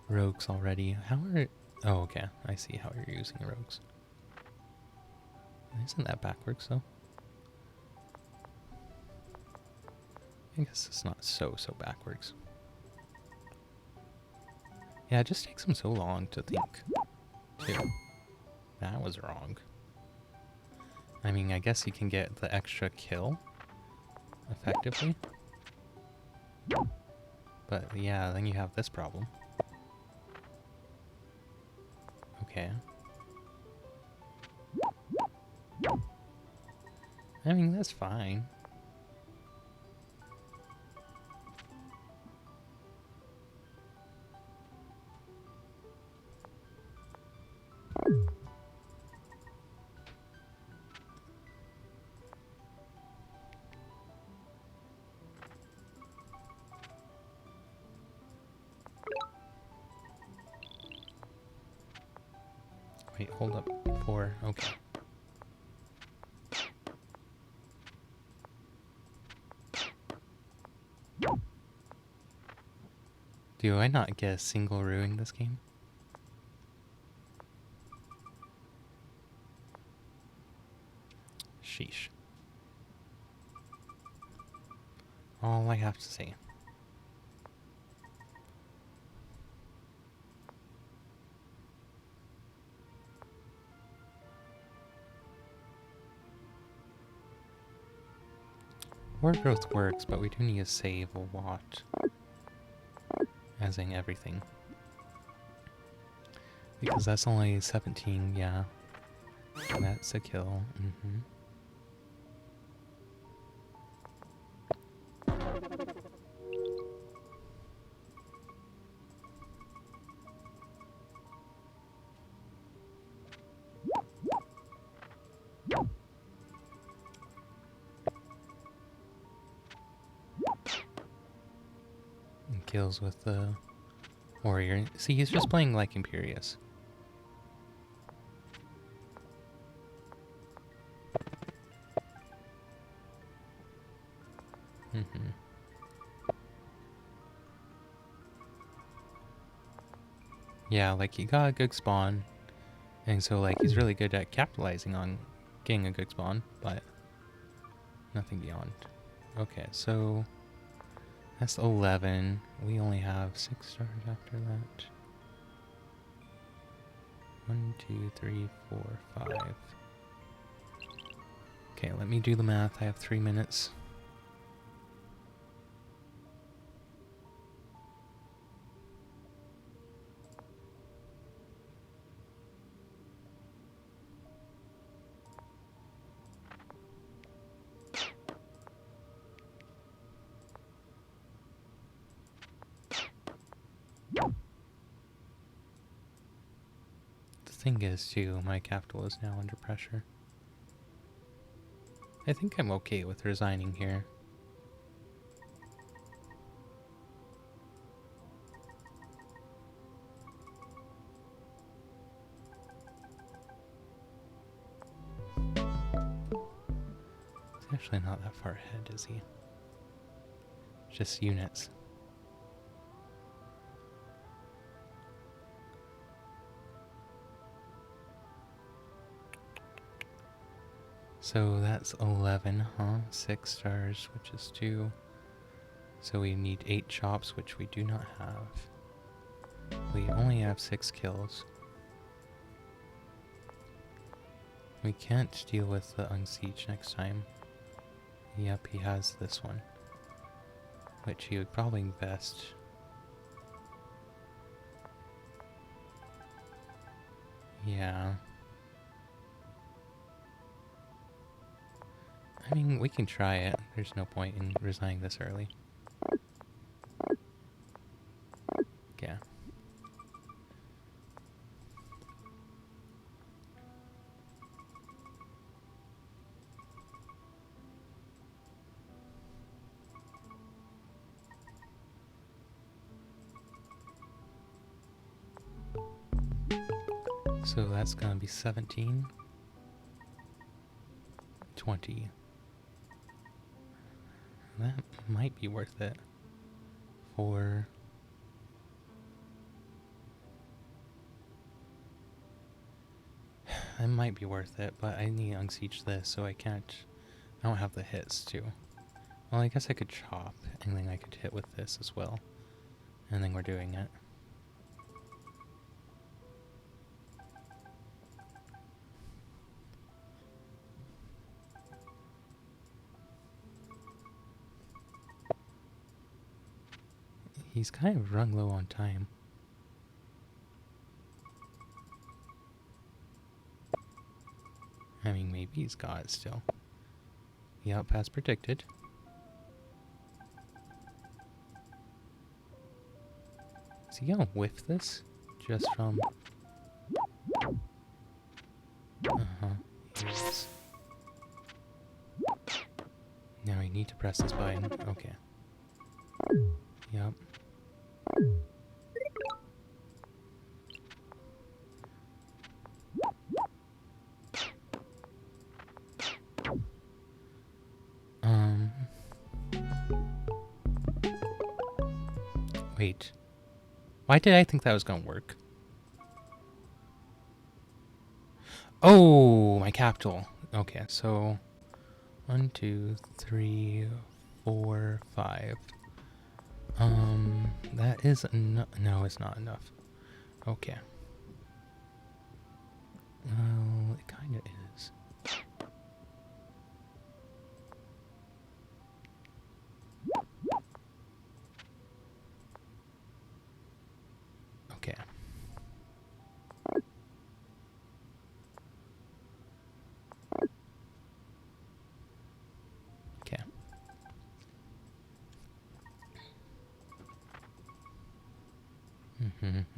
Rogues already. How are... Oh, okay. I see how you're using rogues. Isn't that backwards though? I guess it's not so backwards. Yeah, it just takes him so long to think, too. That was wrong. I mean, I guess he can get the extra kill, effectively. But yeah, then you have this problem. Okay. I mean, that's fine. Wait, hold up. 4. Okay. Do I not get a single ruin this game? Sheesh. All I have to say. Word growth works, but we do need to save a lot. As in everything. Because that's only 17, yeah. That's a kill. Mm-hmm. And kills with the warrior. See, he's just playing like Imperious. Mm-hmm. Yeah, like he got a good spawn, and so like he's really good at capitalizing on getting a good spawn, but nothing beyond. Okay, so that's 11. We only have 6 stars after that. 1, 2, 3, 4, 5. Okay, let me do the math. I have 3 minutes. The thing is, too, my capital is now under pressure. I think I'm okay with resigning here. He's actually not that far ahead, is he? Just units. So that's 11, huh? 6 stars, which is 2. So we need 8 chops, which we do not have. We only have 6 kills. We can't deal with the unsiege next time. Yep, he has this one. Which he would probably best. Yeah. I mean, we can try it. There's no point in resigning this early. Yeah. So that's gonna be 17. 20. That might be worth it. For... It might be worth it, but I need to unsiege this, so I can't... I don't have the hits, too. Well, I guess I could chop, and then I could hit with this as well. And then we're doing it. He's kind of run low on time. I mean, maybe he's got it still. Yep, as predicted. Is he gonna whiff this? Just from... Uh-huh. Yes. Now I need to press this button. Okay. Yep. Wait. Why did I think that was gonna work? Oh, my capital. Okay, so 1, 2, 3, 4, 5. That is enough. No, it's not enough. Okay. Well, it kind of is. Okay. Okay.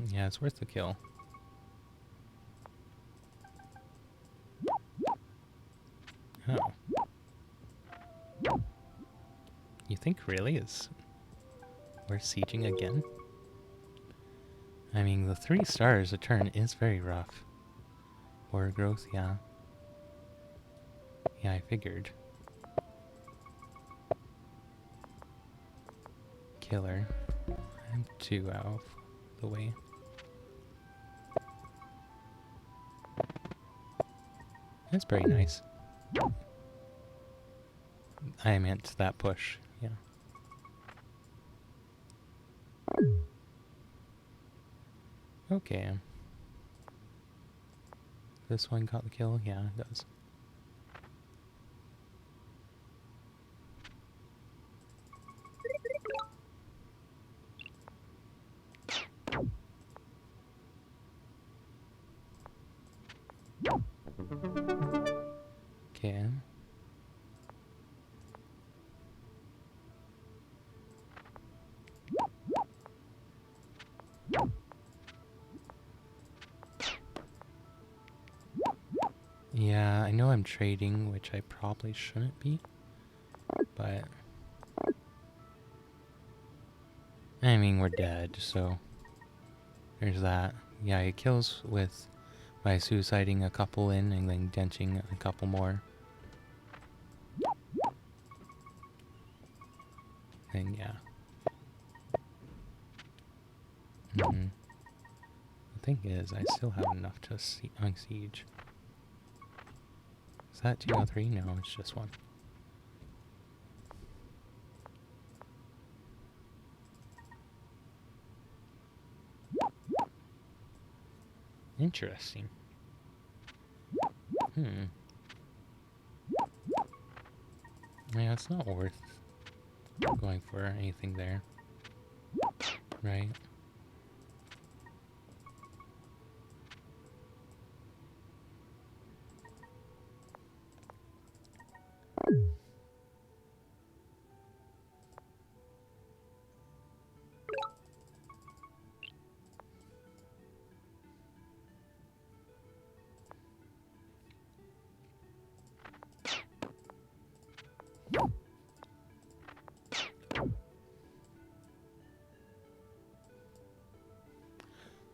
Yeah, it's worth the kill. Oh. You think really is we're sieging again? I mean, the 3 stars a turn is very rough. War growth, yeah. Yeah, I figured. Killer. I'm 2 out of the way. That's very nice. I meant that push, yeah. Okay. This one got the kill? Yeah, it does. I know I'm trading, which I probably shouldn't be, but I mean, we're dead, so there's that. Yeah, he kills with by suiciding a couple in and then denting a couple more. And yeah. The thing is, I still have enough to unsiege. Is that 203? No, it's just one. Interesting. Yeah, it's not worth going for anything there. Right?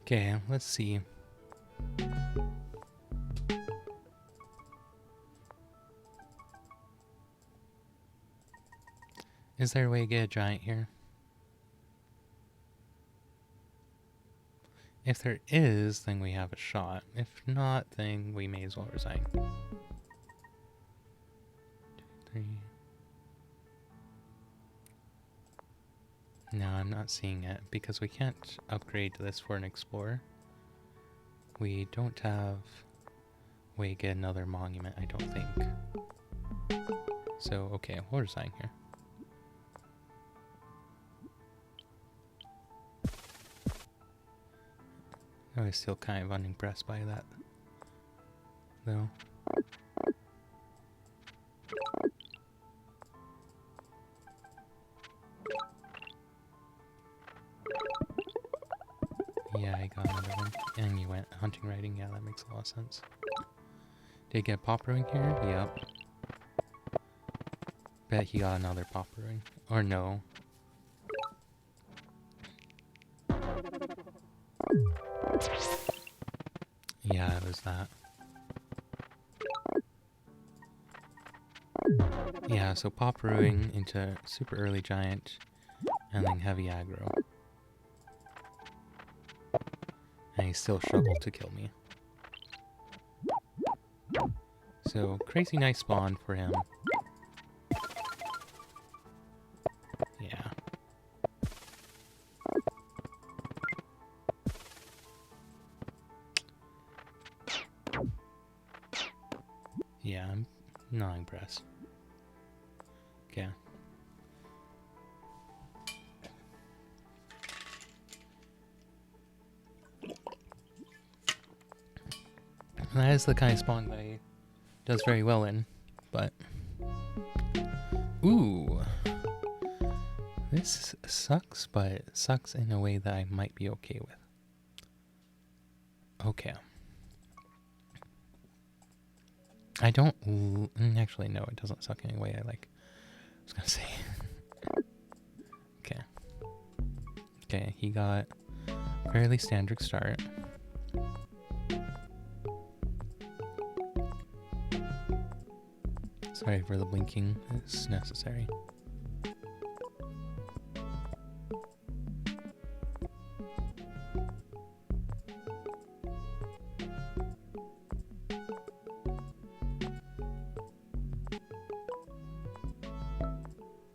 Okay, let's see. Is there a way to get a giant here? If there is, then we have a shot. If not, then we may as well resign. 2, 3. No, I'm not seeing it because we can't upgrade this for an explorer. We don't have a way to get another monument, I don't think. So, okay, we'll resign here. I was still kind of unimpressed by that, though. Yeah, I got another one. And you went hunting riding. Yeah, that makes a lot of sense. Did he get pop brewing here? Yep. Bet he got another pop brewing. Or no. Yeah, it was that. Yeah, so pop brewing into super early giant and then heavy aggro. And he still struggled to kill me. So, crazy nice spawn for him. Yeah. Yeah, I'm not impressed. Okay. That is the kind of spawn that he does very well in, but... Ooh! This sucks, but it sucks in a way that I might be okay with. Okay. I don't... Actually, no, it doesn't suck in a way I like. I was gonna say. Okay. Okay, he got a fairly standard start. Sorry for the blinking, it's necessary.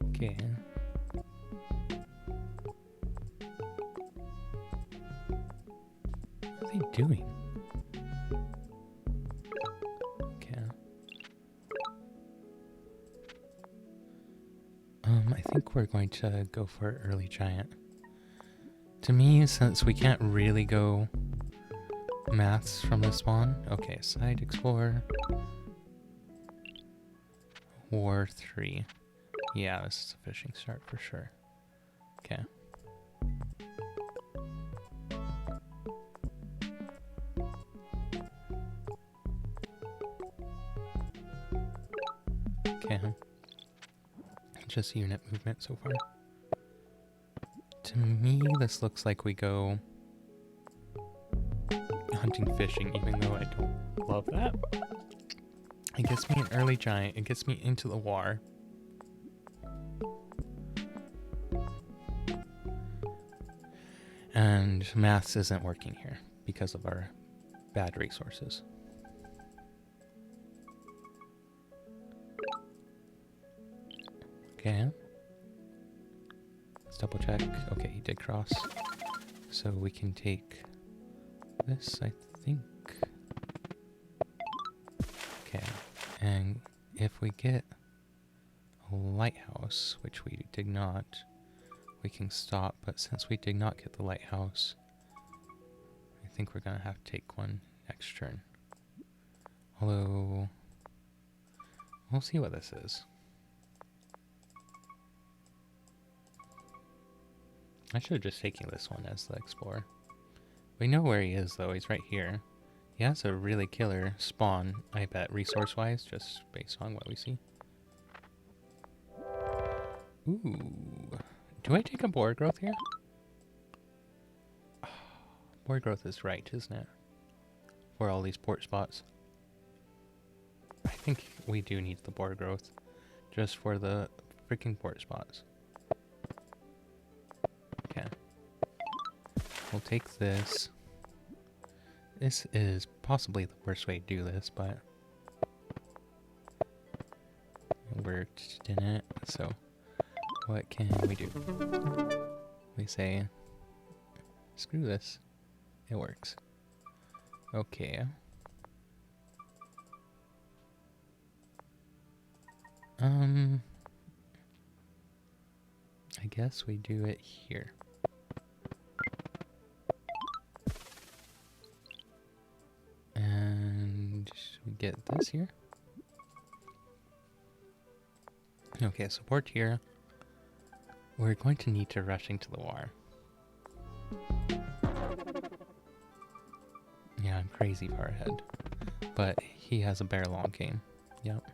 Okay. What are they doing? I think we're going to go for early giant. To me, since we can't really go maths from the spawn. Okay, side explorer. War 3. Yeah, this is a fishing start for sure. Okay. just unit movement so far. To me, this looks like we go hunting, fishing, even though I don't love that. It gets me an early giant. It gets me into the war. And maths isn't working here because of our bad resources. Okay. Let's double check. Okay, he did cross. So we can take this, I think. Okay. And if we get a lighthouse, which we did not, we can stop. But since we did not get the lighthouse, I think we're going to have to take one next turn. Although, we'll see what this is. I should have just taken this one as the explorer. We know where he is, though. He's right here. He has a really killer spawn, I bet, resource-wise, just based on what we see. Ooh. Do I take a boar growth here? Oh, boar growth is right, isn't it? For all these port spots. I think we do need the boar growth. Just for the freaking port spots. Okay. We'll take this. This is possibly the worst way to do this, but it worked, didn't it? So, what can we do? We say, screw this. It works. Okay. I guess we do it here. And we get this here. Okay, support here. We're going to need to rush into the war. Yeah, I'm crazy far ahead. But he has a bear long game. Yep.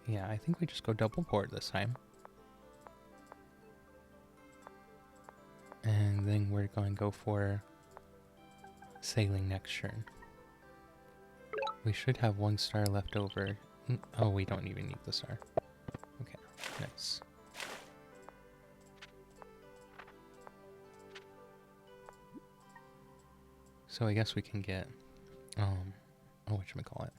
Yeah, I think we just go double port this time. And then we're going to go for sailing next turn. We should have 1 star left over. Oh, we don't even need the star. Okay, nice. So I guess we can get, oh, whatchamacallit.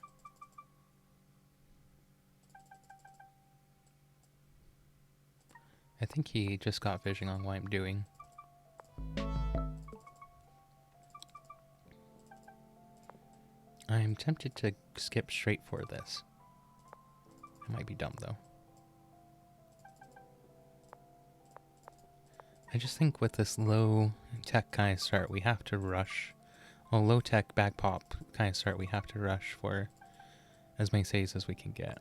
I think he just got vision on what I'm doing. I'm tempted to skip straight for this. It might be dumb, though. I just think with this low tech kind of start, we have to rush. Well, low tech back pop kind of start, we have to rush for as many saves as we can get.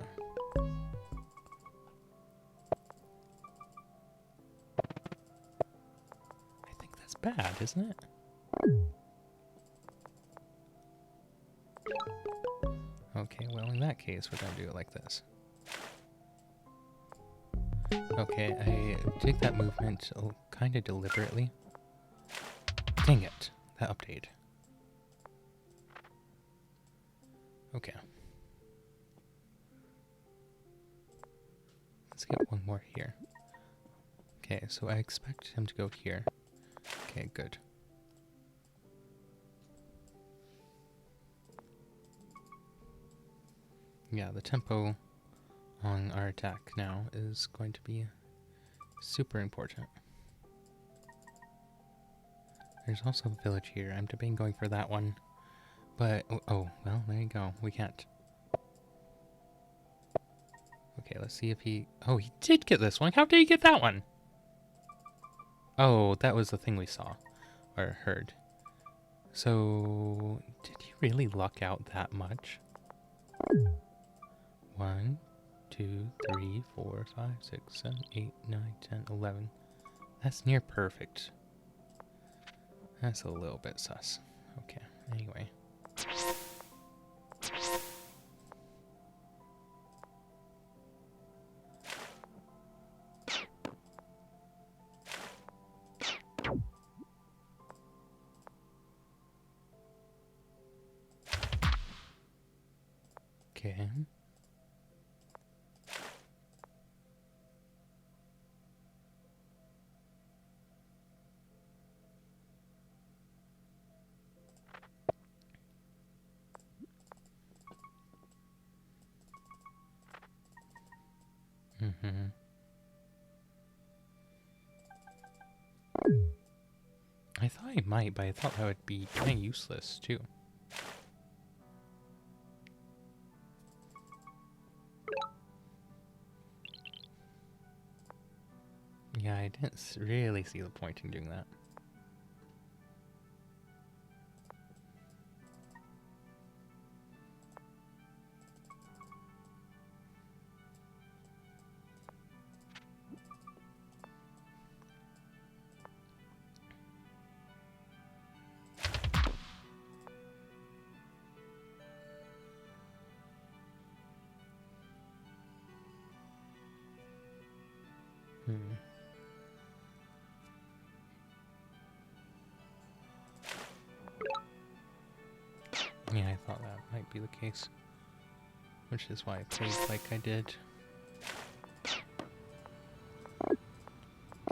I think that's bad, isn't it? Okay, well in that case, we're gonna do it like this. Okay, I take that movement kind of deliberately. Dang it, that update. Okay. Let's get one more here. Okay, so I expect him to go here. Okay, good. Yeah, the tempo on our attack now is going to be super important. There's also a village here. I'm debating going for that one. But, oh, well, there you go. We can't. Okay, let's see if he... Oh, he did get this one. How did he get that one? Oh, that was the thing we saw. Or heard. So, did he really luck out that much? 1, 2, 3, 4, 5, 6, 7, 8, 9, 10, 11. That's near perfect. That's a little bit sus. Okay, anyway. Okay. Mm-hmm. I thought I might, but I thought that would be kind of useless, too. Yeah, I didn't really see the point in doing that. Hmm. Yeah, I thought that might be the case. Which is why I played like I did.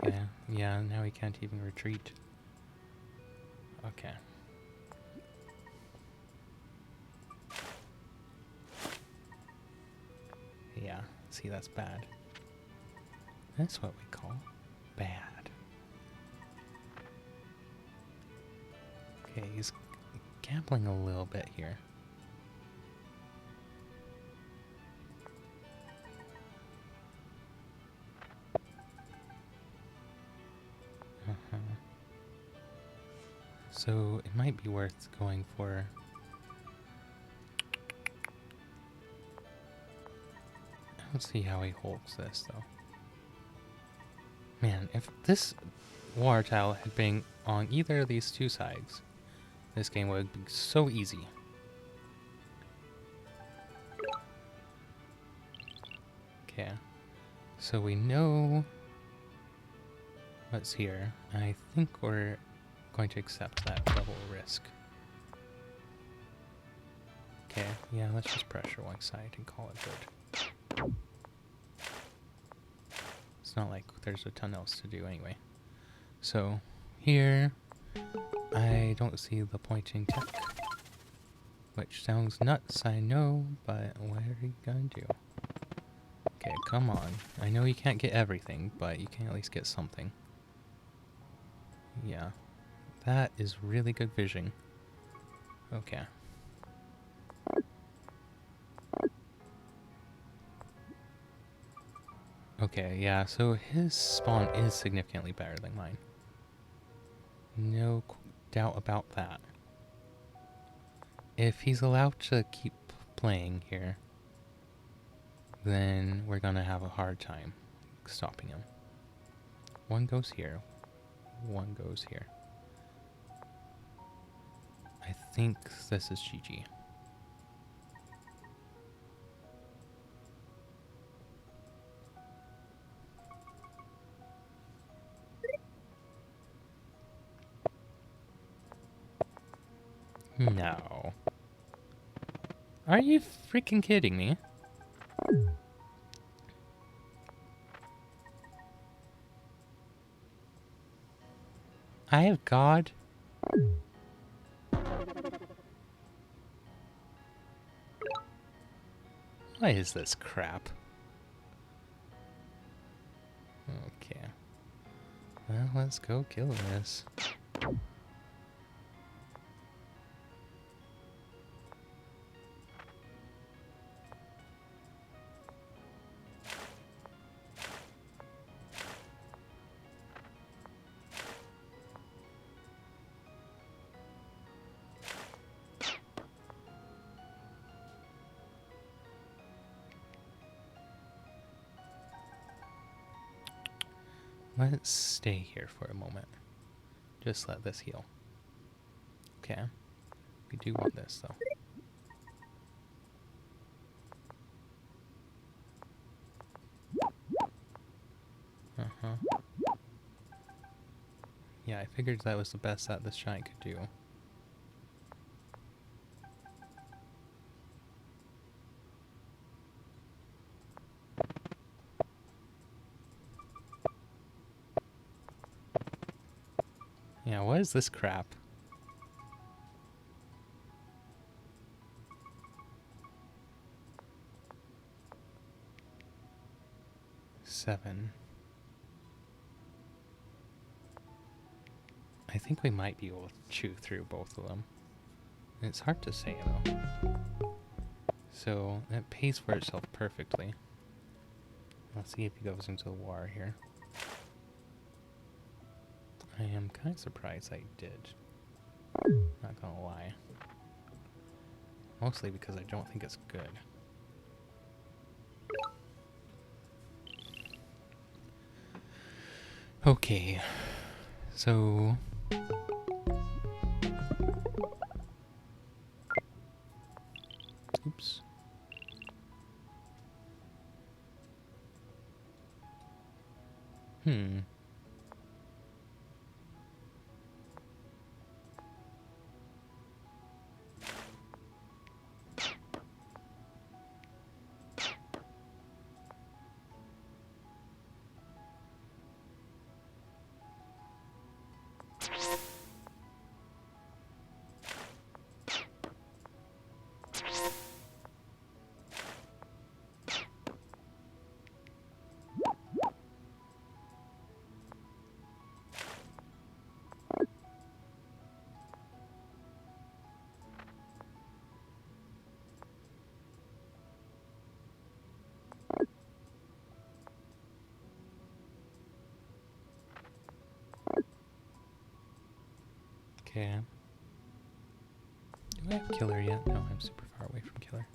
Okay, yeah, now we can't even retreat. Okay. Yeah, see, that's bad. That's what we call bad. Okay, he's gambling a little bit here. So it might be worth going for... Let's see how he holds this, though. Man, if this water tile had been on either of these two sides, this game would be so easy. Okay, so we know what's here. I think we're going to accept that double risk. Okay, yeah, let's just pressure one side and call it good. It's not like there's a ton else to do anyway. So, here, I don't see the pointing tech. Which sounds nuts, I know, but what are you gonna do? Okay, come on. I know you can't get everything, but you can at least get something. Yeah. That is really good vision. Okay. Okay, yeah, so his spawn is significantly better than mine. No doubt about that. If he's allowed to keep playing here, then we're gonna have a hard time stopping him. One goes here. One goes here. I think this is GG. No. Are you freaking kidding me? I have God. What is this crap? Okay. Well, let's go kill this. Let's stay here for a moment. Just let this heal. Okay. We do want this, though. Uh-huh. Yeah, I figured that was the best that this giant could do. Yeah, what is this crap? Seven. I think we might be able to chew through both of them. It's hard to say, though. So, that pays for itself perfectly. Let's see if he goes into the war here. I am kind of surprised I did. Not gonna lie. Mostly because I don't think it's good. Okay. So... Oops. Hmm. Okay. Do I have killer yet? No, I'm super far away from killer.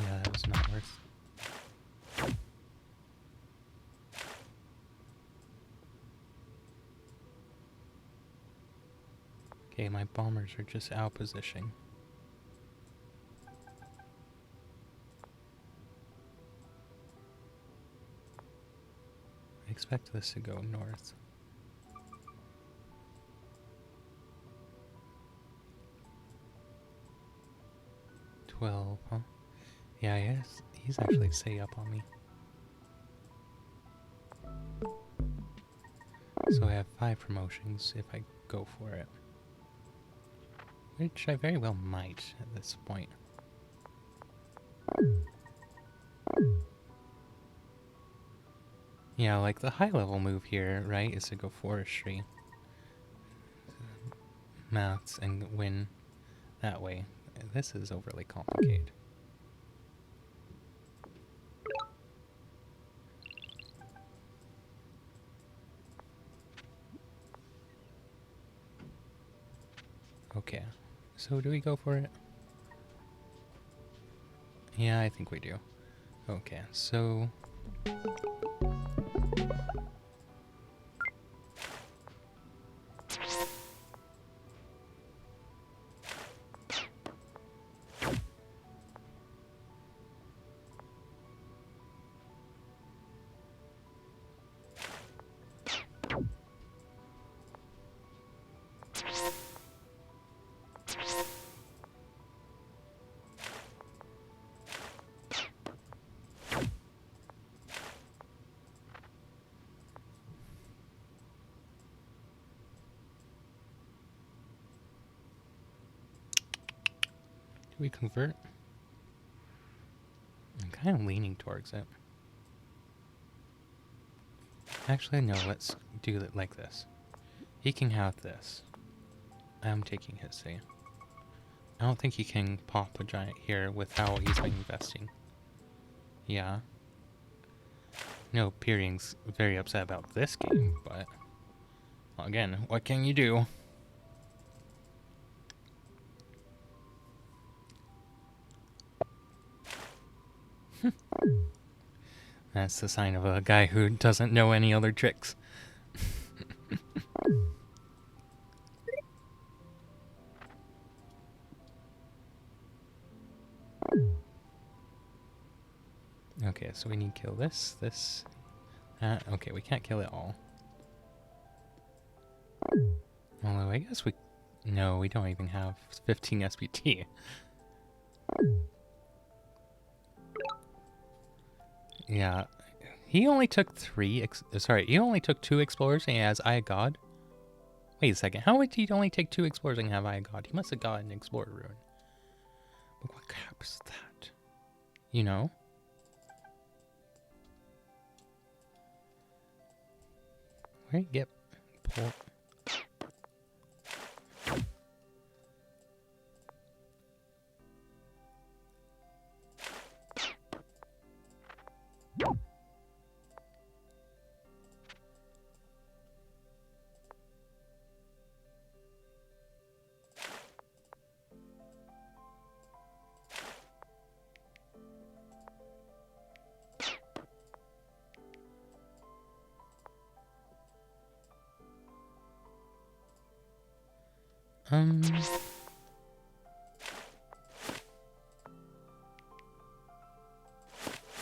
Yeah, that was not worth. Okay, my bombers are just out position. I expect this to go north. $12, huh? Yeah, yes, he's actually stay up on me. So I have 5 promotions if I go for it. Which I very well might at this point. Yeah, like the high level move here, right, is to go forestry. Maths and win that way. This is overly complicated. Okay, so do we go for it? Yeah, I think we do. Okay, so... Do we convert? I'm kind of leaning towards it. Actually, no, let's do it like this. He can have this. I'm taking his say. I don't think he can pop a giant here without he's been investing. Yeah. No, Peering's very upset about this game, but... Well, again, what can you do? That's the sign of a guy who doesn't know any other tricks. Okay, so we need to kill this, this. Okay, we can't kill it all. Although I guess we... No, we don't even have 15 SPT. Yeah. He only took he only took 2 explorers and he has Eye of God. Wait a second, how would he only take 2 explorers and have Eye of God? He must have gotten an Explorer Rune. But what crap is that? You know? Where do you get pulled?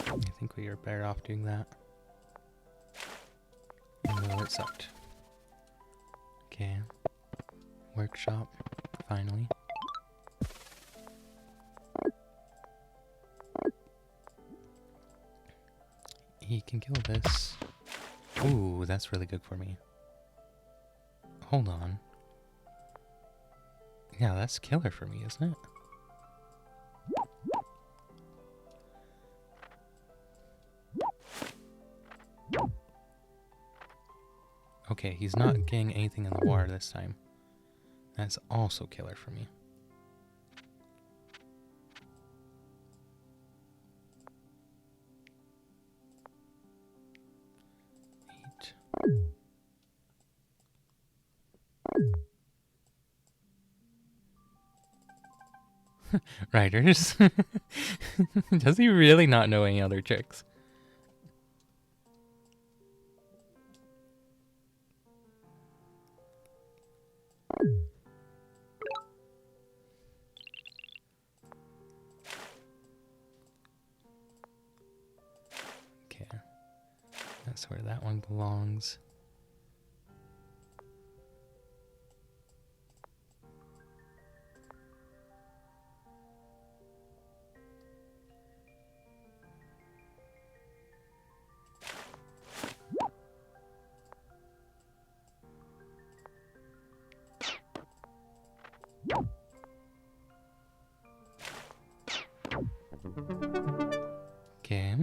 I think we are better off doing that. Oh, it sucked. Okay. Workshop, finally. He can kill this. Ooh, that's really good for me. Hold on. Yeah, that's killer for me, isn't it? Okay, he's not getting anything in the water this time. That's also killer for me. Eat. Riders. Does he really not know any other tricks? Okay. That's where that one belongs. Okay.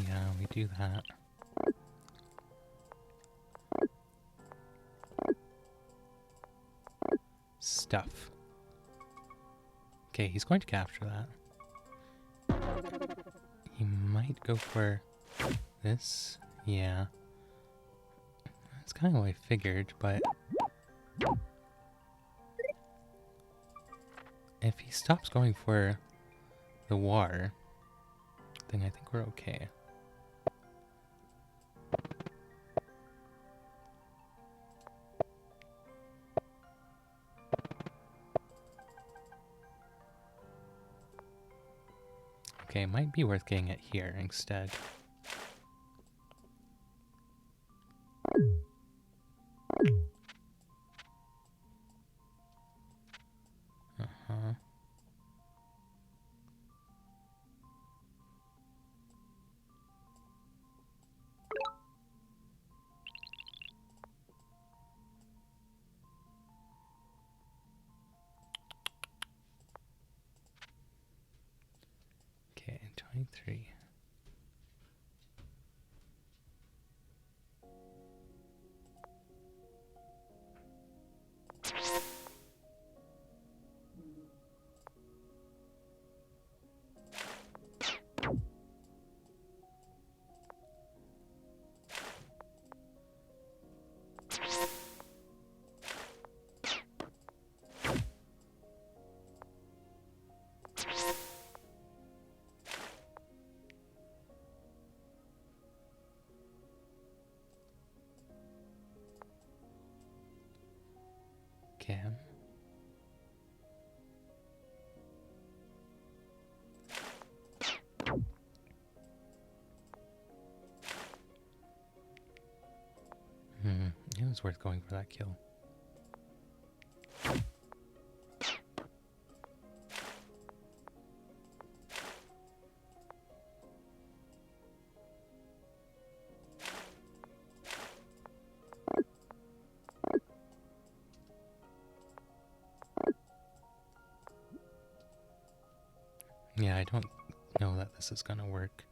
Yeah, we do that. Stuff. Okay, he's going to capture that. He might go for this. Yeah. That's kind of what I figured, but if he stops going for the war, then I think we're okay. Okay, it might be worth getting it here instead. Uh-huh. Okay, 23. Okay. It was worth going for that kill. Yeah, I don't know that this is gonna work.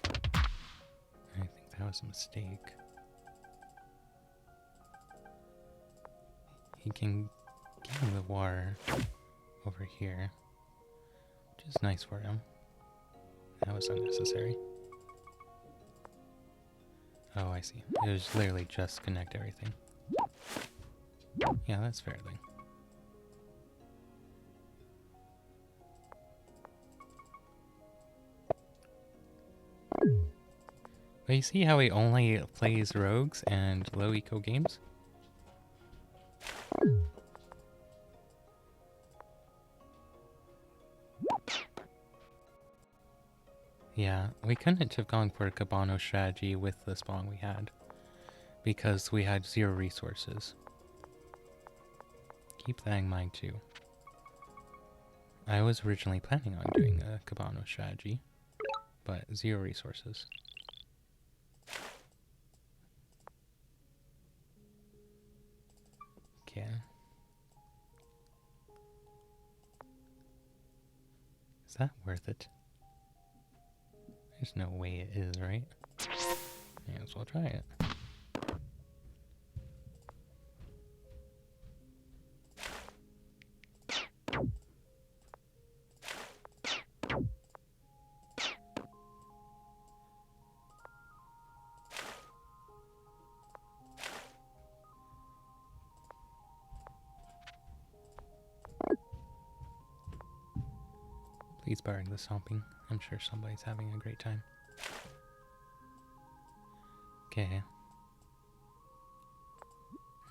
I think that was a mistake. He can give me the water over here, which is nice for him. That was unnecessary. Oh, I see. It was literally just connect everything. Yeah, that's fair then. But you see how he only plays rogues and low eco games? Yeah, we couldn't have gone for a Cabano strategy with the spawn we had, because we had 0 resources. Keep that in mind too. I was originally planning on doing a Cabano strategy, but 0 resources. Okay. Is that worth it? There's no way it is, right? May as well try it. Please barring the stomping. I'm sure somebody's having a great time. Okay.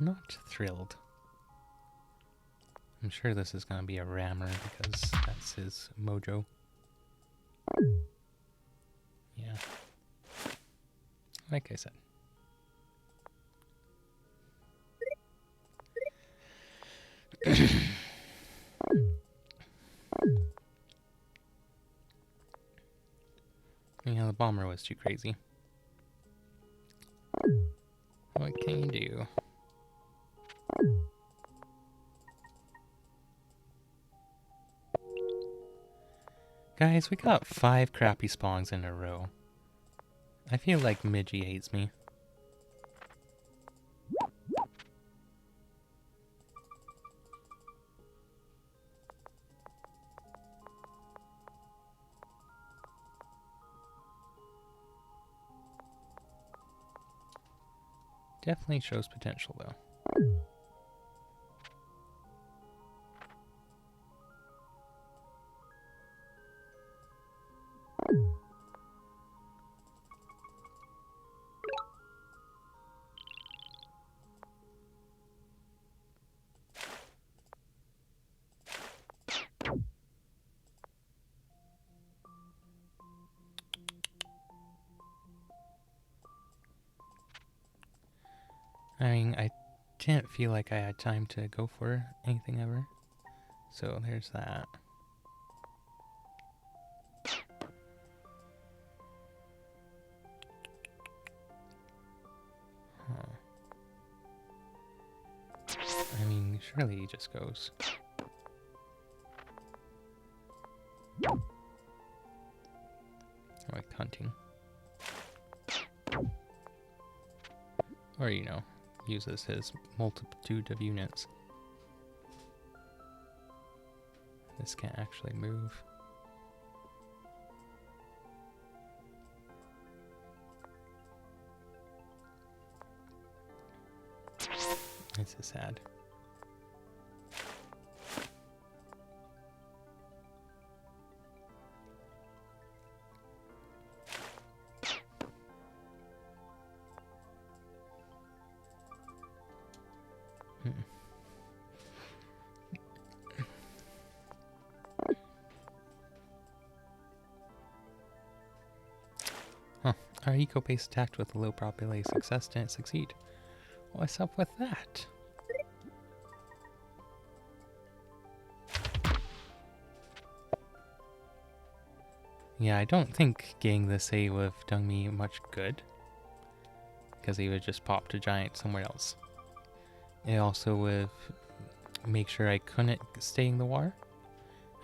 Not thrilled. I'm sure this is gonna be a rammer because that's his mojo. Yeah. Like I said. Yeah, the bomber was too crazy. What can you do? Guys, we got 5 crappy spawns in a row. I feel like Midgie hates me. Definitely shows potential, though. I mean, I didn't feel like I had time to go for anything ever. So there's that. Huh. I mean, surely he just goes. Like hunting. Or, you know, uses his multitude of units. This can't actually move. This is sad. Our eco-base attacked with a low probability of success didn't succeed. What's up with that? Yeah, I don't think getting the save would have done me much good, because he would just pop to giant somewhere else. It also would make sure I couldn't stay in the water,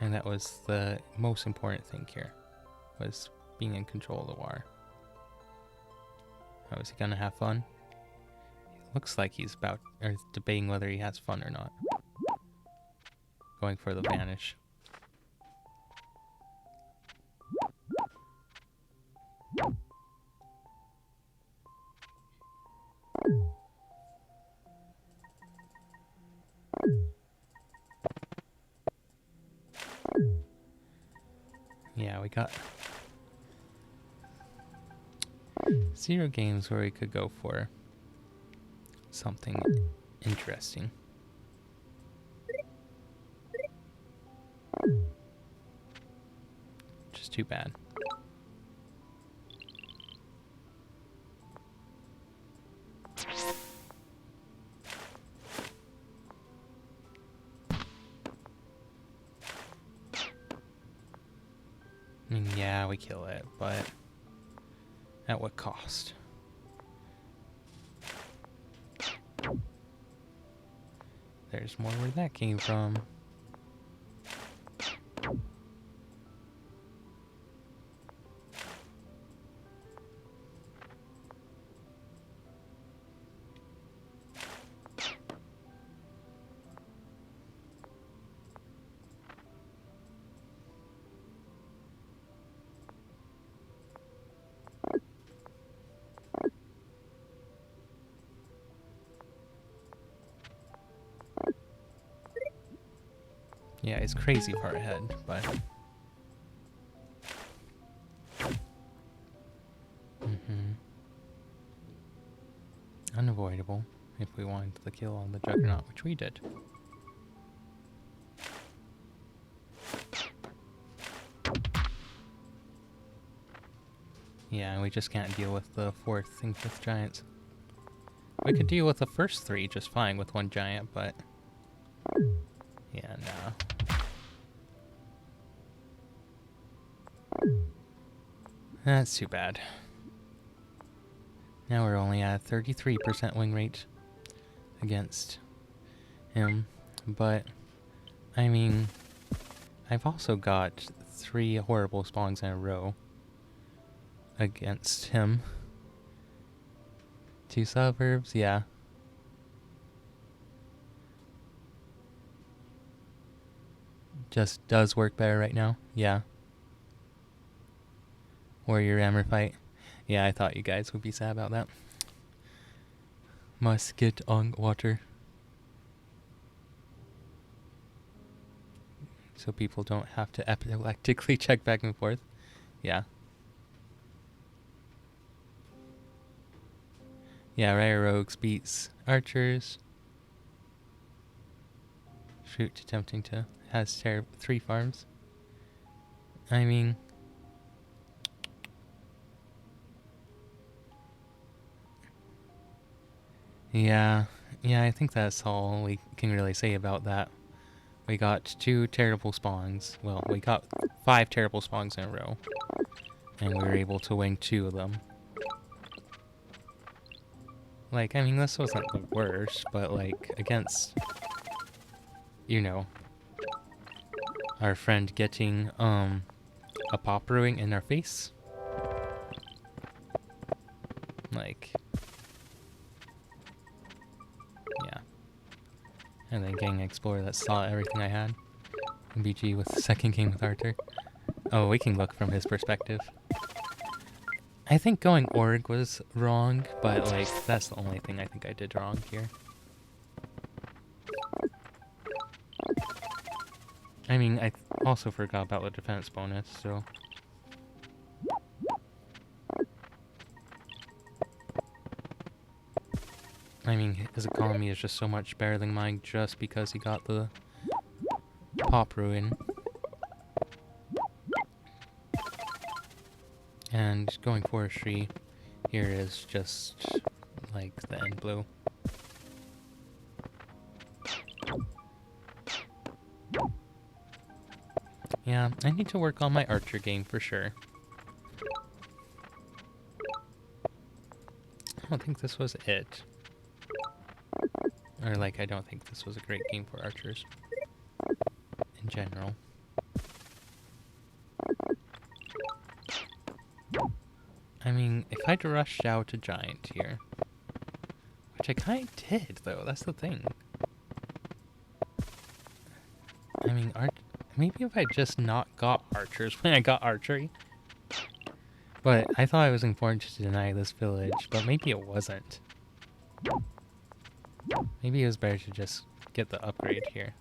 and that was the most important thing here, was being in control of the water. How is he gonna have fun? Looks like he's debating whether he has fun or not. Going for the vanish. Yeah, we got 0 games where we could go for something interesting. Just too bad. I mean, yeah, we kill it, but at what cost? There's more where that came from. Yeah, it's crazy far ahead, but... unavoidable if we wanted to kill on the Juggernaut, which we did. Yeah, we just can't deal with the 4th thing with giants. We could deal with the first 3 just fine with 1 giant, but... yeah, no. That's too bad. Now we're only at 33% win rate against him, but I mean, I've also got 3 horrible spawns in a row against him. 2 suburbs, yeah. Just does work better right now, yeah. Warrior Rammer fight. Yeah, I thought you guys would be sad about that. Must get on water. So people don't have to epileptically check back and forth. Yeah. Yeah, rare rogues beats archers. Shoot, attempting to... has 3 farms. I mean... Yeah, I think that's all we can really say about that. We got 2 terrible spawns. Well, we got 5 terrible spawns in a row. And we were able to win 2 of them. Like, I mean, this wasn't the worst, but like, against, you know, our friend getting, a pop brewing in our face. Like... yeah. And then getting an Explorer that saw everything I had. And BG with the 2nd game with Arthur. Oh, we can look from his perspective. I think going Org was wrong, but like, that's the only thing I think I did wrong here. I mean, I also forgot about the defense bonus, so... I mean, his economy is just so much better than mine just because he got the pop ruin. And going forestry, here is just like the end blue. Yeah, I need to work on my archer game for sure. I don't think this was it. Or like, I don't think this was a great game for archers in general. I mean, if I'd rushed out a giant here, which I kind of did though, that's the thing. I mean, maybe if I just not got archers when I got archery. But I thought I was informed to deny this village, but maybe it wasn't. Maybe it was better to just get the upgrade here.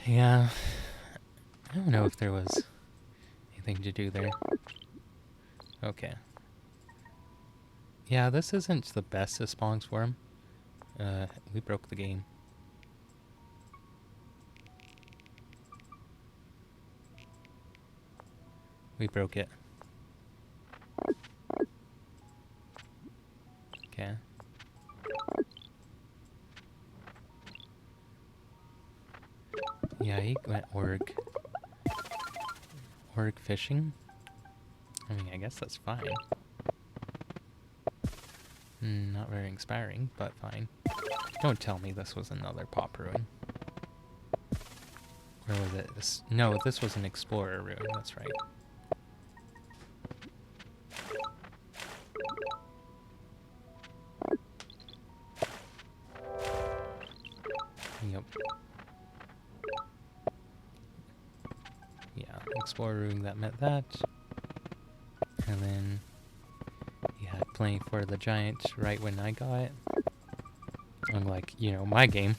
Yeah, I don't know if there was anything to do there. Okay. Yeah, this isn't the best of spawns for him. We broke the game. We broke it. Okay. Yeah, he went org fishing. I mean, I guess that's fine. Not very inspiring, but fine. Don't tell me this was another pop ruin. Or was it? No, this was an explorer ruin, that's right. Yep. Yeah, explorer ruin that met that. And then you had playing for the giant right when I got it. Unlike, you know, my game.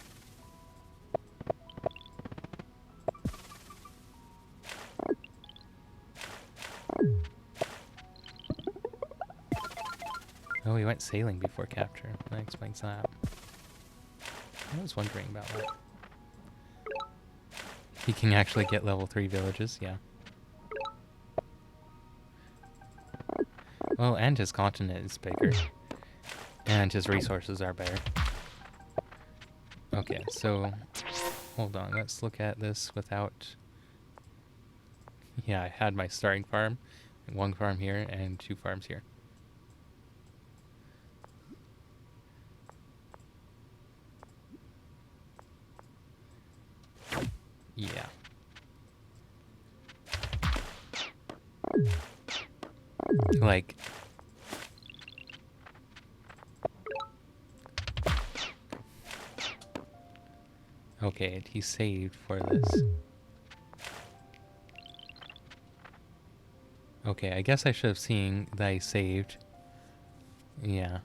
Oh, we went sailing before capture. That explains that. I was wondering about that. He can actually get level 3 villages, yeah. Well, and his continent is bigger. And his resources are better. Okay, so hold on, let's look at this without... Yeah, I had my starting farm. 1 farm here and 2 farms here. Yeah. Like... Okay, he saved for this. Okay, I guess I should have seen that he saved. Yeah.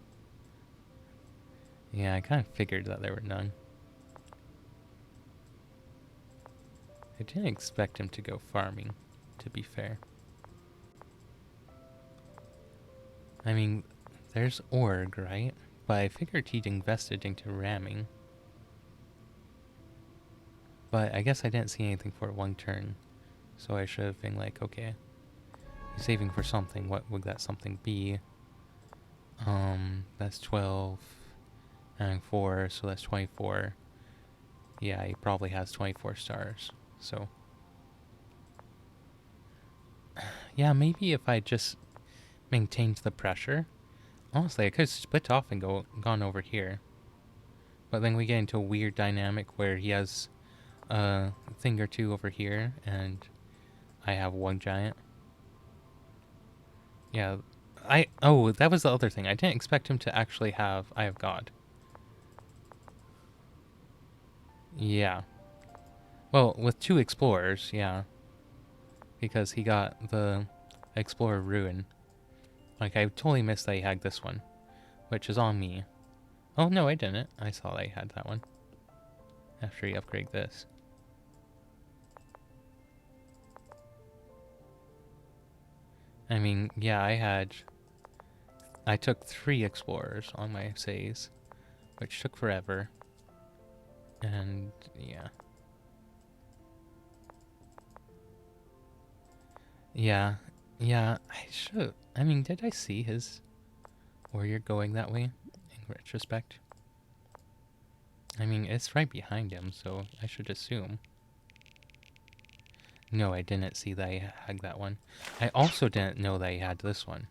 Yeah, I kind of figured that there were none. I didn't expect him to go farming, to be fair. I mean, there's org, right? But I figured he'd invested into ramming. But I guess I didn't see anything for 1 turn. So I should have been like, okay, he's saving for something. What would that something be? That's 12 and 4, so that's 24. Yeah, he probably has 24 stars. So yeah, maybe if I just maintained the pressure. Honestly, I could split off and gone over here. But then we get into a weird dynamic where he has a thing or 2 over here, and I have 1 giant. Yeah, oh, that was the other thing. I didn't expect him to actually have Eye of God. Yeah. Well, with 2 explorers, yeah. Because he got the Explorer Ruin. Like, I totally missed that he had this one. Which is on me. Oh, no, I didn't. I saw that he had that one. After he upgraded this. I mean, yeah, I took 3 explorers on my saves. Which took forever. And, yeah. Yeah, yeah, I should. I mean, did I see his warrior going that way in retrospect? I mean, it's right behind him, so I should assume. No, I didn't see that he had that one. I also didn't know that he had this one.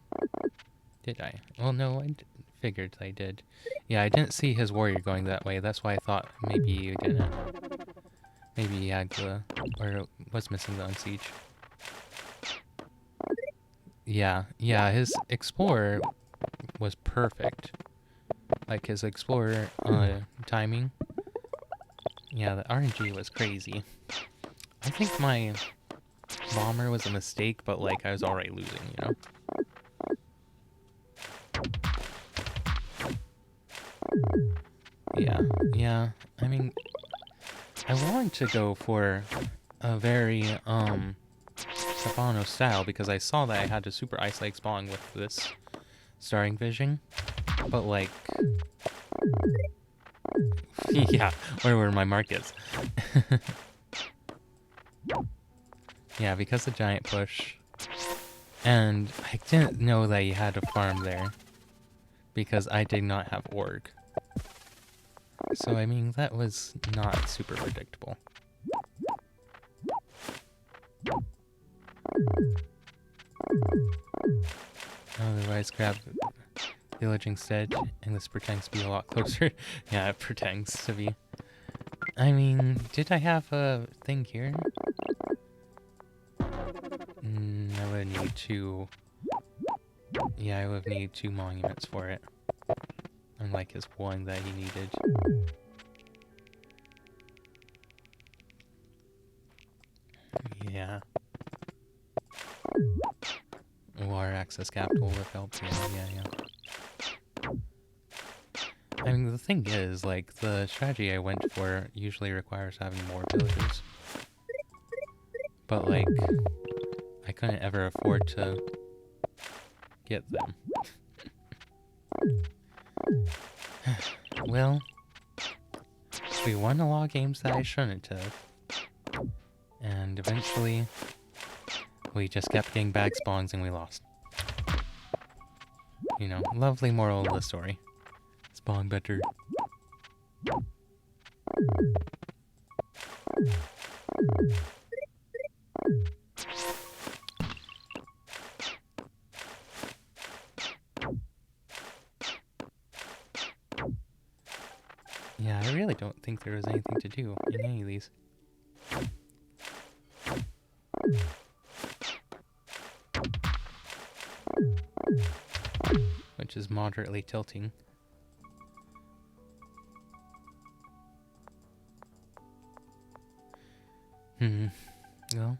Did I? Well, no, figured I did. Yeah, I didn't see his warrior going that way. That's why I thought maybe you didn't. Maybe he had the... or was missing the unsiege. Yeah, yeah, his explorer was perfect. Like, his explorer timing. Yeah, the RNG was crazy. I think my bomber was a mistake, but, like, I was already losing, you know? Yeah, yeah. I mean, I wanted to go for a very, Sabano style because I saw that I had a super ice lake spawn with this starting vision. But, like... yeah, where were my markets? Yeah, because of giant push. And I didn't know that you had a farm there. Because I did not have org. So, I mean, that was not super predictable. Otherwise, grab village instead, and this pretends to be a lot closer. Yeah, it pretends to be. I mean, did I have a thing here? I would need two... yeah, I would need 2 monuments for it. Unlike his one that he needed. Yeah. War access capital would help. Yeah. I mean, the thing is, like, the strategy I went for usually requires having more villagers. But, like, I couldn't ever afford to get them. Well, we won a lot of games that I shouldn't have. And eventually, we just kept getting bag spawns and we lost. You know, lovely moral of the story. Spawn better. Yeah, I really don't think there was anything to do in any of these. Which is moderately tilting. Well.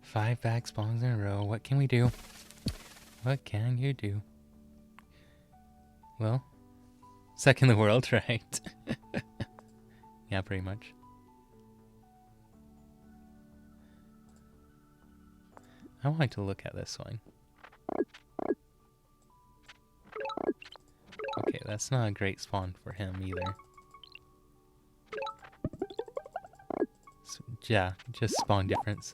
5 bag spawns in a row. What can we do? What can you do? Well, second in the world, right? Yeah, pretty much. I wanted to look at this one. Okay, that's not a great spawn for him either. So, yeah, just spawn difference.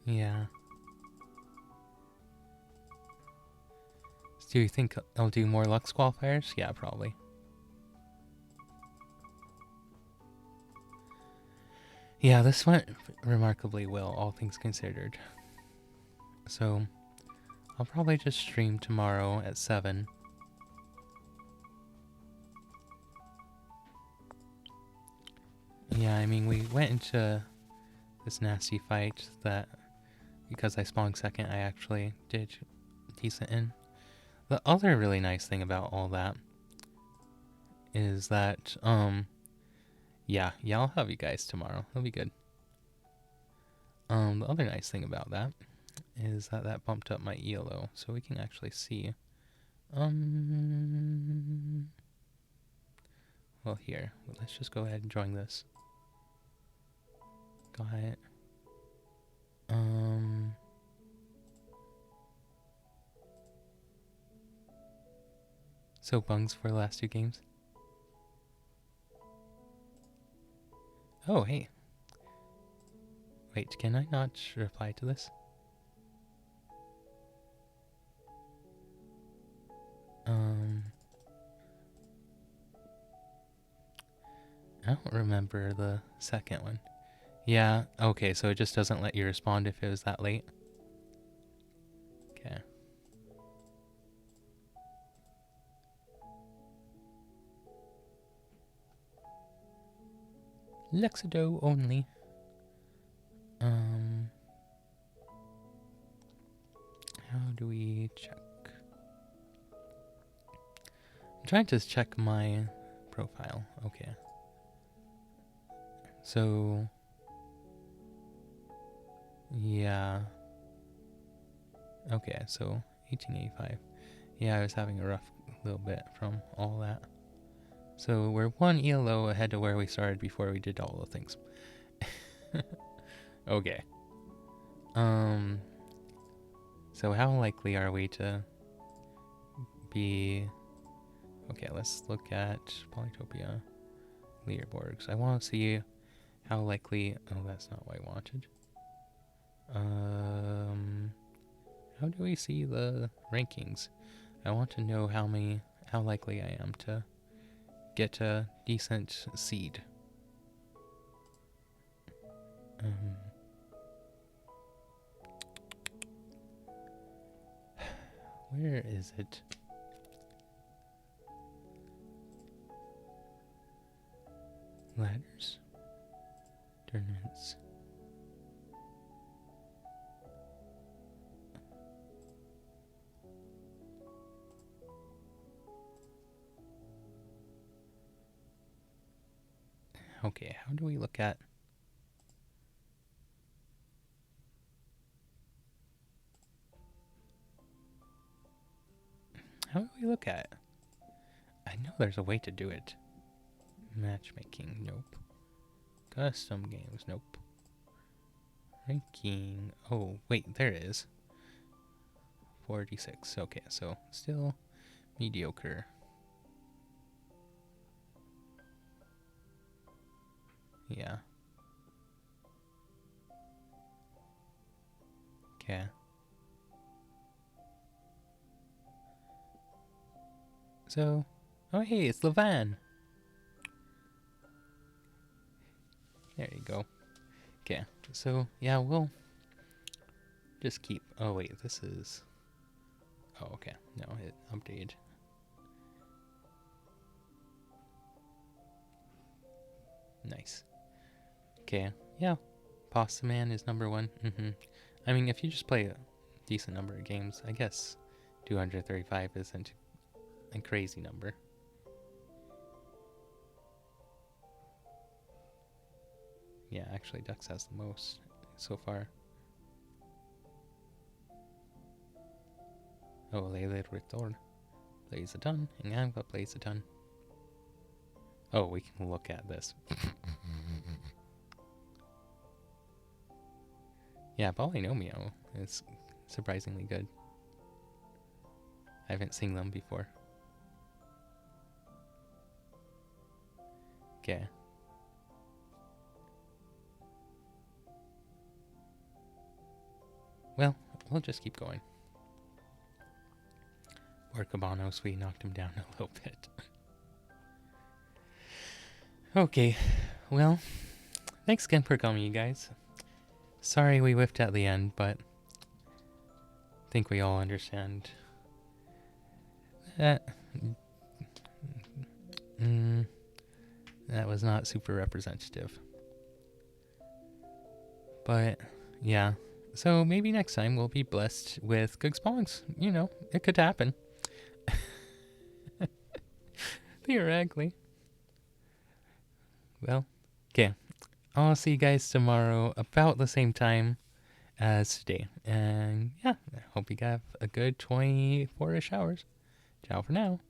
Yeah. Do you think I'll do more Lux qualifiers? Yeah, probably. Yeah, this went remarkably well, all things considered. So, I'll probably just stream tomorrow at 7. Yeah, I mean, we went into this nasty fight that, because I spawned second, I actually did decent in. The other really nice thing about all that is that, yeah, I'll have you guys tomorrow. It'll be good. The other nice thing about that is that that bumped up my ELO, so we can actually see. Well, here, let's just go ahead and join this. Got it. So bungs for the last 2 games. Oh, hey. Wait, can I not reply to this? I don't remember the second one. Yeah, okay, so it just doesn't let you respond if it was that late. Okay. Luxidoor only. How do we check? I'm trying to check my profile. Okay. So, yeah. Okay, so 1885. Yeah, I was having a rough little bit from all that. So we're 1 ELO ahead of where we started before we did all the things. Okay. So how likely are we to be... Okay, let's look at Polytopia leaderboards. I want to see how likely... Oh, that's not what I wanted. How do we see the rankings? I want to know how likely I am to get a decent seed. Where is it? Ladders? Tournaments. Okay, how do we look at... How do we look at it? I know there's a way to do it. Matchmaking, nope. Custom games, nope. Ranking, oh, wait, there it is. 46, okay, so still mediocre. Yeah. Okay. So, oh hey, it's Levan. There you go. Okay, so yeah, we'll just keep. Oh wait, this is. Oh okay, no, it updated. Nice. Okay, yeah, Pasta Man is number 1. I mean, if you just play a decent number of games, I guess 235 isn't a crazy number. Yeah, actually, Dux has the most so far. Oh, Lele Retorn plays a ton, and Angva plays a ton. Oh, we can look at this. Yeah, Polynomio is surprisingly good. I haven't seen them before. Okay. Well, we'll just keep going. Or Cabanos, we knocked him down a little bit. Okay, well, thanks again for coming, you guys. Sorry we whiffed at the end, but I think we all understand that that was not super representative. But, yeah. So maybe next time we'll be blessed with good spawns. You know, it could happen. Theoretically. Well, okay. I'll see you guys tomorrow about the same time as today. And yeah, I hope you have a good 24-ish hours. Ciao for now.